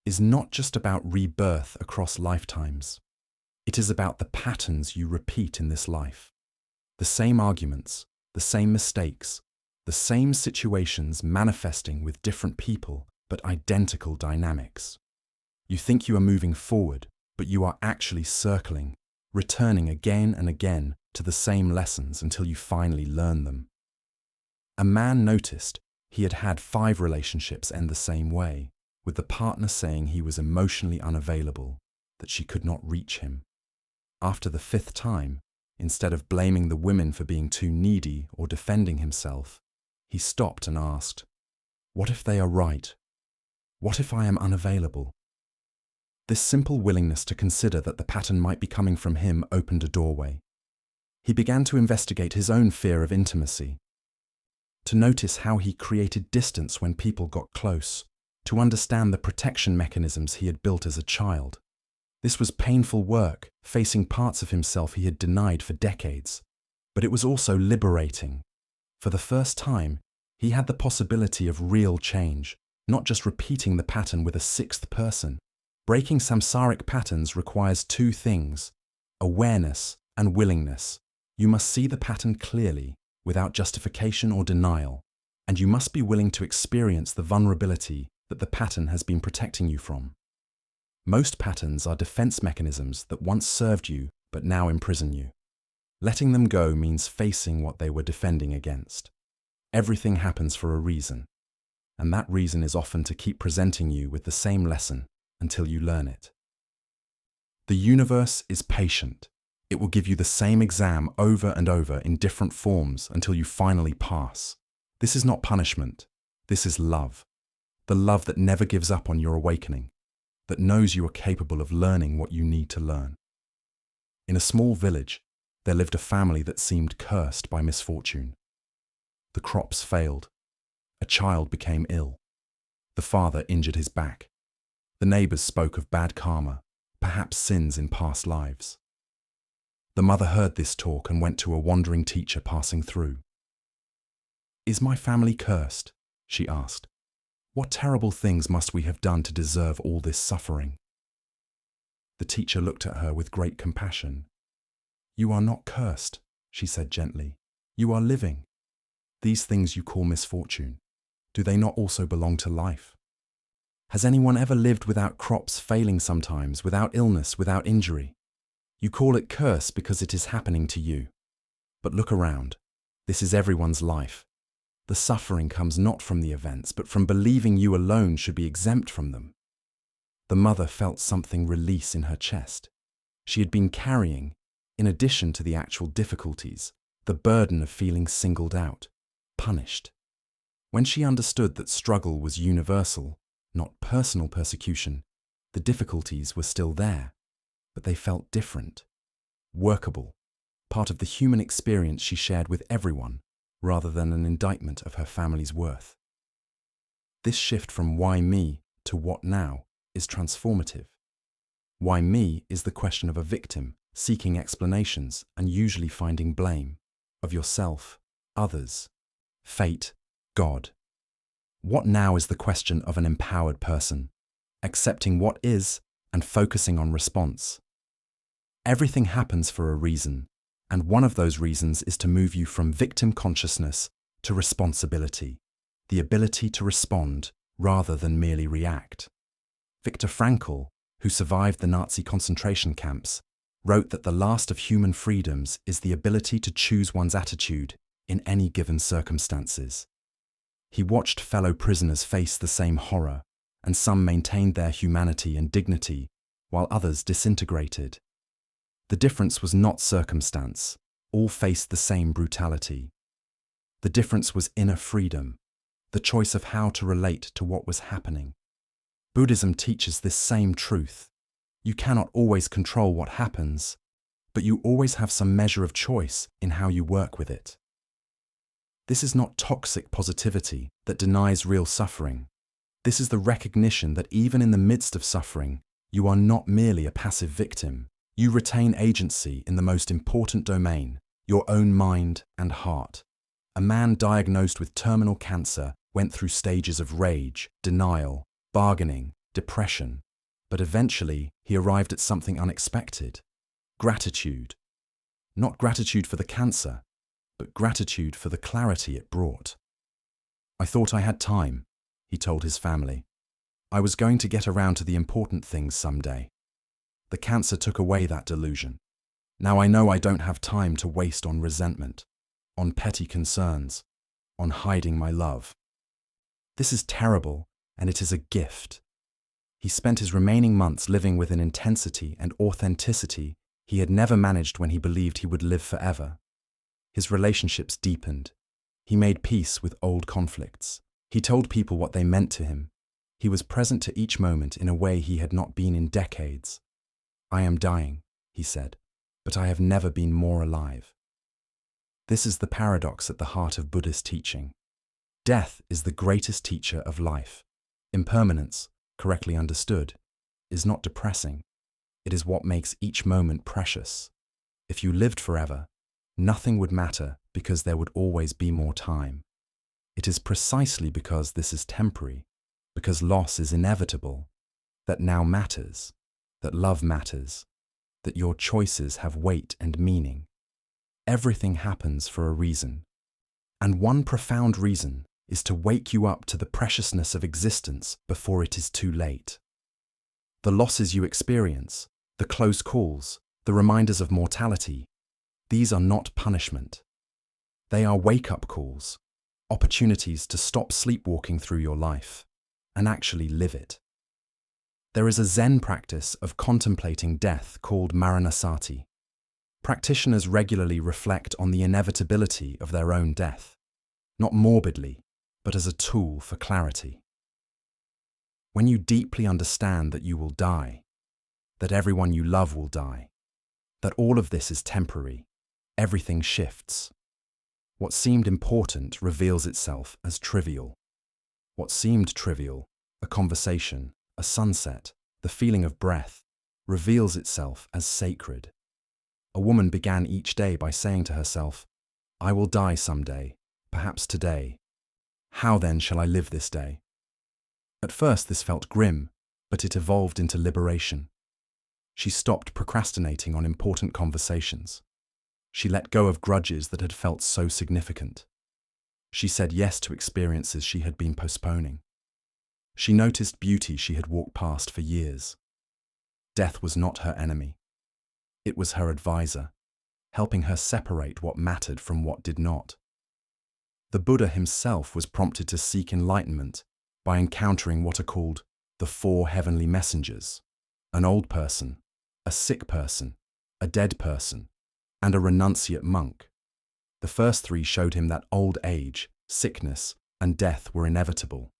is not just about rebirth across lifetimes. It is about the patterns you repeat in this life. The same arguments, the same mistakes, the same situations manifesting with different people but identical dynamics. You think you are moving forward, but you are actually circling, returning again and again to the same lessons until you finally learn them. A man noticed he had had 5 relationships end the same way, with the partner saying he was emotionally unavailable, that she could not reach him. After the fifth time, instead of blaming the women for being too needy or defending himself, he stopped and asked, "What if they are right? What if I am unavailable?" This simple willingness to consider that the pattern might be coming from him opened a doorway. He began to investigate his own fear of intimacy, to notice how he created distance when people got close, to understand the protection mechanisms he had built as a child. This was painful work, facing parts of himself he had denied for decades, but it was also liberating. For the first time, he had the possibility of real change, not just repeating the pattern with a sixth person. Breaking samsaric patterns requires two things: awareness and willingness. You must see the pattern clearly, without justification or denial, and you must be willing to experience the vulnerability that the pattern has been protecting you from. Most patterns are defense mechanisms that once served you but now imprison you. Letting them go means facing what they were defending against. Everything happens for a reason, and that reason is often to keep presenting you with the same lesson until you learn it. The universe is patient. It will give you the same exam over and over in different forms until you finally pass. This is not punishment. This is love. The love that never gives up on your awakening, that knows you are capable of learning what you need to learn. In a small village, there lived a family that seemed cursed by misfortune. The crops failed. A child became ill. The father injured his back. The neighbors spoke of bad karma, perhaps sins in past lives. The mother heard this talk and went to a wandering teacher passing through. "Is my family cursed?" she asked. "What terrible things must we have done to deserve all this suffering?" The teacher looked at her with great compassion. "You are not cursed," she said gently. "You are living. These things you call misfortune, do they not also belong to life? Has anyone ever lived without crops failing sometimes, without illness, without injury? You call it curse because it is happening to you. But look around. This is everyone's life. The suffering comes not from the events, but from believing you alone should be exempt from them." The mother felt something release in her chest. She had been carrying, in addition to the actual difficulties, the burden of feeling singled out, punished. When she understood that struggle was universal, not personal persecution, the difficulties were still there, but they felt different, workable, part of the human experience she shared with everyone, rather than an indictment of her family's worth. This shift from why me to what now is transformative. Why me is the question of a victim seeking explanations and usually finding blame, of yourself, others, fate, God. What now is the question of an empowered person, accepting what is and focusing on response. Everything happens for a reason, and one of those reasons is to move you from victim consciousness to responsibility, the ability to respond rather than merely react. Viktor Frankl, who survived the Nazi concentration camps, wrote that the last of human freedoms is the ability to choose one's attitude in any given circumstances. He watched fellow prisoners face the same horror, and some maintained their humanity and dignity, while others disintegrated. The difference was not circumstance. All faced the same brutality. The difference was inner freedom, the choice of how to relate to what was happening. Buddhism teaches this same truth. You cannot always control what happens, but you always have some measure of choice in how you work with it. This is not toxic positivity that denies real suffering. This is the recognition that even in the midst of suffering, you are not merely a passive victim. You retain agency in the most important domain, your own mind and heart. A man diagnosed with terminal cancer went through stages of rage, denial, bargaining, depression, but eventually he arrived at something unexpected: gratitude. Not gratitude for the cancer, but gratitude for the clarity it brought. "I thought I had time," he told his family. "I was going to get around to the important things someday. The cancer took away that delusion. Now I know I don't have time to waste on resentment, on petty concerns, on hiding my love. This is terrible, and it is a gift." He spent his remaining months living with an intensity and authenticity He had never managed when he believed he would live forever. His relationships deepened. He made peace with old conflicts. He told people what they meant to him. He was present to each moment in a way he had not been in decades. "I am dying," he said, "but I have never been more alive." This is the paradox at the heart of Buddhist teaching. Death is the greatest teacher of life. Impermanence, correctly understood, is not depressing. It is what makes each moment precious. If you lived forever, nothing would matter because there would always be more time. It is precisely because this is temporary, because loss is inevitable, that now matters, that love matters, that your choices have weight and meaning. Everything happens for a reason. And one profound reason is to wake you up to the preciousness of existence before it is too late. The losses you experience, the close calls, the reminders of mortality, these are not punishment. They are wake-up calls, opportunities to stop sleepwalking through your life and actually live it. There is a Zen practice of contemplating death called Maranasati. Practitioners regularly reflect on the inevitability of their own death, not morbidly, but as a tool for clarity. When you deeply understand that you will die, that everyone you love will die, that all of this is temporary, everything shifts. What seemed important reveals itself as trivial. What seemed trivial, a conversation, a sunset, the feeling of breath, reveals itself as sacred. A woman began each day by saying to herself, "I will die someday, perhaps today. How then shall I live this day?" At first this felt grim, but it evolved into liberation. She stopped procrastinating on important conversations. She let go of grudges that had felt so significant. She said yes to experiences she had been postponing. She noticed beauty she had walked past for years. Death was not her enemy. It was her advisor, helping her separate what mattered from what did not. The Buddha himself was prompted to seek enlightenment by encountering what are called the four heavenly messengers: an old person, a sick person, a dead person, and a renunciate monk. The first three showed him that old age, sickness, and death were inevitable.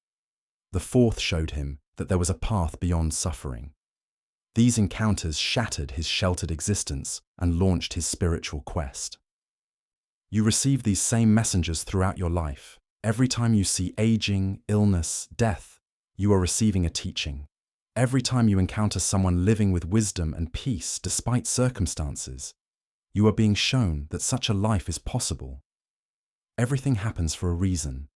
The fourth showed him that there was a path beyond suffering. These encounters shattered his sheltered existence and launched his spiritual quest. You receive these same messengers throughout your life. Every time you see aging, illness, death, you are receiving a teaching. Every time you encounter someone living with wisdom and peace despite circumstances, you are being shown that such a life is possible. Everything happens for a reason,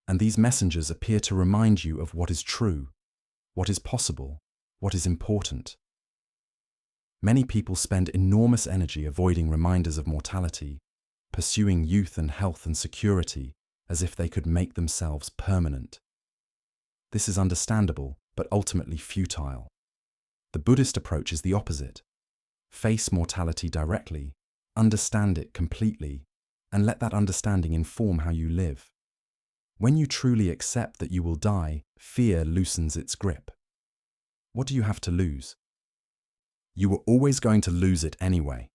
and these messengers appear to remind you of what is true, what is possible, what is important. Many people spend enormous energy avoiding reminders of mortality, pursuing youth and health and security as if they could make themselves permanent. This is understandable, but ultimately futile. The Buddhist approach is the opposite. Face mortality directly, understand it completely, and let that understanding inform how you live. When you truly accept that you will die, fear loosens its grip. What do you have to lose? You were always going to lose it anyway.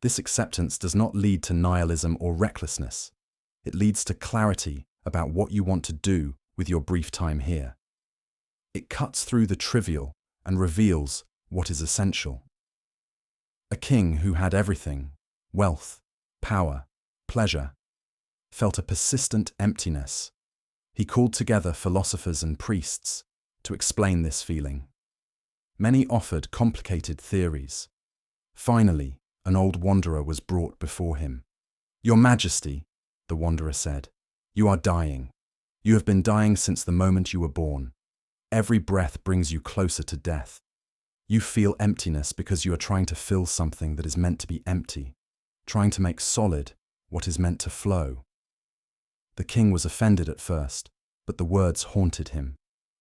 This acceptance does not lead to nihilism or recklessness. It leads to clarity about what you want to do with your brief time here. It cuts through the trivial and reveals what is essential. A king who had everything, wealth, power, pleasure, felt a persistent emptiness. He called together philosophers and priests to explain this feeling. Many offered complicated theories. Finally, an old wanderer was brought before him. "Your Majesty," the wanderer said, "you are dying. You have been dying since the moment you were born. Every breath brings you closer to death. You feel emptiness because you are trying to fill something that is meant to be empty, trying to make solid what is meant to flow." The king was offended at first, but the words haunted him.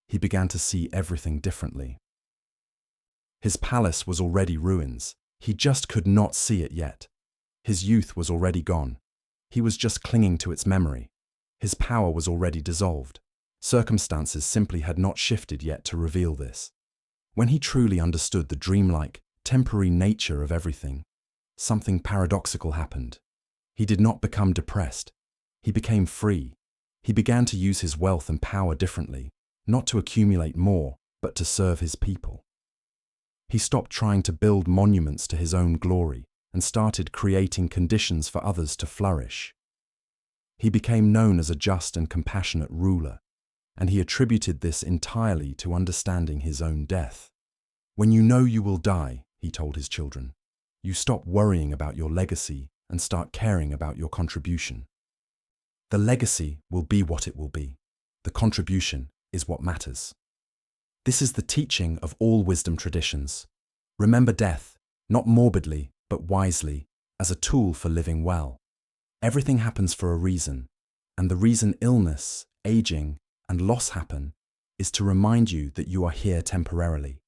He began to see everything differently. His palace was already ruins. He just could not see it yet. His youth was already gone. He was just clinging to its memory. His power was already dissolved. Circumstances simply had not shifted yet to reveal this. When he truly understood the dreamlike, temporary nature of everything, something paradoxical happened. He did not become depressed. He became free. He began to use his wealth and power differently, not to accumulate more, but to serve his people. He stopped trying to build monuments to his own glory and started creating conditions for others to flourish. He became known as a just and compassionate ruler, and he attributed this entirely to understanding his own death. When you know you will die, he told his children, you stop worrying about your legacy and start caring about your contribution. The legacy will be what it will be. The contribution is what matters. This is the teaching of all wisdom traditions. Remember death, not morbidly, but wisely, as a tool for living well. Everything happens for a reason, and the reason illness, aging, and loss happen is to remind you that you are here temporarily.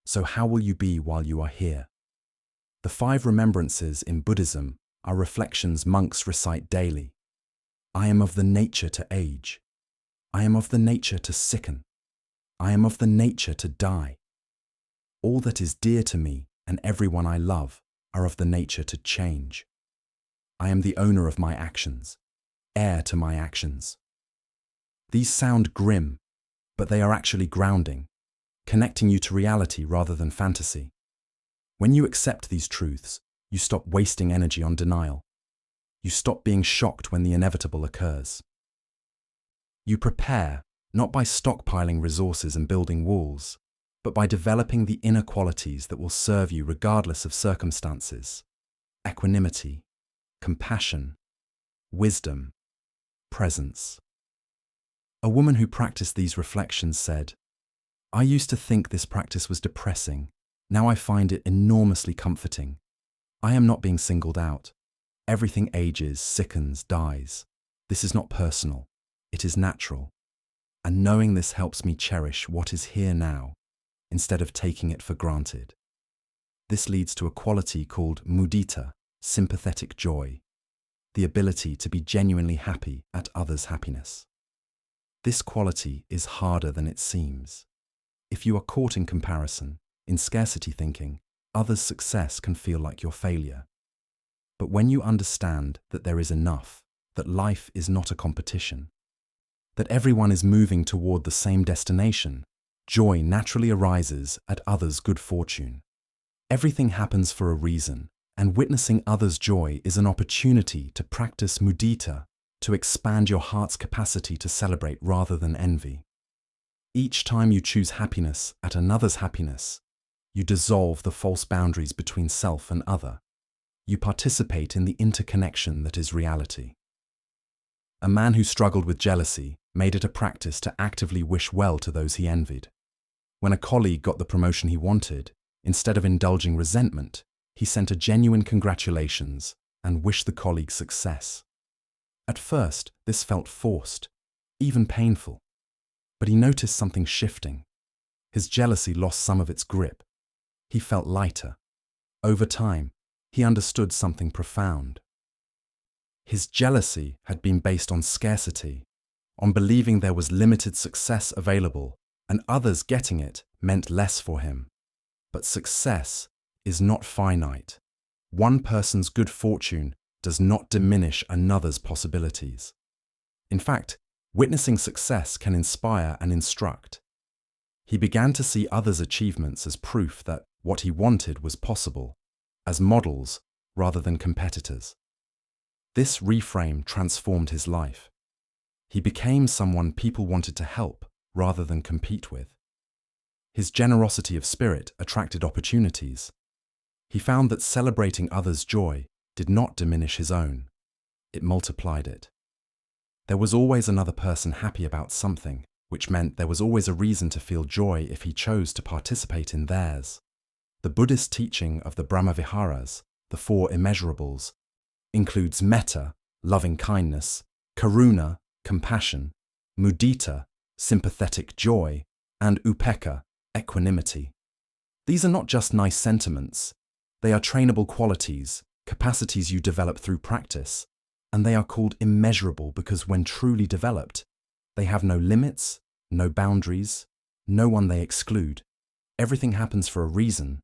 So how will you be while you are here? The 5 remembrances in Buddhism are reflections monks recite daily. I am of the nature to age. I am of the nature to sicken. I am of the nature to die. All that is dear to me and everyone I love are of the nature to change. I am the owner of my actions, heir to my actions. These sound grim, but they are actually grounding, connecting you to reality rather than fantasy. When you accept these truths, you stop wasting energy on denial. You stop being shocked when the inevitable occurs. You prepare, not by stockpiling resources and building walls, but by developing the inner qualities that will serve you regardless of circumstances: equanimity, compassion, wisdom, presence. A woman who practiced these reflections said, I used to think this practice was depressing. Now I find it enormously comforting. I am not being singled out. Everything ages, sickens, dies. This is not personal. It is natural. And knowing this helps me cherish what is here now, instead of taking it for granted. This leads to a quality called mudita, sympathetic joy, the ability to be genuinely happy at others' happiness. This quality is harder than it seems. If you are caught in comparison, in scarcity thinking, others' success can feel like your failure. But when you understand that there is enough, that life is not a competition, that everyone is moving toward the same destination, joy naturally arises at others' good fortune. Everything happens for a reason, and witnessing others' joy is an opportunity to practice mudita, to expand your heart's capacity to celebrate rather than envy. Each time you choose happiness at another's happiness, you dissolve the false boundaries between self and other. You participate in the interconnection that is reality. A man who struggled with jealousy made it a practice to actively wish well to those he envied. When a colleague got the promotion he wanted, instead of indulging resentment, he sent a genuine congratulations and wished the colleague success. At first, this felt forced, even painful, but he noticed something shifting. His jealousy lost some of its grip. He felt lighter. Over time, he understood something profound. His jealousy had been based on scarcity, on believing there was limited success available, and others getting it meant less for him. But success is not finite. One person's good fortune does not diminish another's possibilities. In fact, witnessing success can inspire and instruct. He began to see others' achievements as proof that what he wanted was possible, as models rather than competitors. This reframe transformed his life. He became someone people wanted to help rather than compete with. His generosity of spirit attracted opportunities. He found that celebrating others' joy did not diminish his own. It multiplied it. There was always another person happy about something, which meant there was always a reason to feel joy if he chose to participate in theirs. The Buddhist teaching of the Brahmaviharas, the 4 immeasurables, includes metta, loving kindness, karuna, compassion, mudita, sympathetic joy, and upekkha, equanimity. These are not just nice sentiments. They are trainable qualities, capacities you develop through practice, and they are called immeasurable because when truly developed, they have no limits, no boundaries, no one they exclude. Everything happens for a reason,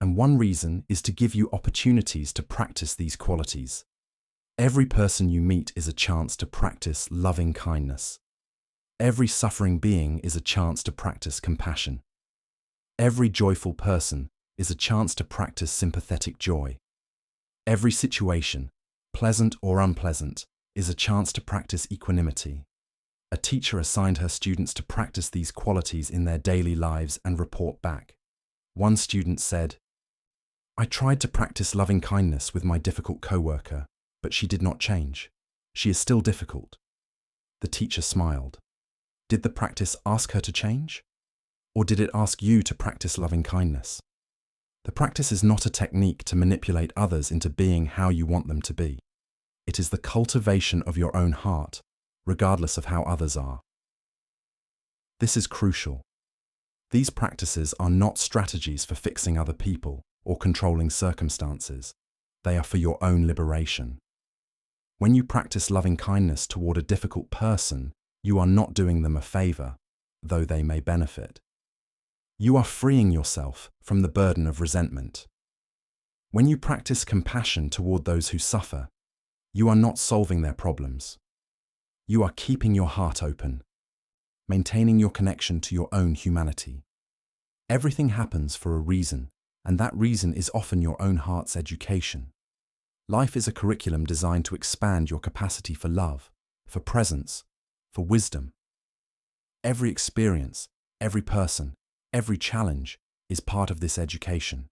And one reason is to give you opportunities to practice these qualities. Every person you meet is a chance to practice loving kindness. Every suffering being is a chance to practice compassion. Every joyful person is a chance to practice sympathetic joy. Every situation, pleasant or unpleasant, is a chance to practice equanimity. A teacher assigned her students to practice these qualities in their daily lives and report back. One student said, "I tried to practice loving kindness with my difficult coworker, but she did not change. She is still difficult." The teacher smiled. Did the practice ask her to change? Or did it ask you to practice loving kindness? The practice is not a technique to manipulate others into being how you want them to be. It is the cultivation of your own heart, regardless of how others are. This is crucial. These practices are not strategies for fixing other people or controlling circumstances. They are for your own liberation. When you practice loving kindness toward a difficult person, you are not doing them a favor, though they may benefit. You are freeing yourself from the burden of resentment. When you practice compassion toward those who suffer, you are not solving their problems. You are keeping your heart open, maintaining your connection to your own humanity. Everything happens for a reason, and that reason is often your own heart's education. Life is a curriculum designed to expand your capacity for love, for presence, for wisdom. Every experience, every person, every challenge is part of this education.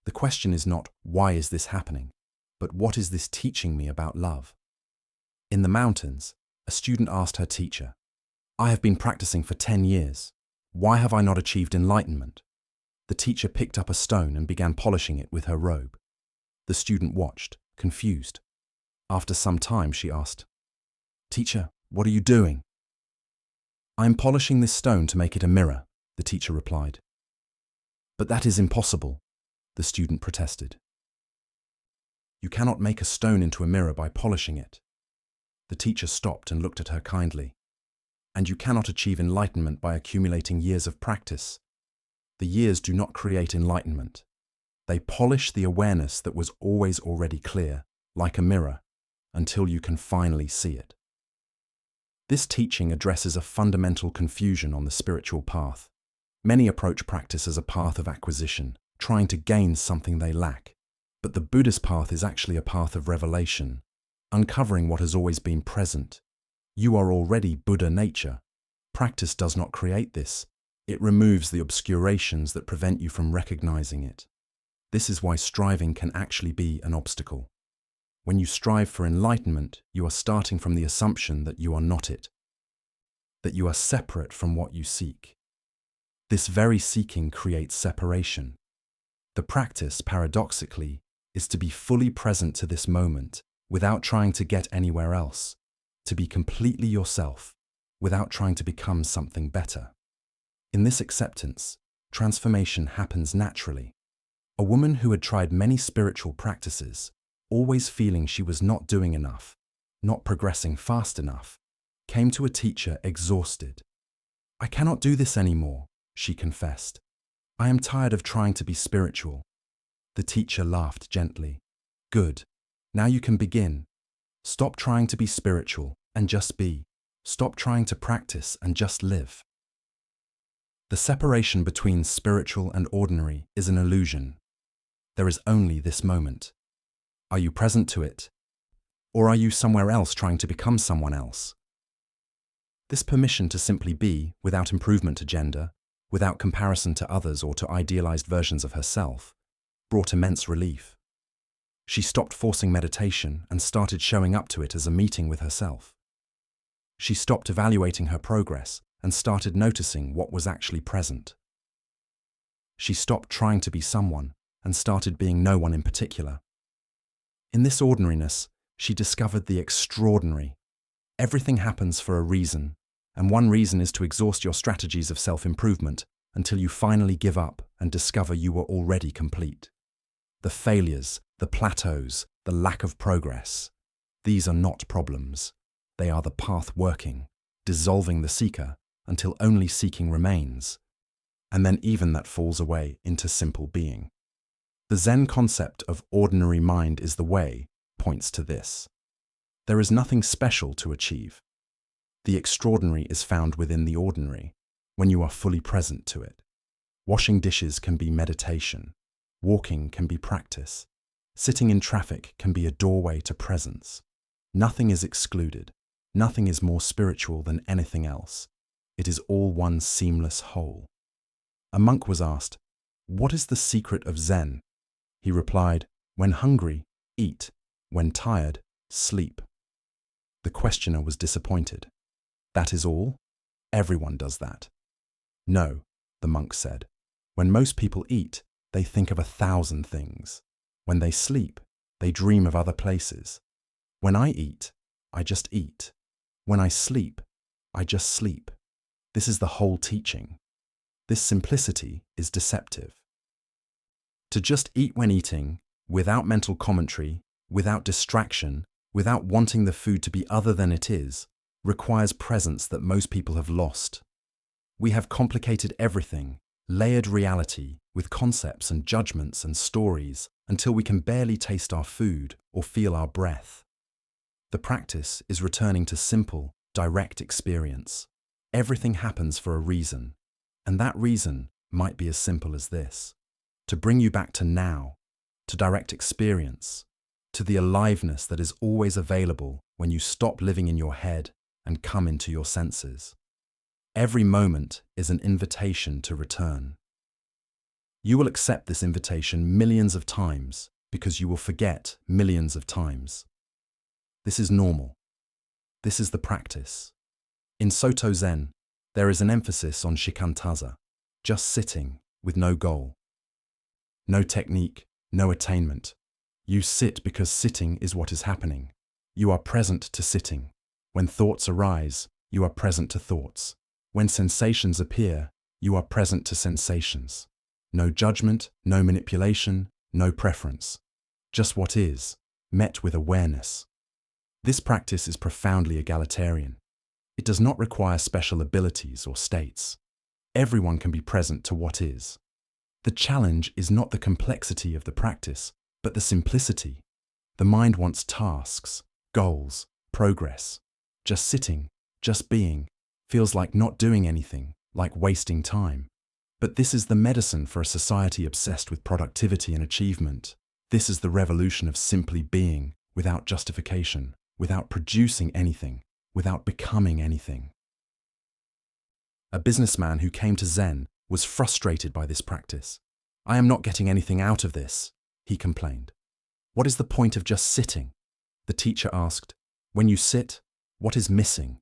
The question is not, why is this happening, but what is this teaching me about love? In the mountains, a student asked her teacher, "I have been practicing for 10 years. Why have I not achieved enlightenment?" The teacher picked up a stone and began polishing it with her robe. The student watched, confused. After some time, she asked, "Teacher, what are you doing?" "I am polishing this stone to make it a mirror," the teacher replied. "But that is impossible," the student protested. "You cannot make a stone into a mirror by polishing it." The teacher stopped and looked at her kindly. "And you cannot achieve enlightenment by accumulating years of practice. The years do not create enlightenment. They polish the awareness that was always already clear, like a mirror, until you can finally see it." This teaching addresses a fundamental confusion on the spiritual path. Many approach practice as a path of acquisition, trying to gain something they lack. But the Buddhist path is actually a path of revelation, uncovering what has always been present. You are already Buddha nature. Practice does not create this. It removes the obscurations that prevent you from recognizing it. This is why striving can actually be an obstacle. When you strive for enlightenment, you are starting from the assumption that you are not it, that you are separate from what you seek. This very seeking creates separation. The practice, paradoxically, is to be fully present to this moment without trying to get anywhere else, to be completely yourself without trying to become something better. In this acceptance, transformation happens naturally. A woman who had tried many spiritual practices, always feeling she was not doing enough, not progressing fast enough, came to a teacher exhausted. "I cannot do this anymore," she confessed. "I am tired of trying to be spiritual." The teacher laughed gently. "Good. Now you can begin. Stop trying to be spiritual and just be. Stop trying to practice and just live." The separation between spiritual and ordinary is an illusion. There is only this moment. Are you present to it? Or are you somewhere else trying to become someone else? This permission to simply be, without improvement agenda, without comparison to others or to idealized versions of herself, brought immense relief. She stopped forcing meditation and started showing up to it as a meeting with herself. She stopped evaluating her progress and started noticing what was actually present. She stopped trying to be someone and started being no one in particular. In this ordinariness, she discovered the extraordinary. Everything happens for a reason, and one reason is to exhaust your strategies of self-improvement until you finally give up and discover you were already complete. The failures, the plateaus, the lack of progress, these are not problems. They are the path working, dissolving the seeker until only seeking remains, and then even that falls away into simple being. The Zen concept of ordinary mind is the way points to this. There is nothing special to achieve. The extraordinary is found within the ordinary, when you are fully present to it. Washing dishes can be meditation. Walking can be practice. Sitting in traffic can be a doorway to presence. Nothing is excluded. Nothing is more spiritual than anything else. It is all one seamless whole. A monk was asked, "What is the secret of Zen?" He replied, "When hungry, eat. When tired, sleep." The questioner was disappointed. "That is all? Everyone does that." "No," the monk said. "When most people eat, they think of 1,000 things. When they sleep, they dream of other places. When I eat, I just eat. When I sleep, I just sleep. This is the whole teaching. This simplicity is deceptive." To just eat when eating, without mental commentary, without distraction, without wanting the food to be other than it is, requires presence that most people have lost. We have complicated everything, layered reality with concepts and judgments and stories until we can barely taste our food or feel our breath. The practice is returning to simple, direct experience. Everything happens for a reason, and that reason might be as simple as this: to bring you back to now, to direct experience, to the aliveness that is always available when you stop living in your head and come into your senses. Every moment is an invitation to return. You will accept this invitation millions of times because you will forget millions of times. This is normal. This is the practice. In Soto Zen, there is an emphasis on shikantaza, just sitting with no goal. No technique, no attainment. You sit because sitting is what is happening. You are present to sitting. When thoughts arise, you are present to thoughts. When sensations appear, you are present to sensations. No judgment, no manipulation, no preference. Just what is, met with awareness. This practice is profoundly egalitarian. It does not require special abilities or states. Everyone can be present to what is. The challenge is not the complexity of the practice, but the simplicity. The mind wants tasks, goals, progress. Just sitting, just being, feels like not doing anything, like wasting time. But this is the medicine for a society obsessed with productivity and achievement. This is the revolution of simply being, without justification, without producing anything, without becoming anything. A businessman who came to Zen was frustrated by this practice. "I am not getting anything out of this," he complained. "What is the point of just sitting?" The teacher asked. "When you sit, what is missing?"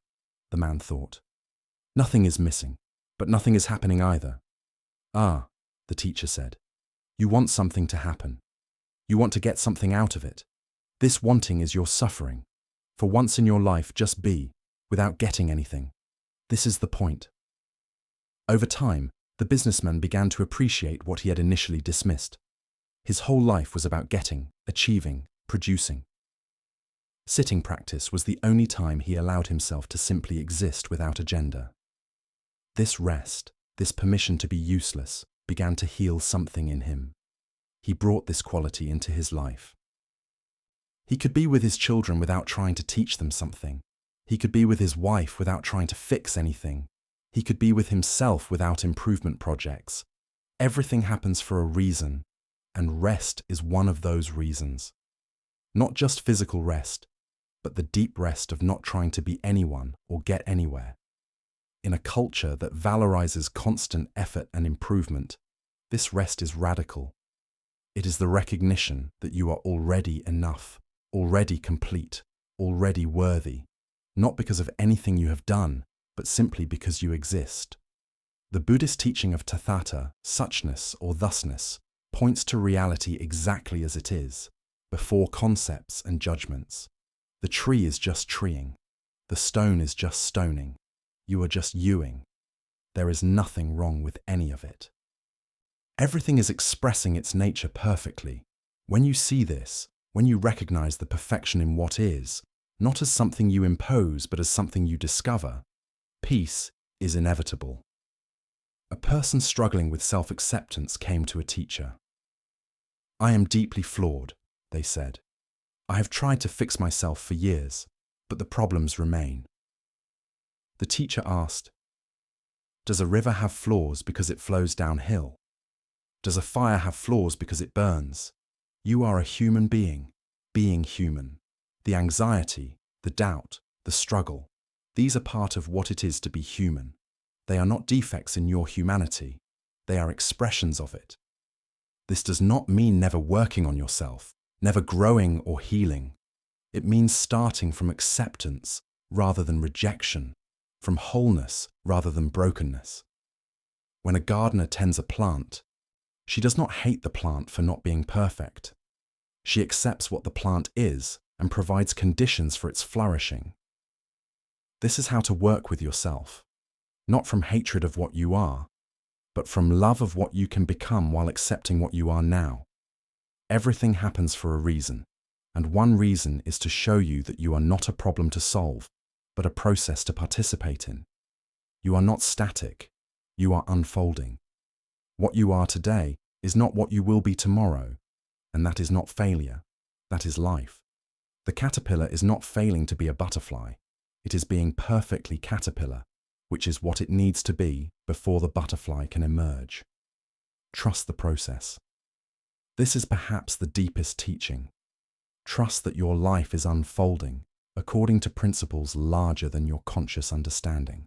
The man thought. "Nothing is missing, but nothing is happening either." "Ah," the teacher said. "You want something to happen. You want to get something out of it. This wanting is your suffering. For once in your life, just be, without getting anything. This is the point." Over time, the businessman began to appreciate what he had initially dismissed. His whole life was about getting, achieving, producing. Sitting practice was the only time he allowed himself to simply exist without agenda. This rest, this permission to be useless, began to heal something in him. He brought this quality into his life. He could be with his children without trying to teach them something. He could be with his wife without trying to fix anything. He could be with himself without improvement projects. Everything happens for a reason, and rest is one of those reasons. Not just physical rest, but the deep rest of not trying to be anyone or get anywhere. In a culture that valorizes constant effort and improvement, this rest is radical. It is the recognition that you are already enough, already complete, already worthy, not because of anything you have done, but simply because you exist. The Buddhist teaching of tathata, suchness or thusness, points to reality exactly as it is, before concepts and judgments. The tree is just treeing. The stone is just stoning. You are just youing. There is nothing wrong with any of it. Everything is expressing its nature perfectly. When you see this, when you recognize the perfection in what is, not as something you impose but as something you discover, peace is inevitable. A person struggling with self-acceptance came to a teacher. I am deeply flawed, they said. I have tried to fix myself for years, but the problems remain. The teacher asked, does a river have flaws because it flows downhill? Does a fire have flaws because it burns? You are a human being human. The anxiety, the doubt, the struggle, these are part of what it is to be human. They are not defects in your humanity. They are expressions of it. This does not mean never working on yourself, never growing or healing. It means starting from acceptance rather than rejection, from wholeness rather than brokenness. When a gardener tends a plant, she does not hate the plant for not being perfect. She accepts what the plant is and provides conditions for its flourishing. This is how to work with yourself, not from hatred of what you are, but from love of what you can become while accepting what you are now. Everything happens for a reason, and one reason is to show you that you are not a problem to solve, but a process to participate in. You are not static, you are unfolding. What you are today is not what you will be tomorrow, and that is not failure, that is life. The caterpillar is not failing to be a butterfly, it is being perfectly caterpillar, which is what it needs to be before the butterfly can emerge. Trust the process. This is perhaps the deepest teaching. Trust that your life is unfolding according to principles larger than your conscious understanding.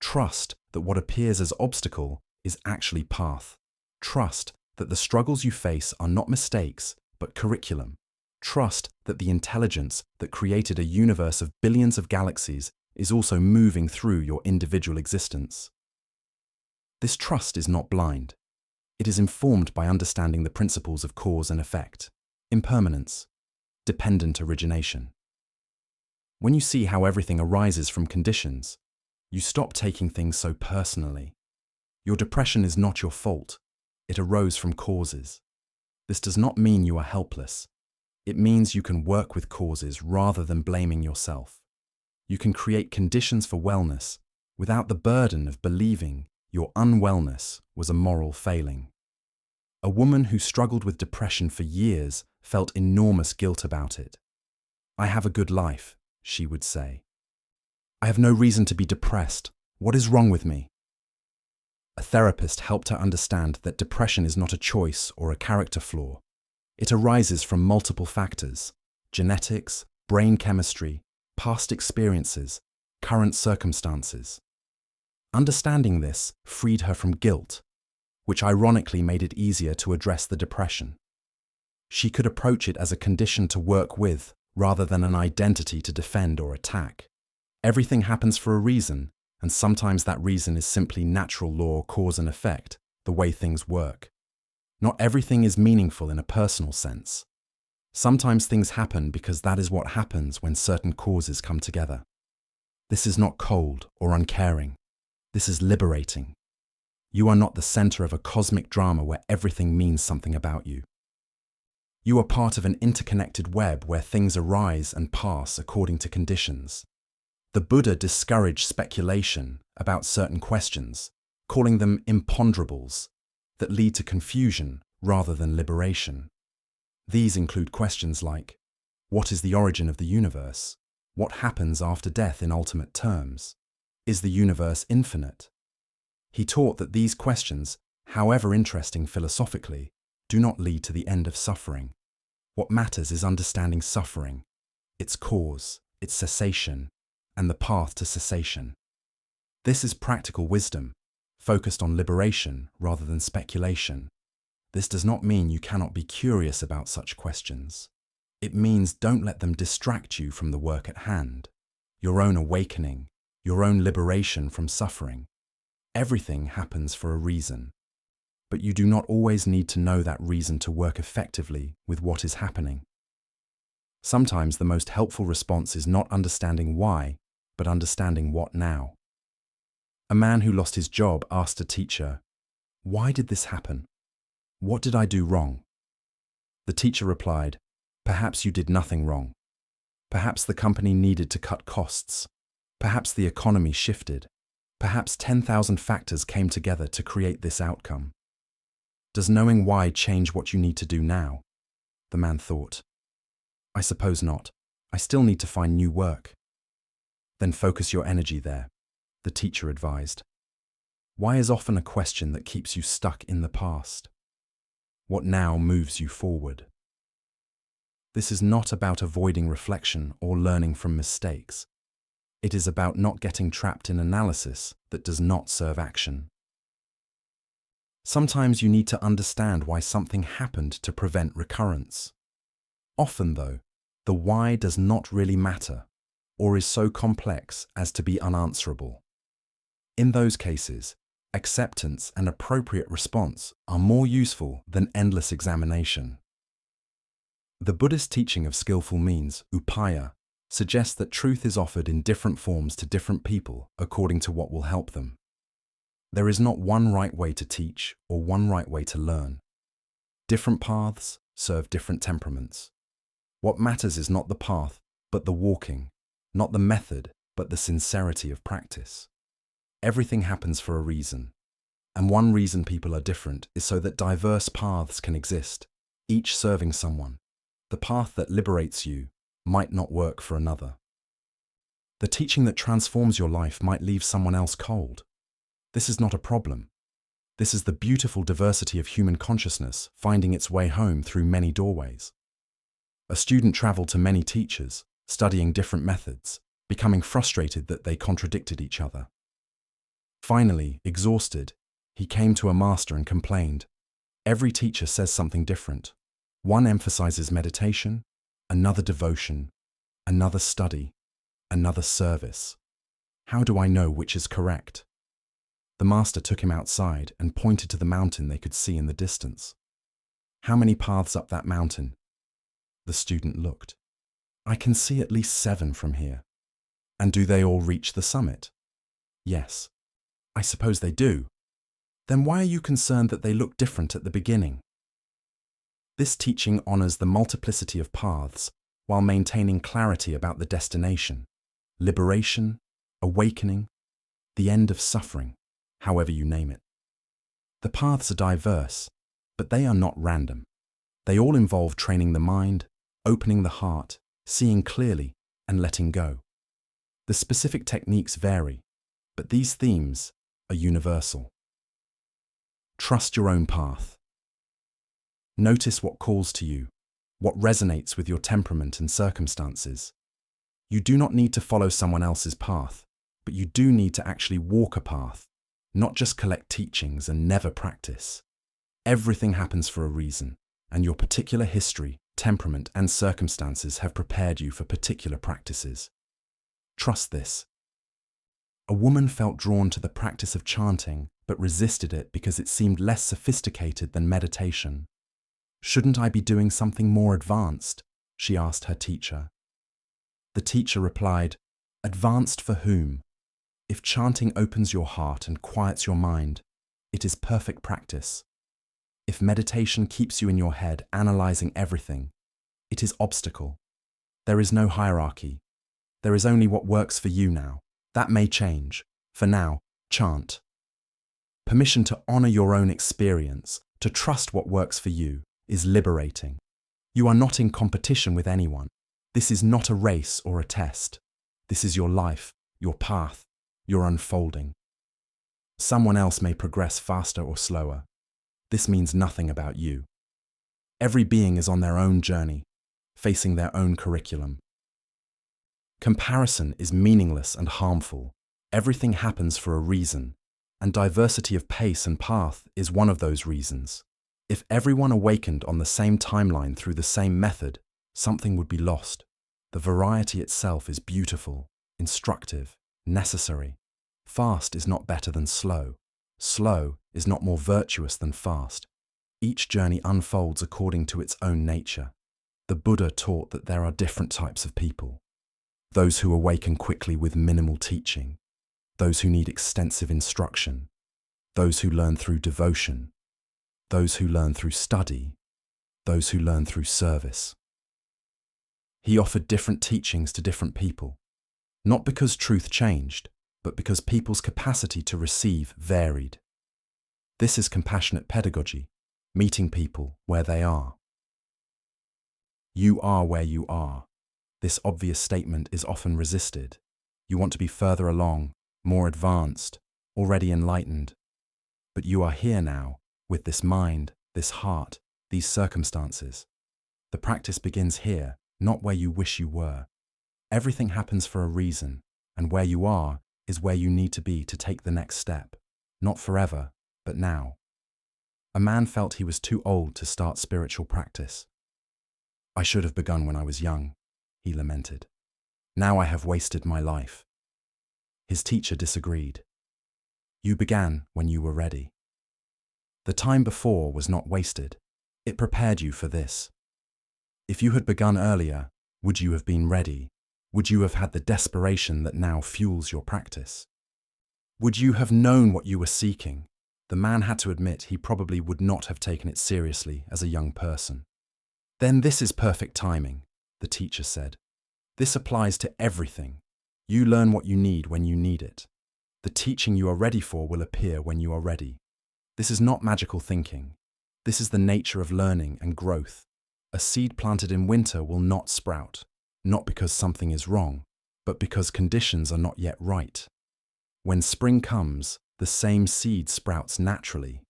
Trust that what appears as obstacle is actually path. Trust that the struggles you face are not mistakes, but curriculum. Trust that the intelligence that created a universe of billions of galaxies is also moving through your individual existence. This trust is not blind. It is informed by understanding the principles of cause and effect, impermanence, dependent origination. When you see how everything arises from conditions, you stop taking things so personally. Your depression is not your fault. It arose from causes. This does not mean you are helpless. It means you can work with causes rather than blaming yourself. You can create conditions for wellness without the burden of believing your unwellness was a moral failing. A woman who struggled with depression for years felt enormous guilt about it. I have a good life, she would say. I have no reason to be depressed. What is wrong with me? A therapist helped her understand that depression is not a choice or a character flaw. It arises from multiple factors: genetics, brain chemistry, past experiences, current circumstances. Understanding this freed her from guilt, which ironically made it easier to address the depression. She could approach it as a condition to work with rather than an identity to defend or attack. Everything happens for a reason, and sometimes that reason is simply natural law, cause and effect, the way things work. Not everything is meaningful in a personal sense. Sometimes things happen because that is what happens when certain causes come together. This is not cold or uncaring. This is liberating. You are not the center of a cosmic drama where everything means something about you. You are part of an interconnected web where things arise and pass according to conditions. The Buddha discouraged speculation about certain questions, calling them imponderables that lead to confusion rather than liberation. These include questions like, what is the origin of the universe? What happens after death in ultimate terms? Is the universe infinite? He taught that these questions, however interesting philosophically, do not lead to the end of suffering. What matters is understanding suffering, its cause, its cessation, and the path to cessation. This is practical wisdom, focused on liberation rather than speculation. This does not mean you cannot be curious about such questions. It means don't let them distract you from the work at hand, your own awakening, your own liberation from suffering. Everything happens for a reason, but you do not always need to know that reason to work effectively with what is happening. Sometimes the most helpful response is not understanding why, but understanding what now. A man who lost his job asked a teacher, "Why did this happen? What did I do wrong?" The teacher replied, "Perhaps you did nothing wrong. Perhaps the company needed to cut costs. Perhaps the economy shifted. Perhaps 10,000 factors came together to create this outcome." Does knowing why change what you need to do now? The man thought. I suppose not. I still need to find new work. Then focus your energy there, the teacher advised. Why is often a question that keeps you stuck in the past. What now moves you forward? This is not about avoiding reflection or learning from mistakes. It is about not getting trapped in analysis that does not serve action. Sometimes you need to understand why something happened to prevent recurrence. Often, though, the why does not really matter, or is so complex as to be unanswerable. In those cases, acceptance and appropriate response are more useful than endless examination. The Buddhist teaching of skillful means, upaya, suggests that truth is offered in different forms to different people according to what will help them. There is not one right way to teach or one right way to learn. Different paths serve different temperaments. What matters is not the path, but the walking, not the method, but the sincerity of practice. Everything happens for a reason, and one reason people are different is so that diverse paths can exist, each serving someone. The path that liberates you might not work for another. The teaching that transforms your life might leave someone else cold. This is not a problem. This is the beautiful diversity of human consciousness finding its way home through many doorways. A student traveled to many teachers, studying different methods, becoming frustrated that they contradicted each other. Finally, exhausted, he came to a master and complained. Every teacher says something different. One emphasizes meditation, another devotion, another study, another service. How do I know which is correct? The master took him outside and pointed to the mountain they could see in the distance. How many paths up that mountain? The student looked. I can see at least 7 from here. And do they all reach the summit? Yes. I suppose they do. Then why are you concerned that they look different at the beginning? This teaching honors the multiplicity of paths while maintaining clarity about the destination, liberation, awakening, the end of suffering, however you name it. The paths are diverse, but they are not random. They all involve training the mind, opening the heart, seeing clearly, and letting go. The specific techniques vary, but these themes are universal. Trust your own path. Notice what calls to you, what resonates with your temperament and circumstances. You do not need to follow someone else's path, but you do need to actually walk a path, not just collect teachings and never practice. Everything happens for a reason, and your particular history, temperament, and circumstances have prepared you for particular practices. Trust this. A woman felt drawn to the practice of chanting, but resisted it because it seemed less sophisticated than meditation. Shouldn't I be doing something more advanced? She asked her teacher. The teacher replied, Advanced for whom? If chanting opens your heart and quiets your mind, it is perfect practice. If meditation keeps you in your head analyzing everything, it is obstacle. There is no hierarchy. There is only what works for you now. That may change. For now, chant. Permission to honor your own experience, to trust what works for you, is liberating. You are not in competition with anyone. This is not a race or a test. This is your life, your path, your unfolding. Someone else may progress faster or slower. This means nothing about you. Every being is on their own journey, facing their own curriculum. Comparison is meaningless and harmful. Everything happens for a reason, and diversity of pace and path is one of those reasons. If everyone awakened on the same timeline through the same method, something would be lost. The variety itself is beautiful, instructive, necessary. Fast is not better than slow. Slow is not more virtuous than fast. Each journey unfolds according to its own nature. The Buddha taught that there are different types of people. Those who awaken quickly with minimal teaching. Those who need extensive instruction. Those who learn through devotion. Those who learn through study. Those who learn through service. He offered different teachings to different people, not because truth changed, but because people's capacity to receive varied. This is compassionate pedagogy, meeting people where they are. You are where you are. This obvious statement is often resisted. You want to be further along, more advanced, already enlightened. But you are here now, with this mind, this heart, these circumstances. The practice begins here, not where you wish you were. Everything happens for a reason, and where you are is where you need to be to take the next step. Not forever, but now. A man felt he was too old to start spiritual practice. I should have begun when I was young, he lamented. Now I have wasted my life. His teacher disagreed. You began when you were ready. The time before was not wasted. It prepared you for this. If you had begun earlier, would you have been ready? Would you have had the desperation that now fuels your practice? Would you have known what you were seeking? The man had to admit he probably would not have taken it seriously as a young person. Then this is perfect timing, the teacher said. This applies to everything. You learn what you need when you need it. The teaching you are ready for will appear when you are ready. This is not magical thinking. This is the nature of learning and growth. A seed planted in winter will not sprout, not because something is wrong, but because conditions are not yet right. When spring comes, the same seed sprouts naturally.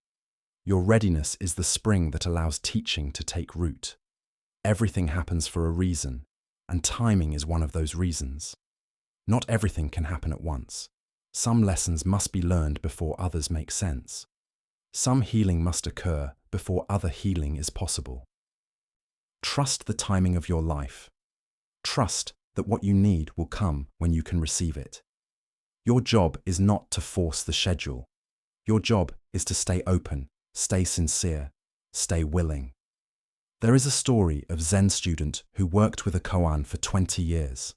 Your readiness is the spring that allows teaching to take root. Everything happens for a reason, and timing is one of those reasons. Not everything can happen at once. Some lessons must be learned before others make sense. Some healing must occur before other healing is possible. Trust the timing of your life. Trust that what you need will come when you can receive it. Your job is not to force the schedule. Your job is to stay open, stay sincere, stay willing. There is a story of Zen student who worked with a koan for 20 years.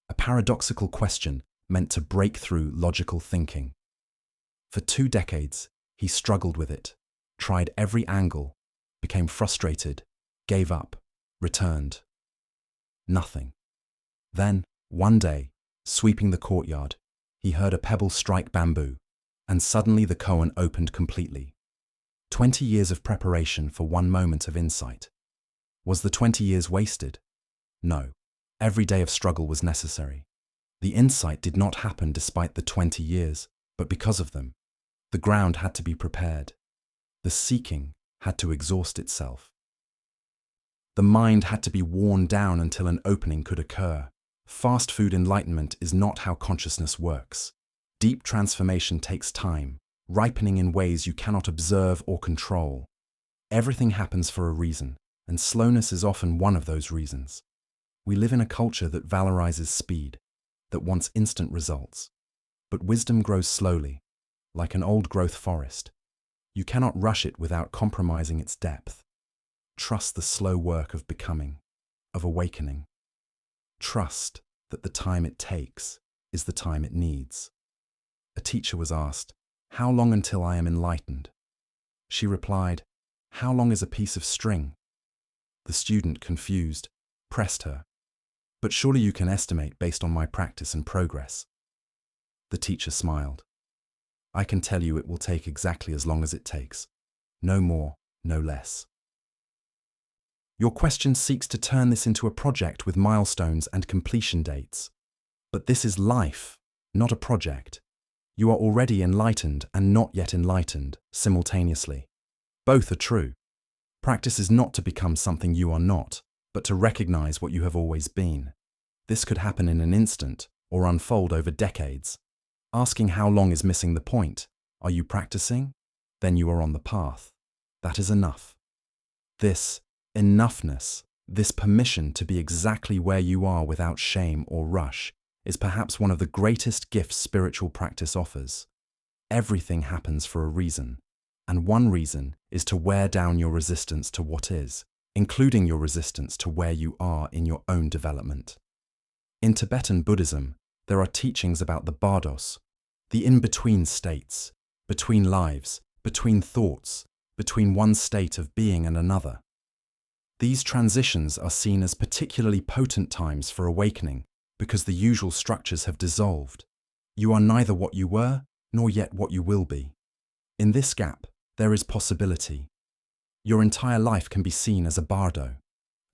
A paradoxical question meant to break through logical thinking. For 2 decades, he struggled with it, tried every angle, became frustrated, gave up, returned. Nothing. Then, one day, sweeping the courtyard, he heard a pebble strike bamboo, and suddenly the koan opened completely. 20 years of preparation for one moment of insight. Was the 20 years wasted? No. Every day of struggle was necessary. The insight did not happen despite the 20 years, but because of them. The ground had to be prepared. The seeking had to exhaust itself. The mind had to be worn down until an opening could occur. Fast food enlightenment is not how consciousness works. Deep transformation takes time, ripening in ways you cannot observe or control. Everything happens for a reason, and slowness is often one of those reasons. We live in a culture that valorizes speed, that wants instant results. But wisdom grows slowly, like an old-growth forest. You cannot rush it without compromising its depth. Trust the slow work of becoming, of awakening. Trust that the time it takes is the time it needs. A teacher was asked, "How long until I am enlightened?" She replied, "How long is a piece of string?" The student, confused, pressed her, "But surely you can estimate based on my practice and progress." The teacher smiled. "I can tell you it will take exactly as long as it takes. No more, no less." Your question seeks to turn this into a project with milestones and completion dates. But this is life, not a project. You are already enlightened and not yet enlightened, simultaneously. Both are true. Practice is not to become something you are not, but to recognize what you have always been. This could happen in an instant or unfold over decades. Asking how long is missing the point. Are you practicing? Then you are on the path. That is enough. This enoughness, this permission to be exactly where you are without shame or rush, is perhaps one of the greatest gifts spiritual practice offers. Everything happens for a reason, and one reason is to wear down your resistance to what is, including your resistance to where you are in your own development. In Tibetan Buddhism, there are teachings about the bardos, the in-between states, between lives, between thoughts, between one state of being and another. These transitions are seen as particularly potent times for awakening because the usual structures have dissolved. You are neither what you were, nor yet what you will be. In this gap, there is possibility. Your entire life can be seen as a bardo,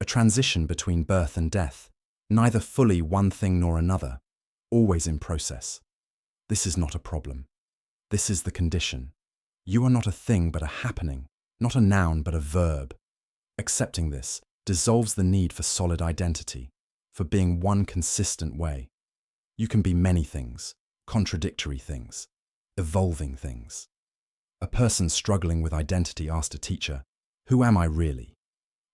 a transition between birth and death, neither fully one thing nor another, always in process. This is not a problem. This is the condition. You are not a thing but a happening, not a noun but a verb. Accepting this dissolves the need for solid identity, for being one consistent way. You can be many things, contradictory things, evolving things. A person struggling with identity asked a teacher, "Who am I really?"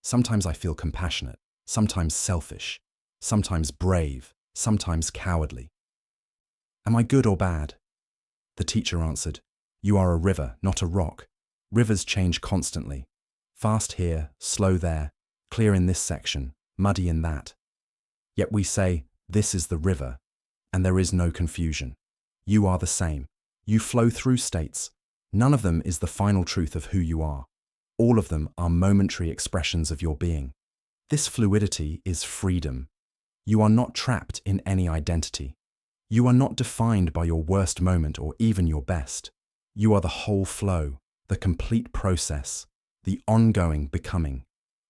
Sometimes I feel compassionate, sometimes selfish, sometimes brave, sometimes cowardly. Am I good or bad? The teacher answered, "You are a river, not a rock. Rivers change constantly. Fast here, slow there, clear in this section, muddy in that. Yet we say, this is the river, and there is no confusion. You are the same. You flow through states. None of them is the final truth of who you are. All of them are momentary expressions of your being. This fluidity is freedom. You are not trapped in any identity. You are not defined by your worst moment or even your best. You are the whole flow, the complete process, the ongoing becoming.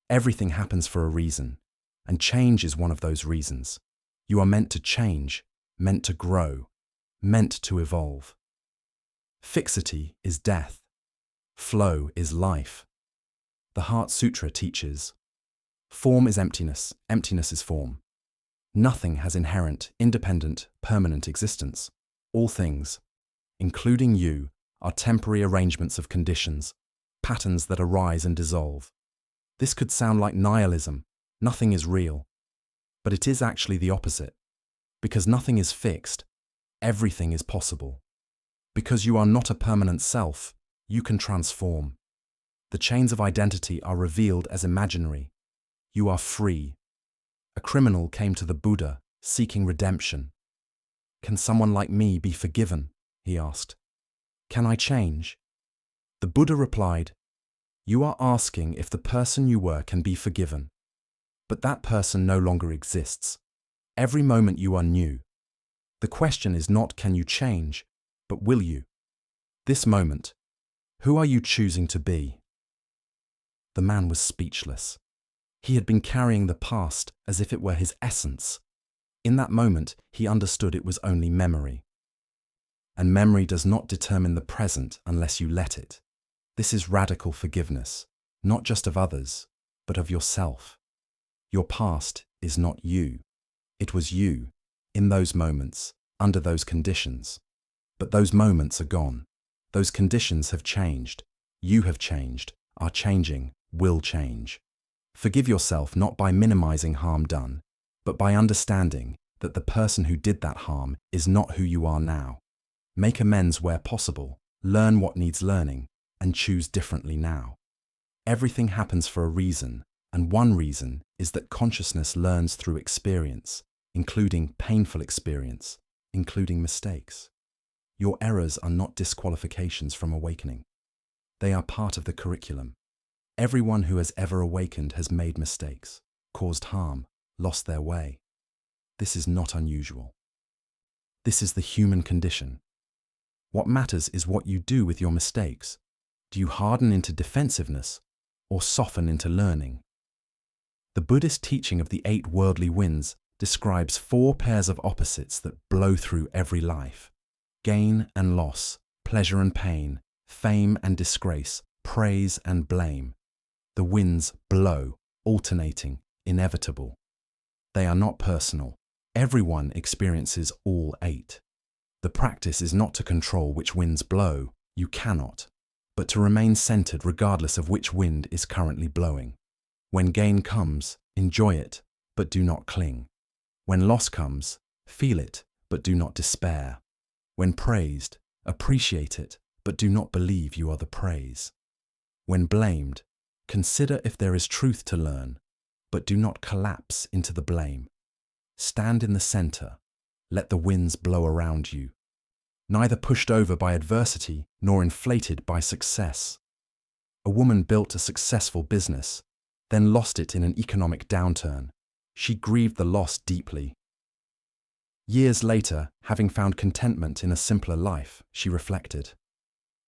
Everything happens for a reason, and change is one of those reasons. You are meant to change, meant to grow, meant to evolve. Fixity is death. Flow is life. The Heart Sutra teaches, form is emptiness, emptiness is form. Nothing has inherent, independent, permanent existence. All things, including you, are temporary arrangements of conditions, patterns that arise and dissolve. This could sound like nihilism, nothing is real. But it is actually the opposite. Because nothing is fixed, everything is possible. Because you are not a permanent self, you can transform. The chains of identity are revealed as imaginary. You are free. A criminal came to the Buddha, seeking redemption. "Can someone like me be forgiven?" he asked. "Can I change?" The Buddha replied, "You are asking if the person you were can be forgiven. But that person no longer exists. Every moment you are new. The question is not can you change, but will you? This moment, who are you choosing to be?" The man was speechless. He had been carrying the past as if it were his essence. In that moment, he understood it was only memory. And memory does not determine the present unless you let it. This is radical forgiveness, not just of others, but of yourself. Your past is not you. It was you, in those moments, under those conditions. But those moments are gone. Those conditions have changed. You have changed, are changing, will change. Forgive yourself not by minimizing harm done, but by understanding that the person who did that harm is not who you are now. Make amends where possible, learn what needs learning, and choose differently now. Everything happens for a reason, and one reason is that consciousness learns through experience, including painful experience, including mistakes. Your errors are not disqualifications from awakening. They are part of the curriculum. Everyone who has ever awakened has made mistakes, caused harm, lost their way. This is not unusual. This is the human condition. What matters is what you do with your mistakes. Do you harden into defensiveness or soften into learning? The Buddhist teaching of the 8 worldly winds describes 4 pairs of opposites that blow through every life: gain and loss, pleasure and pain, fame and disgrace, praise and blame. The winds blow, alternating, inevitable. They are not personal. Everyone experiences all 8. The practice is not to control which winds blow, you cannot, but to remain centered regardless of which wind is currently blowing. When gain comes, enjoy it, but do not cling. When loss comes, feel it, but do not despair. When praised, appreciate it, but do not believe you are the praise. When blamed, consider if there is truth to learn, but do not collapse into the blame. Stand in the center, let the winds blow around you. Neither pushed over by adversity nor inflated by success. A woman built a successful business, then lost it in an economic downturn. She grieved the loss deeply. Years later, having found contentment in a simpler life, she reflected,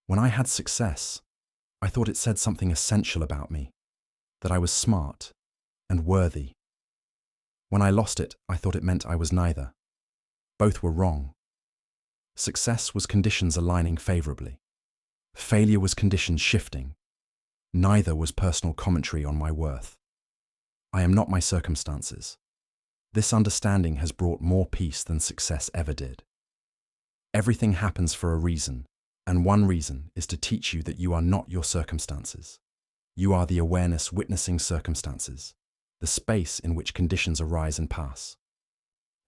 "When I had success, I thought it said something essential about me, that I was smart and worthy. When I lost it, I thought it meant I was neither. Both were wrong. Success was conditions aligning favorably. Failure was conditions shifting. Neither was personal commentary on my worth. I am not my circumstances. This understanding has brought more peace than success ever did. Everything happens for a reason, and one reason is to teach you that you are not your circumstances. You are the awareness witnessing circumstances, the space in which conditions arise and pass.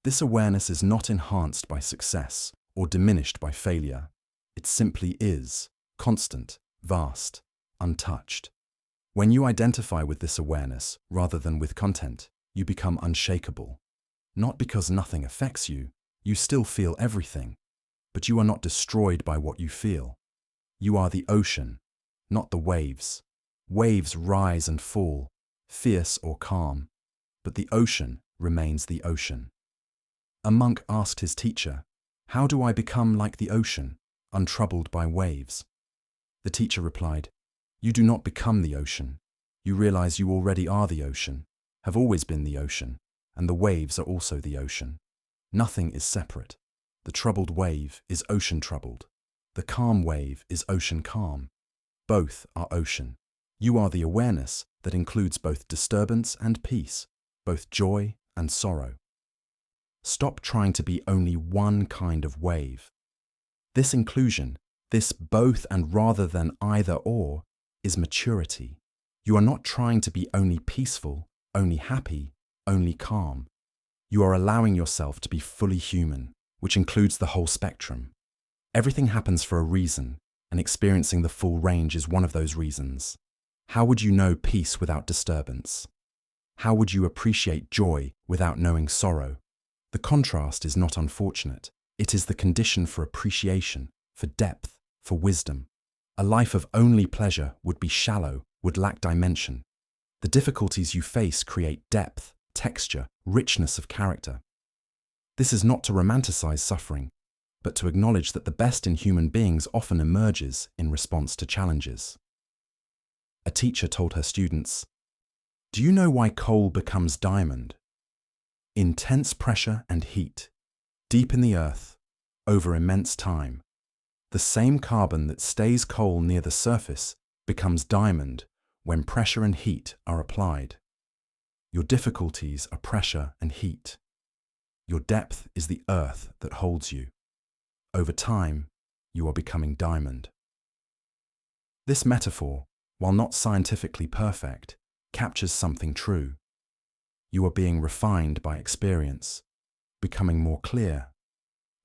This awareness is not enhanced by success or diminished by failure. It simply is, constant, vast, untouched. When you identify with this awareness rather than with content, you become unshakable. Not because nothing affects you, you still feel everything, but you are not destroyed by what you feel. You are the ocean, not the waves. Waves rise and fall, fierce or calm, but the ocean remains the ocean. A monk asked his teacher, "How do I become like the ocean, untroubled by waves?" The teacher replied, "You do not become the ocean. You realize you already are the ocean, have always been the ocean, and the waves are also the ocean. Nothing is separate. The troubled wave is ocean troubled. The calm wave is ocean calm. Both are ocean. You are the awareness that includes both disturbance and peace, both joy and sorrow. Stop trying to be only one kind of wave. This inclusion, this both and rather than either or, is maturity. You are not trying to be only peaceful, only happy, only calm. You are allowing yourself to be fully human, which includes the whole spectrum. Everything happens for a reason, and experiencing the full range is one of those reasons. How would you know peace without disturbance? How would you appreciate joy without knowing sorrow? The contrast is not unfortunate. It is the condition for appreciation, for depth, for wisdom. A life of only pleasure would be shallow, would lack dimension. The difficulties you face create depth, texture, richness of character. This is not to romanticize suffering, but to acknowledge that the best in human beings often emerges in response to challenges. A teacher told her students, "Do you know why coal becomes diamond? Intense pressure and heat, deep in the earth, over immense time. The same carbon that stays coal near the surface becomes diamond when pressure and heat are applied. Your difficulties are pressure and heat. Your depth is the earth that holds you. Over time, you are becoming diamond." This metaphor, while not scientifically perfect, captures something true. You are being refined by experience, becoming more clear,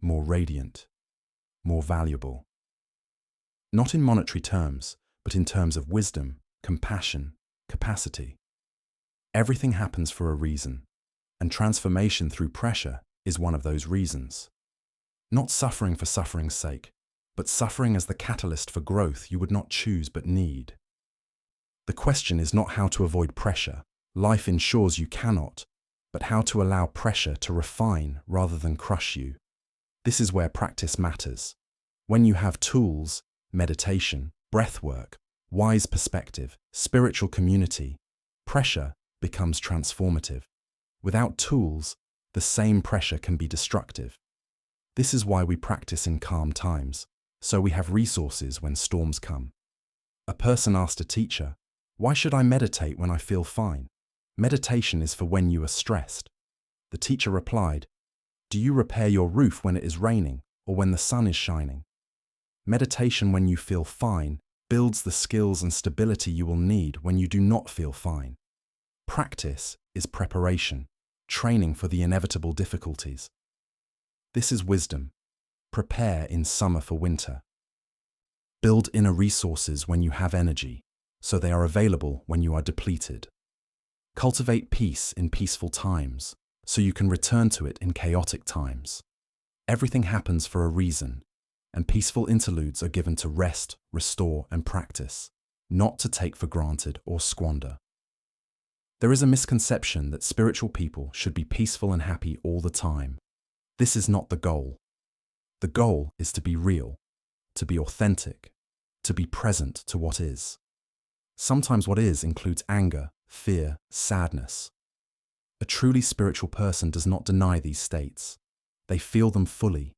more radiant, more valuable. Not in monetary terms, but in terms of wisdom, compassion, capacity. Everything happens for a reason, and transformation through pressure is one of those reasons. Not suffering for suffering's sake, but suffering as the catalyst for growth you would not choose but need. The question is not how to avoid pressure. Life ensures you cannot, but how to allow pressure to refine rather than crush you. This is where practice matters. When you have tools, meditation, breath work, wise perspective, spiritual community, pressure becomes transformative. Without tools, the same pressure can be destructive. This is why we practice in calm times, so we have resources when storms come. A person asked a teacher, "Why should I meditate when I feel fine? Meditation is for when you are stressed." The teacher replied, "Do you repair your roof when it is raining or when the sun is shining?" Meditation when you feel fine builds the skills and stability you will need when you do not feel fine. Practice is preparation, training for the inevitable difficulties. This is wisdom. Prepare in summer for winter. Build inner resources when you have energy, so they are available when you are depleted. Cultivate peace in peaceful times, so you can return to it in chaotic times. Everything happens for a reason, and peaceful interludes are given to rest, restore, and practice, not to take for granted or squander. There is a misconception that spiritual people should be peaceful and happy all the time. This is not the goal. The goal is to be real, to be authentic, to be present to what is. Sometimes what is includes anger, fear, sadness. A truly spiritual person does not deny these states. They feel them fully,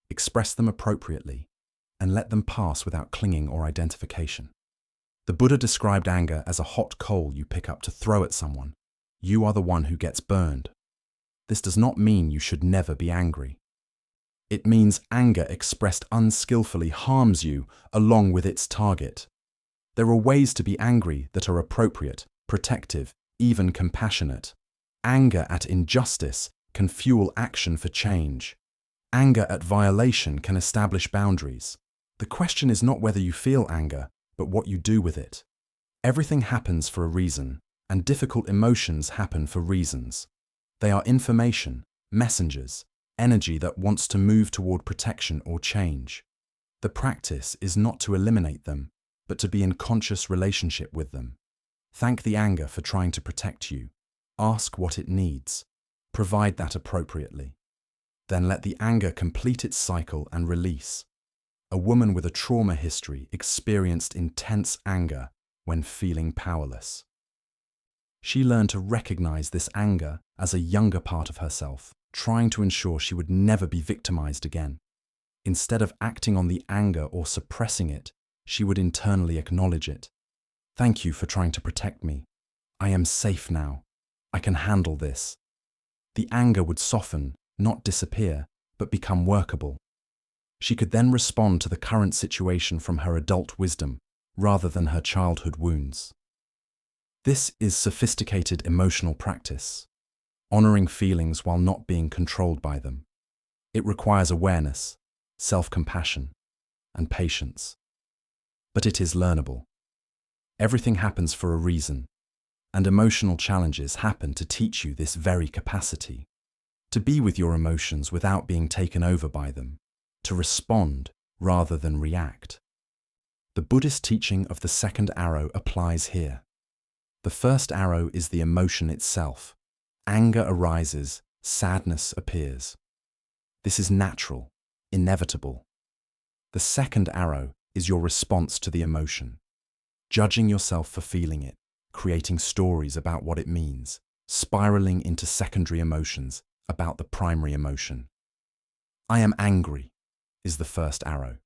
express them appropriately, and let them pass without clinging or identification. The Buddha described anger as a hot coal you pick up to throw at someone. You are the one who gets burned. This does not mean you should never be angry. It means anger expressed unskillfully harms you along with its target. There are ways to be angry that are appropriate, protective, even compassionate. Anger at injustice can fuel action for change. Anger at violation can establish boundaries. The question is not whether you feel anger, but what you do with it. Everything happens for a reason, and difficult emotions happen for reasons. They are information, messengers, energy that wants to move toward protection or change. The practice is not to eliminate them, but to be in conscious relationship with them. Thank the anger for trying to protect you. Ask what it needs. Provide that appropriately. Then let the anger complete its cycle and release. A woman with a trauma history experienced intense anger when feeling powerless. She learned to recognize this anger as a younger part of herself, trying to ensure she would never be victimized again. Instead of acting on the anger or suppressing it, she would internally acknowledge it. Thank you for trying to protect me. I am safe now. I can handle this. The anger would soften, not disappear, but become workable. She could then respond to the current situation from her adult wisdom, rather than her childhood wounds. This is sophisticated emotional practice, honoring feelings while not being controlled by them. It requires awareness, self-compassion, and patience. But it is learnable. Everything happens for a reason, and emotional challenges happen to teach you this very capacity. To be with your emotions without being taken over by them, to respond rather than react. The Buddhist teaching of the second arrow applies here. The first arrow is the emotion itself. Anger arises, sadness appears. This is natural, inevitable. The second arrow is your response to the emotion. Judging yourself for feeling it, creating stories about what it means, spiraling into secondary emotions about the primary emotion. I am angry is the first arrow.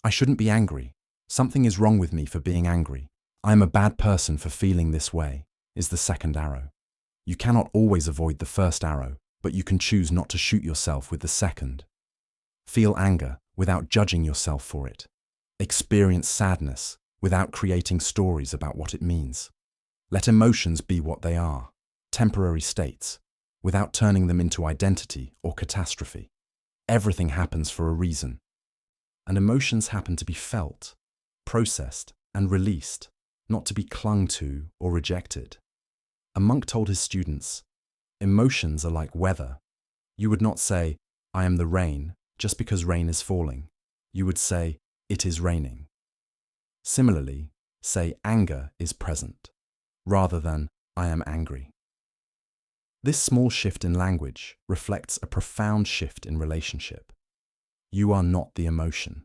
I shouldn't be angry. Something is wrong with me for being angry. I am a bad person for feeling this way is the second arrow. You cannot always avoid the first arrow, but you can choose not to shoot yourself with the second. Feel anger without judging yourself for it. Experience sadness without creating stories about what it means. Let emotions be what they are, temporary states, without turning them into identity or catastrophe. Everything happens for a reason, and emotions happen to be felt, processed, and released, not to be clung to or rejected. A monk told his students, emotions are like weather. You would not say, I am the rain, just because rain is falling. You would say, it is raining. Similarly, say anger is present, rather than I am angry. This small shift in language reflects a profound shift in relationship. You are not the emotion.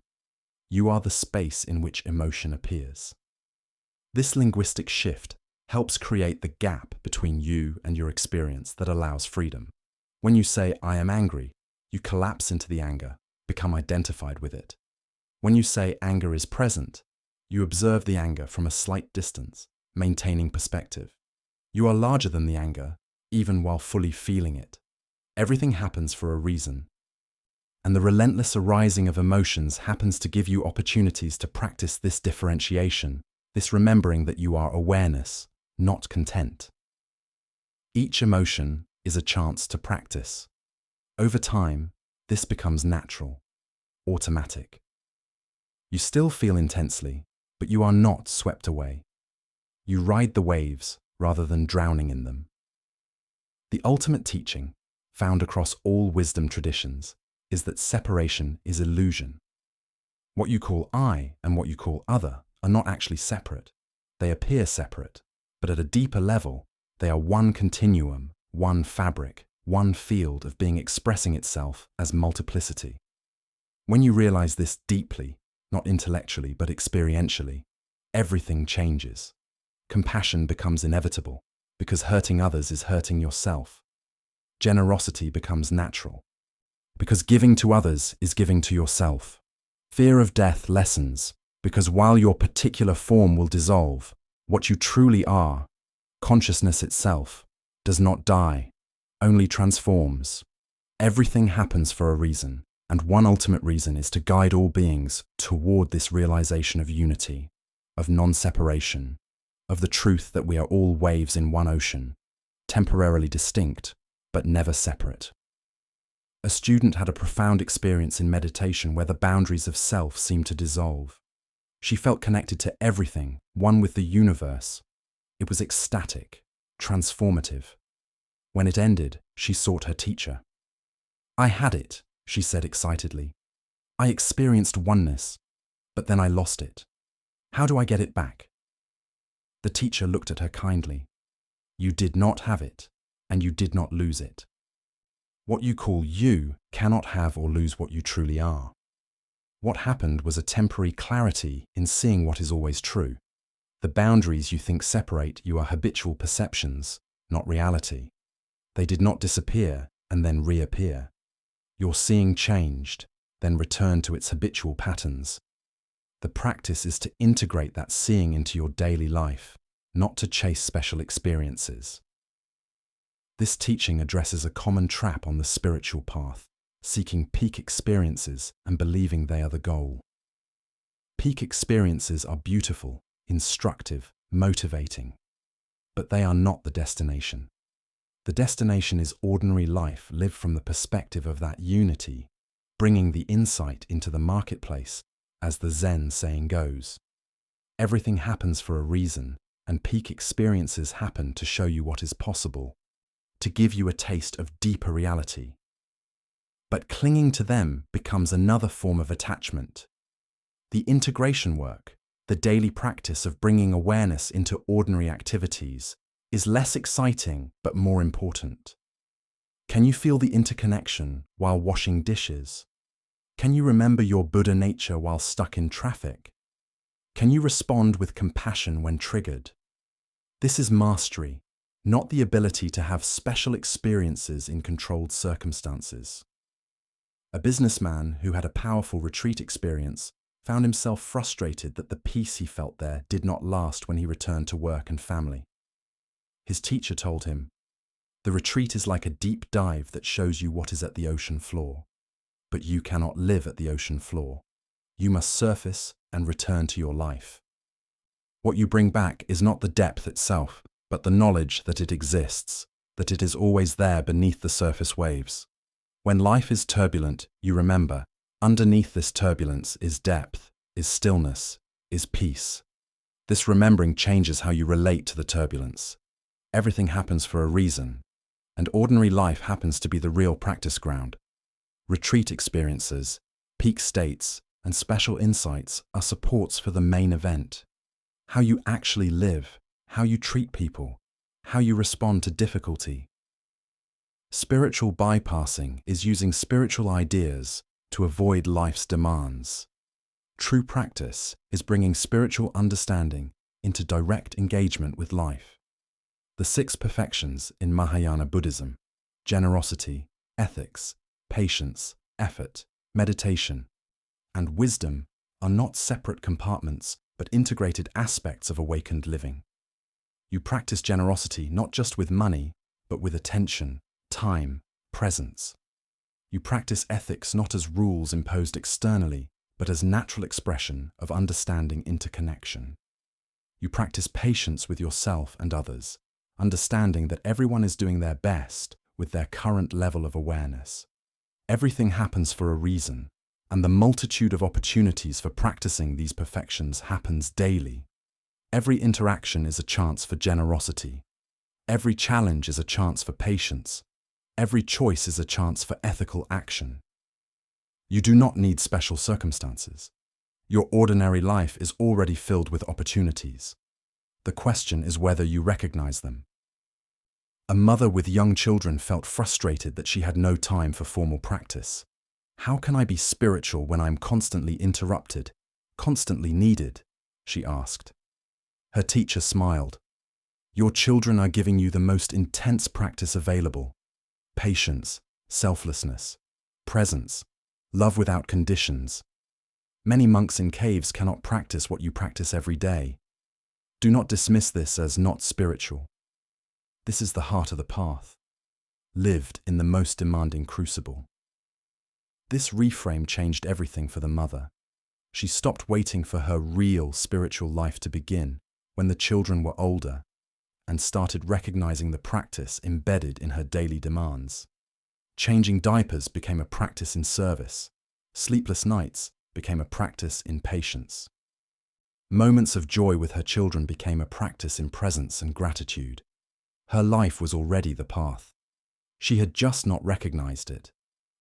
You are the space in which emotion appears. This linguistic shift helps create the gap between you and your experience that allows freedom. When you say, I am angry, you collapse into the anger, become identified with it. When you say anger is present, you observe the anger from a slight distance, maintaining perspective. You are larger than the anger, even while fully feeling it. Everything happens for a reason. And the relentless arising of emotions happens to give you opportunities to practice this differentiation, this remembering that you are awareness, not content. Each emotion is a chance to practice. Over time, this becomes natural, automatic. You still feel intensely, but you are not swept away. You ride the waves rather than drowning in them. The ultimate teaching, found across all wisdom traditions, is that separation is illusion. What you call I and what you call other are not actually separate. They appear separate, but at a deeper level, they are one continuum, one fabric, one field of being expressing itself as multiplicity. When you realize this deeply, not intellectually but experientially, everything changes. Compassion becomes inevitable, because hurting others is hurting yourself. Generosity becomes natural, because giving to others is giving to yourself. Fear of death lessens, because while your particular form will dissolve, what you truly are, consciousness itself, does not die, only transforms. Everything happens for a reason, and one ultimate reason is to guide all beings toward this realization of unity, of non-separation, of the truth that we are all waves in one ocean, temporarily distinct, but never separate. A student had a profound experience in meditation where the boundaries of self seemed to dissolve. She felt connected to everything, one with the universe. It was ecstatic, transformative. When it ended, she sought her teacher. "I had it," she said excitedly. "I experienced oneness, but then I lost it. How do I get it back?" The teacher looked at her kindly. "You did not have it, and you did not lose it. What you call you cannot have or lose what you truly are. What happened was a temporary clarity in seeing what is always true. The boundaries you think separate you are habitual perceptions, not reality. They did not disappear and then reappear. Your seeing changed, then returned to its habitual patterns. The practice is to integrate that seeing into your daily life, not to chase special experiences." This teaching addresses a common trap on the spiritual path, seeking peak experiences and believing they are the goal. Peak experiences are beautiful, instructive, motivating, but they are not the destination. The destination is ordinary life lived from the perspective of that unity, bringing the insight into the marketplace, as the Zen saying goes. Everything happens for a reason, and peak experiences happen to show you what is possible, to give you a taste of deeper reality. But clinging to them becomes another form of attachment. The integration work, the daily practice of bringing awareness into ordinary activities, is less exciting but more important. Can you feel the interconnection while washing dishes? Can you remember your Buddha nature while stuck in traffic? Can you respond with compassion when triggered? This is mastery, not the ability to have special experiences in controlled circumstances. A businessman who had a powerful retreat experience found himself frustrated that the peace he felt there did not last when he returned to work and family. His teacher told him, "The retreat is like a deep dive that shows you what is at the ocean floor. But you cannot live at the ocean floor. You must surface and return to your life. What you bring back is not the depth itself, but the knowledge that it exists, that it is always there beneath the surface waves. When life is turbulent, you remember, underneath this turbulence is depth, is stillness, is peace. This remembering changes how you relate to the turbulence. Everything happens for a reason, and ordinary life happens to be the real practice ground. Retreat experiences, peak states, and special insights are supports for the main event. How you actually live, how you treat people, how you respond to difficulty. Spiritual bypassing is using spiritual ideas to avoid life's demands. True practice is bringing spiritual understanding into direct engagement with life. The 6 perfections in Mahayana Buddhism, generosity, ethics, patience, effort, meditation, and wisdom, are not separate compartments but integrated aspects of awakened living. You practice generosity not just with money, but with attention, time, presence. You practice ethics not as rules imposed externally, but as natural expression of understanding interconnection. You practice patience with yourself and others, understanding that everyone is doing their best with their current level of awareness. Everything happens for a reason, and the multitude of opportunities for practicing these perfections happens daily. Every interaction is a chance for generosity. Every challenge is a chance for patience. Every choice is a chance for ethical action. You do not need special circumstances. Your ordinary life is already filled with opportunities. The question is whether you recognize them. A mother with young children felt frustrated that she had no time for formal practice. "How can I be spiritual when I am constantly interrupted, constantly needed?" she asked. Her teacher smiled. Your children are giving you the most intense practice available. Patience, selflessness, presence, love without conditions. Many monks in caves cannot practice what you practice every day. Do not dismiss this as not spiritual. This is the heart of the path, lived in the most demanding crucible. This reframe changed everything for the mother. She stopped waiting for her real spiritual life to begin when the children were older and started recognizing the practice embedded in her daily demands. Changing diapers became a practice in service. Sleepless nights became a practice in patience. Moments of joy with her children became a practice in presence and gratitude. Her life was already the path. She had just not recognized it.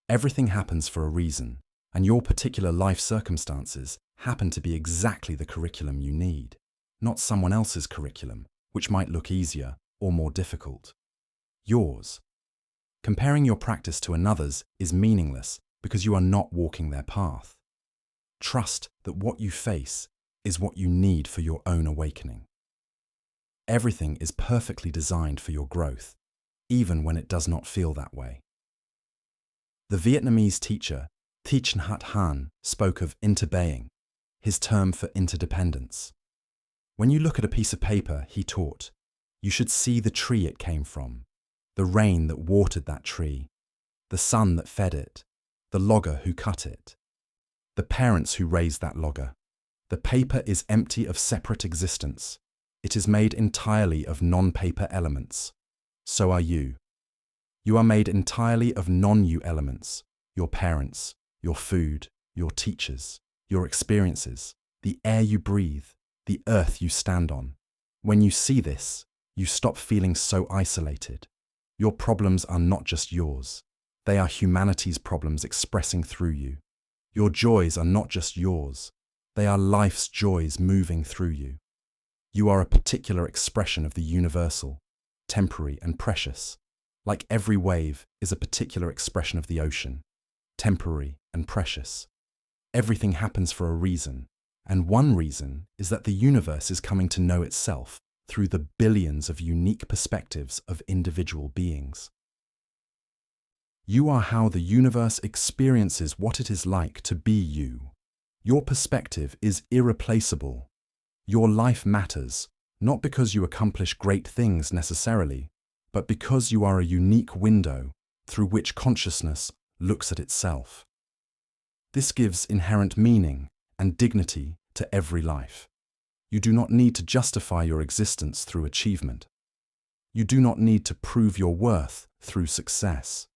Everything happens for a reason, and your particular life circumstances happen to be exactly the curriculum you need, not someone else's curriculum, which might look easier or more difficult. Yours. Comparing your practice to another's is meaningless because you are not walking their path. Trust that what you face is what you need for your own awakening. Everything is perfectly designed for your growth, even when it does not feel that way. The Vietnamese teacher Thich Nhat Hanh spoke of interbeing, his term for interdependence. When you look at a piece of paper, he taught, you should see the tree it came from, the rain that watered that tree, the sun that fed it, the logger who cut it, the parents who raised that logger. The paper is empty of separate existence. It is made entirely of non-paper elements. So are you. You are made entirely of non-you elements, your parents, your food, your teachers, your experiences, the air you breathe, the earth you stand on. When you see this, you stop feeling so isolated. Your problems are not just yours. They are humanity's problems expressing through you. Your joys are not just yours. They are life's joys moving through you. You are a particular expression of the universal, temporary and precious. Like every wave is a particular expression of the ocean, temporary and precious. Everything happens for a reason, and one reason is that the universe is coming to know itself through the billions of unique perspectives of individual beings. You are how the universe experiences what it is like to be you. Your perspective is irreplaceable. Your life matters, not because you accomplish great things necessarily, but because you are a unique window through which consciousness looks at itself. This gives inherent meaning and dignity to every life. You do not need to justify your existence through achievement. You do not need to prove your worth through success.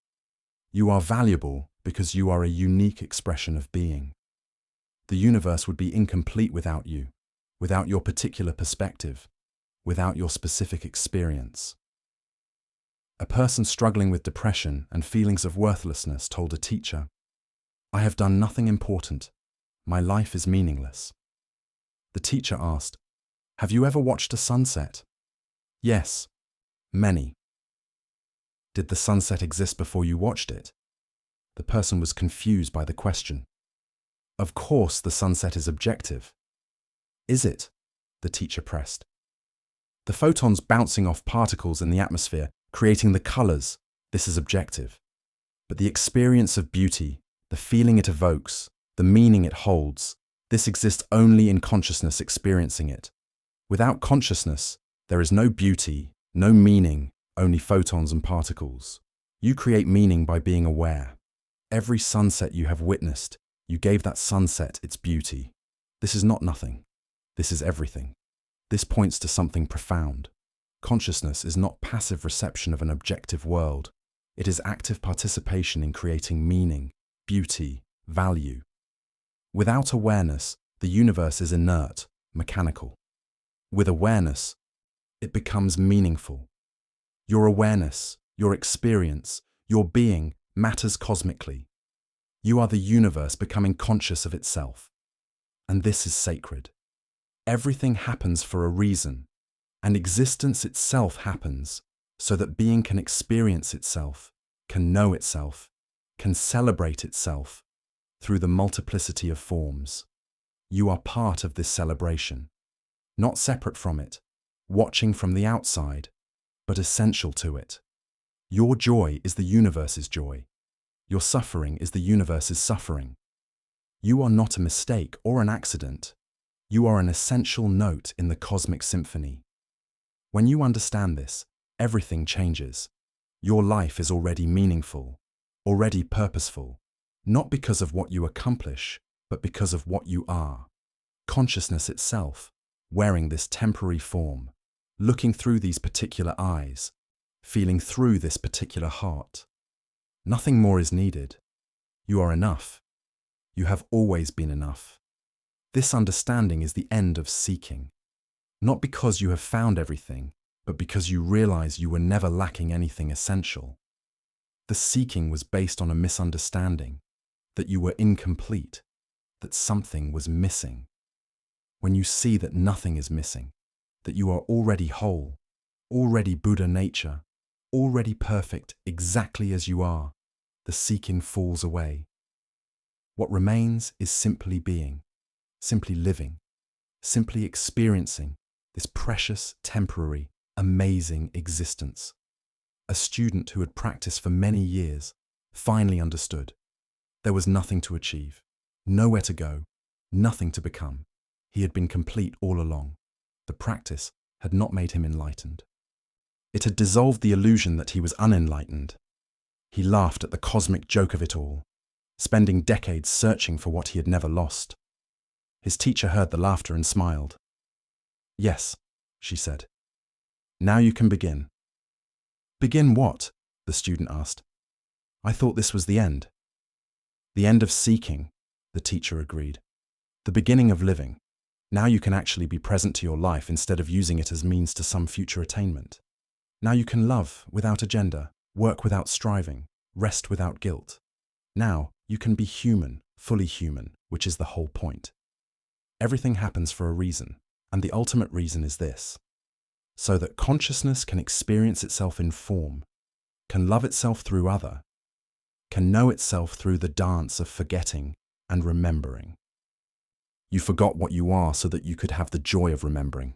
You are valuable because you are a unique expression of being. The universe would be incomplete without you, without your particular perspective, without your specific experience. A person struggling with depression and feelings of worthlessness told a teacher, "I have done nothing important. My life is meaningless." The teacher asked, "Have you ever watched a sunset?" "Yes, many." "Did the sunset exist before you watched it?" The person was confused by the question. "Of course the sunset is objective." "Is it?" the teacher pressed. "The photons bouncing off particles in the atmosphere, creating the colors, this is objective. But the experience of beauty, the feeling it evokes, the meaning it holds, this exists only in consciousness experiencing it. Without consciousness, there is no beauty, no meaning, only photons and particles. You create meaning by being aware. Every sunset you have witnessed, you gave that sunset its beauty. This is not nothing. This is everything. This points to something profound. Consciousness is not passive reception of an objective world. It is active participation in creating meaning, beauty, value. Without awareness, the universe is inert, mechanical. With awareness, it becomes meaningful. Your awareness, your experience, your being matters cosmically. You are the universe becoming conscious of itself. And this is sacred. Everything happens for a reason, and existence itself happens so that being can experience itself, can know itself, can celebrate itself through the multiplicity of forms. You are part of this celebration. not separate from it, watching from the outside, but essential to it. Your joy is the universe's joy. Your suffering is the universe's suffering. You are not a mistake or an accident. You are an essential note in the cosmic symphony. When you understand this, everything changes. Your life is already meaningful, already purposeful, not because of what you accomplish, but because of what you are. Consciousness itself, wearing this temporary form, looking through these particular eyes, feeling through this particular heart. Nothing more is needed. You are enough. You have always been enough. This understanding is the end of seeking. Not because you have found everything, but because you realize you were never lacking anything essential. The seeking was based on a misunderstanding, that you were incomplete, that something was missing. When you see that nothing is missing, that you are already whole, already Buddha nature, already perfect exactly as you are, the seeking falls away. What remains is simply being, simply living, simply experiencing this precious, temporary, amazing existence. A student who had practiced for many years finally understood. There was nothing to achieve, nowhere to go, nothing to become. He had been complete all along. The practice had not made him enlightened. It had dissolved the illusion that he was unenlightened. He laughed at the cosmic joke of it all, spending decades searching for what he had never lost. His teacher heard the laughter and smiled. "Yes," she said. "Now you can begin." "Begin what?" the student asked. "I thought this was the end." "The end of seeking," the teacher agreed. "The beginning of living. Now you can actually be present to your life instead of using it as means to some future attainment. Now you can love without agenda, work without striving, rest without guilt. Now you can be human, fully human, which is the whole point. Everything happens for a reason, and the ultimate reason is this: so that consciousness can experience itself in form, can love itself through other, can know itself through the dance of forgetting and remembering. You forgot what you are so that you could have the joy of remembering.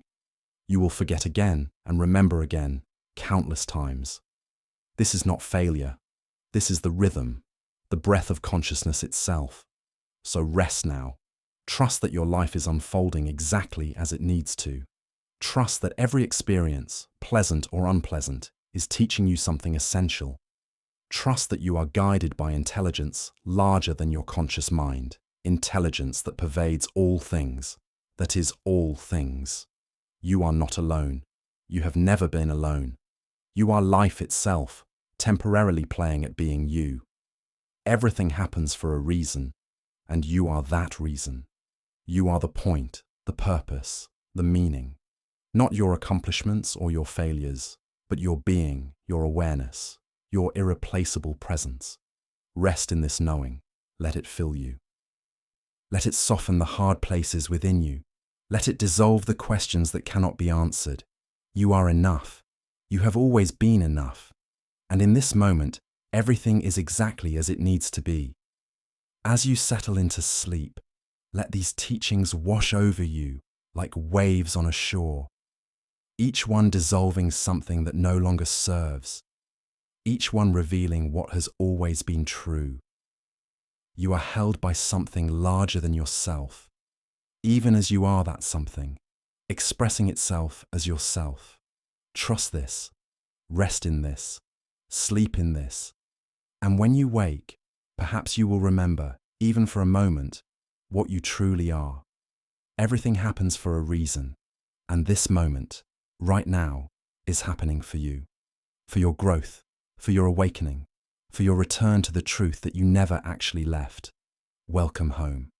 You will forget again and remember again, countless times. This is not failure. This is the rhythm, the breath of consciousness itself. So rest now. Trust that your life is unfolding exactly as it needs to. Trust that every experience, pleasant or unpleasant, is teaching you something essential. Trust that you are guided by intelligence larger than your conscious mind, intelligence that pervades all things, that is all things. You are not alone. You have never been alone. You are life itself, temporarily playing at being you. Everything happens for a reason, and you are that reason. You are the point, the purpose, the meaning. Not your accomplishments or your failures, but your being, your awareness, your irreplaceable presence. Rest in this knowing. Let it fill you. Let it soften the hard places within you. Let it dissolve the questions that cannot be answered. You are enough. You have always been enough. And in this moment, everything is exactly as it needs to be. As you settle into sleep, let these teachings wash over you like waves on a shore, each one dissolving something that no longer serves, each one revealing what has always been true. You are held by something larger than yourself, even as you are that something, expressing itself as yourself. Trust this, rest in this, sleep in this, and when you wake, perhaps you will remember, even for a moment, what you truly are. Everything happens for a reason, and this moment, right now, is happening for you, for your growth, for your awakening, for your return to the truth that you never actually left. Welcome home.